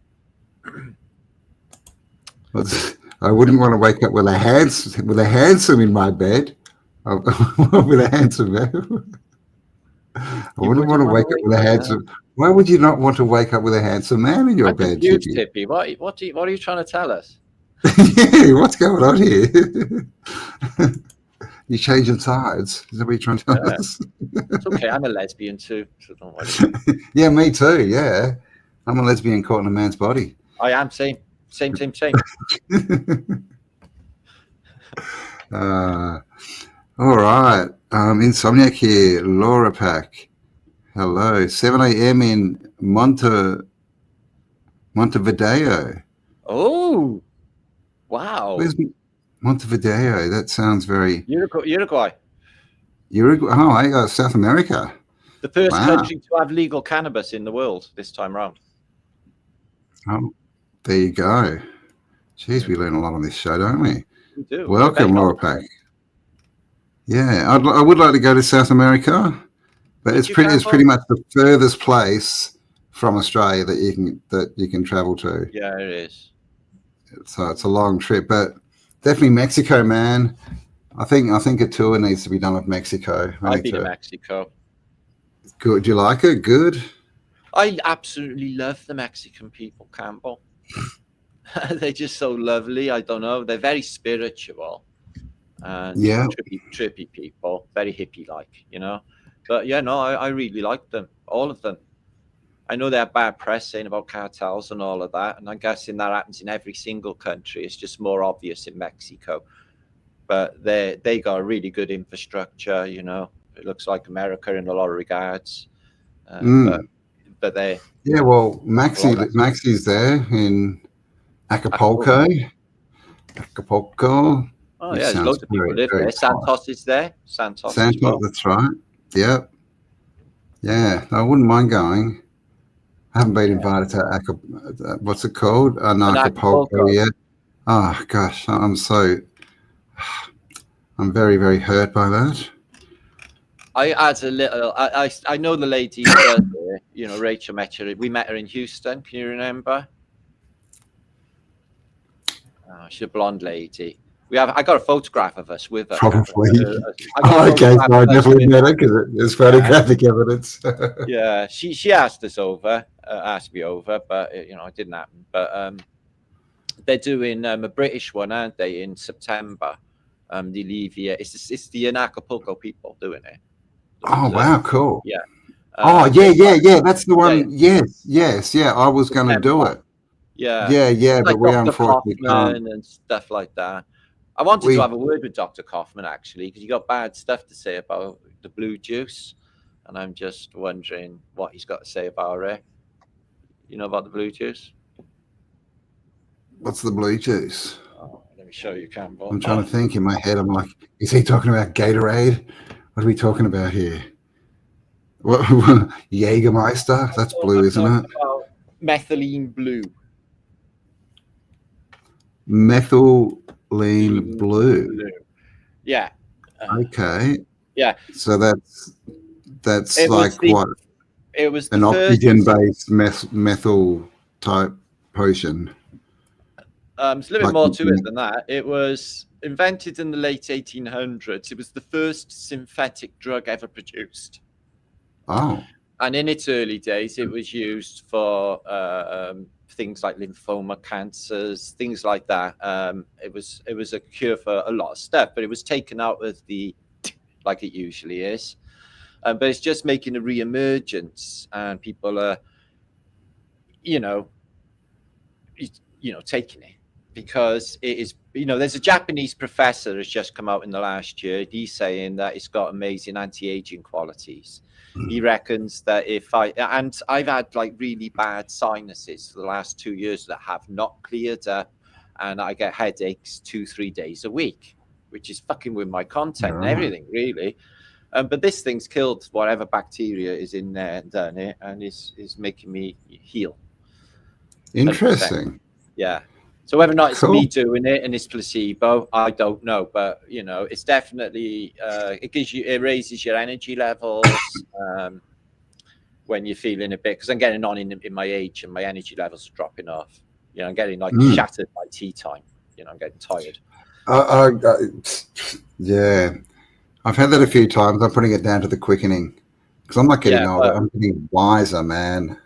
I wouldn't want to wake up with a handsome in my bed. With a handsome bed. I wouldn't want to wake up with a handsome. Why would you not want to wake up with a handsome man in your bed, Tippy? What are you trying to tell us? Yeah, what's going on here? You changing sides? Is that what you're trying to tell us? It's okay. I'm a lesbian too, so don't worry. Yeah, me too. Yeah, I'm a lesbian caught in a man's body. I am same. All right. Insomniac here. Laura Pack. Hello. 7 a.m. in Montevideo. Oh, wow. Where's Montevideo? That sounds very... Uruguay. Oh, South America. The first country to have legal cannabis in the world this time around. Oh, there you go. Jeez, we learn a lot on this show, don't we? We do. Welcome, Laura Pack. Yeah, I would like to go to South America, but it's pretty much the furthest place from Australia that you can travel to. Yeah, it is. So it's a long trip, but definitely Mexico, man. I think a tour needs to be done with Mexico. I've been to Mexico. Good. Do you like it? Good. I absolutely love the Mexican people, Campbell. They're just so lovely. I don't know. They're very spiritual. And trippy people, very hippie-like, But I really like them, all of them. I know they have bad press saying about cartels and all of that, and I'm guessing that happens in every single country. It's just more obvious in Mexico. But they got a really good infrastructure, It looks like America in a lot of regards, Mm. but they Yeah, well, a lot less. Maxi's there in Acapulco. Acapulco, Oh which yeah, there's sounds loads of very, people live very there. posh. Santos is there. Santos as Santa, well. that's right. Yep. Yeah, I wouldn't mind going. I haven't been Yeah. invited to what's it called? And Acapulco Acapulco. yet. Oh gosh, I'm very, very hurt by that. I had a little. I know the lady who does it. You know, Rachel met her. We met her in Houston. Can you remember? Oh, she's a blonde lady. I got a photograph of us with her. Probably. I got a Oh, okay, photograph so I of us definitely with met her. her because there's Yeah, photographic evidence. yeah. She asked us over, asked me over, but you know, it didn't happen. But they're doing a British one, aren't they, in September? The Levia. It's the Acapulco people doing it. Oh, wow, cool. Yeah. Oh, They're yeah. That's the yeah, one. Yes. Yeah, I was going to do September. it. Yeah. Yeah, It's but like we Dr. unfortunately can't. Kaufman and stuff like that. I wanted to We have a word with Dr. Kaufman actually, because he got bad stuff to say about the blue juice, and I'm just wondering what he's got to say about it. You know about the blue juice? What's the blue juice? Oh, let me show you, Campbell. I'm trying to think in my head. I'm like, is he talking about Gatorade? What are we talking about here? What, Jägermeister? That's blue, I'm isn't talking it? about methylene blue. Methylene Methylene blue. blue. Yeah. Okay. Yeah. So that's It was like what? the An first. oxygen-based methyl type potion. It's a little bit Like more to it than that. It was invented in the late 1800s. It was the first synthetic drug ever produced. oh, And in its early days, it was used for things like lymphoma, cancers, things like that. It was a cure for a lot of stuff, but it was taken out of the, like it usually is. But it's just making a re-emergence, and people are, you know, taking it because it is. There's a Japanese professor who's just come out in the last year. He's saying that it's got amazing anti-aging qualities. He reckons that I've had like really bad sinuses for the last 2 years that have not cleared up, and I get headaches 2-3 days a week, which is fucking with my content and everything, really. But this thing's killed whatever bacteria is in there and done it, and is making me heal. 100%. interesting. Yeah. So whether or not it's Cool. me doing it and it's placebo, I don't know. But it's definitely it raises your energy levels when you're feeling a bit. Because I'm getting on in my age and my energy levels are dropping off. I'm getting like shattered by tea time. I'm getting tired. Yeah, I've had that a few times. I'm putting it down to the quickening because I'm not getting older. I'm getting wiser, man,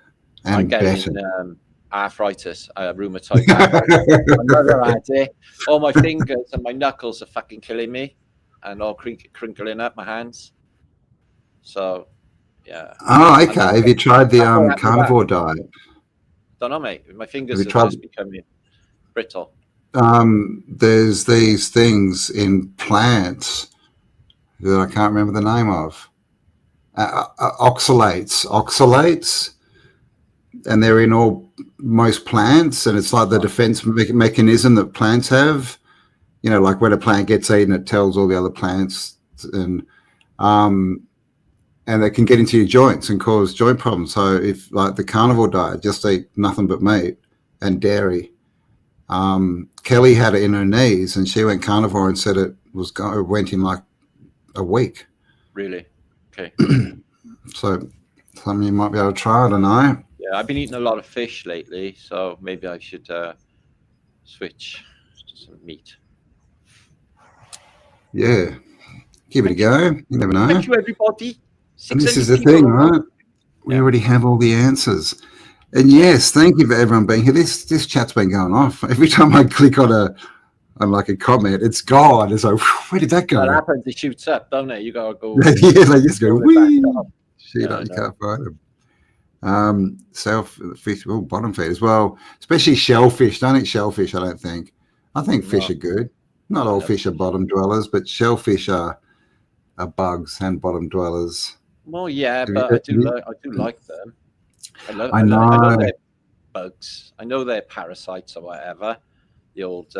and I'm getting better. arthritis, rheumatoid arthritis. My mother had it. All my fingers and my knuckles are fucking killing me, and all crinkling up my hands. So, yeah. Oh, okay. Have you tried the carnivore diet? Don't know, mate. My fingers are just becoming brittle. There's these things in plants that I can't remember the name of. Oxalates, and they're in most plants, and it's like the defense mechanism that plants have. Like when a plant gets eaten, it tells all the other plants, and they can get into your joints and cause joint problems. So if like the carnivore diet, just eat nothing but meat and dairy. Kelly had it in her knees, and she went carnivore and said it went in like a week. Really? Okay. So something you might be able to try. I don't know. Yeah, I've been eating a lot of fish lately, so maybe I should switch to some meat. Yeah, give it a go. You never know. Thank you, everybody. And this is the thing, right? We already have all the answers. And yes, thank you for everyone being here. This chat's been going off. Every time I click on like a comment, it's gone. It's like, where did that go? What happens? It shoots up, don't it? You gotta go. Yeah, they just go wee. Shit, you can't find them. Fish, bottom feeders. Well, especially shellfish. Don't eat shellfish, I don't think. I think fish are good. Not all fish are bottom dwellers, but shellfish are are bugs and bottom dwellers. Well, yeah, Have you- but have I you- do like them. I I know know, they're bugs. I know they're parasites or whatever. The old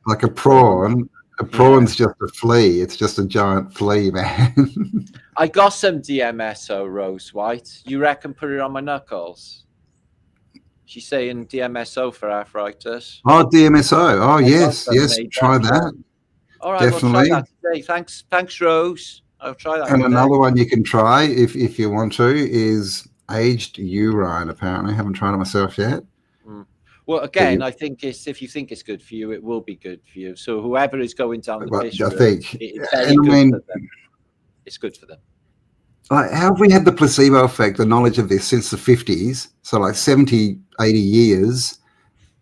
like a prawn. prawn. A Yeah. prawn's just a flea. It's just a giant flea, man. I got some DMSO rose white. You reckon put it on my knuckles? She's saying DMSO for arthritis. Oh, DMSO. Oh, I got yes, some yes. made Try up, yeah. that. All right, we'll try Definitely. that today. Thanks, Rose. I'll try that And today. another one you can try if you want to is aged urine. Apparently, I haven't tried it myself yet. Well, again, I think if you think it's good for you, it will be good for you. So whoever is going down the fish I route, think, it's very and I good mean, for them. It's good for them. like, how have we had the placebo effect, the knowledge of this since the 50s? So like 70, 80 years,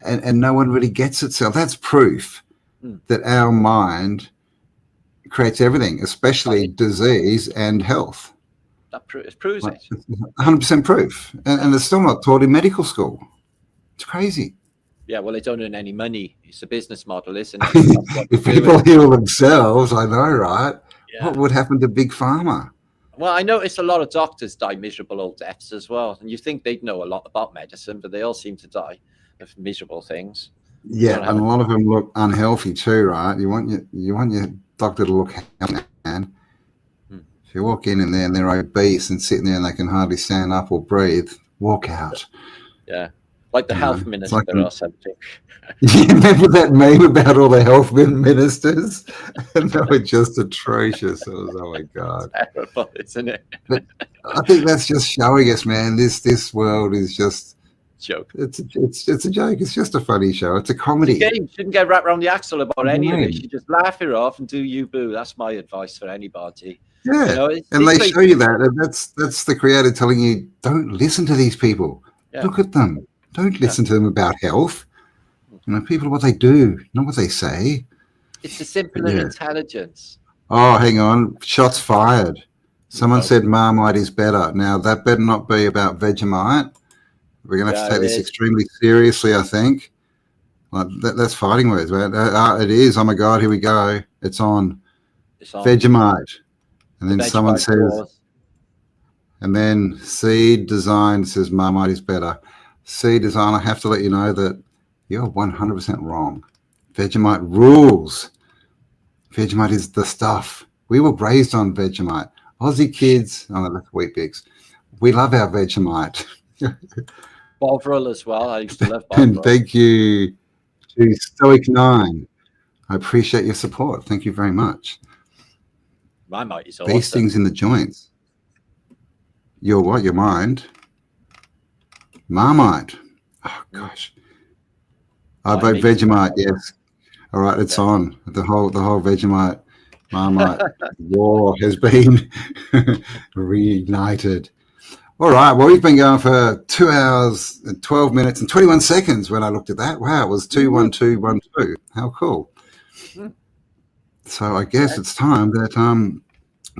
and no one really gets it. So that's proof that our mind creates everything, especially disease and health. That proves it. 100% proof. And it's still not taught in medical school. It's crazy. Yeah, well, they don't earn any money. It's a business model, isn't it? If people heal themselves, I know, right? Yeah. What would happen to Big Pharma? Well, I noticed a lot of doctors die miserable old deaths as well. And you think they'd know a lot about medicine, but they all seem to die of miserable things. Yeah, and a lot of them look unhealthy too, right? You want your doctor to look healthy, man. If you walk in and they're obese and sitting there and they can hardly stand up or breathe, walk out. Yeah, like the health minister or something. You remember that meme about all the health ministers? And they were just atrocious. It was, oh my God. Terrible, isn't it? But I think that's just showing us, man, this world is just joke. It's a joke. It's just a funny show. It's a comedy. It's a game. You shouldn't get wrapped around the axle about any of it. You just laugh it off and do you boo. That's my advice for anybody. Yeah, you know, and they show you that, and that's the creator telling you, don't listen to these people. Yeah. Look at them. Don't listen to them about health. You know, people are what they do, not what they say. It's a simpler intelligence. Oh, hang on. Shots fired. Someone said Marmite is better. Now, that better not be about Vegemite. We're going to have to take this extremely seriously, I think. Like, that's fighting words, man. It is. Oh, my God. Here we go. It's on. Vegemite. And then someone says, and then Seed Design says Marmite is better. Seed Design, I have to let you know that you're 100% wrong. Vegemite rules. Vegemite is the stuff. We were raised on Vegemite. Aussie kids, oh, that's Wheat Bix. We love our Vegemite. Bovril as well. I used to love Bovril. And thank you to Stoic 9. I appreciate your support. Thank you very much. Marmite is awesome. These things in the joints. Your what? Your mind? Marmite. Oh gosh. I vote Vegemite. Yes. All right, it's on. The whole Vegemite Marmite war has been reignited. All right. Well, we've been going for 2 hours and 12 minutes and 21 seconds when I looked at that. Wow, it was 2:12:12. How cool. So I guess it's time that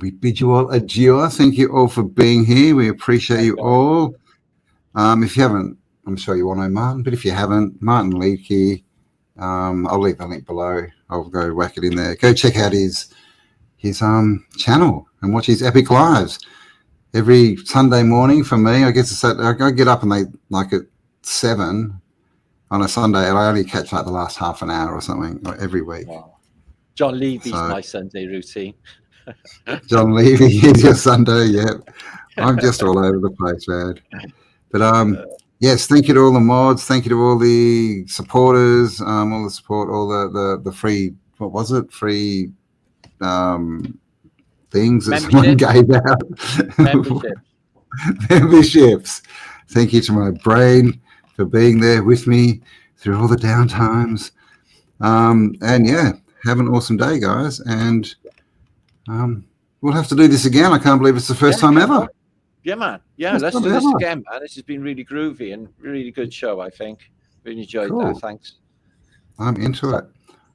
we bid you all adieu. Thank you all for being here. We appreciate you all. If you haven't, I'm sure you all know Martin, but if you haven't, Martin Leidtke, I'll leave the link below. I'll go whack it in there. Go check out his channel and watch his epic lives. Every Sunday morning for me, I guess I get up and they like at 7 on a Sunday, and I only catch like the last half an hour or something every week. Wow. John Levy's my Sunday routine. John Levy is your Sunday, yeah. I'm just all over the place, man. But yes, thank you to all the mods, thank you to all the supporters, all the support, all the free, what was it? Free things that someone gave out. Memberships. Thank you to my brain for being there with me through all the downtimes. And yeah, have an awesome day, guys. And we'll have to do this again. I can't believe it's the first time ever. Yeah, man. Yeah, let's do this again, man. This has been really groovy and really good show, I think. Really enjoyed that. Thanks. I'm into it.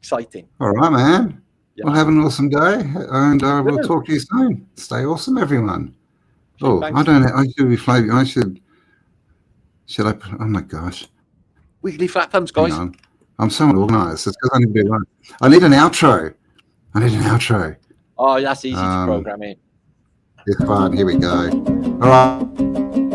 Exciting. All right, man. Yeah, well, have an awesome day, and we'll talk to you soon. Stay awesome, everyone. Oh, I don't know. I should be flavor. I should I put, oh my gosh. Weekly flat thumbs, guys. I'm so unorganized. It's because I need to be alone. I need an outro. Oh, that's easy to Um, program in. it's fun. Here we go. All right.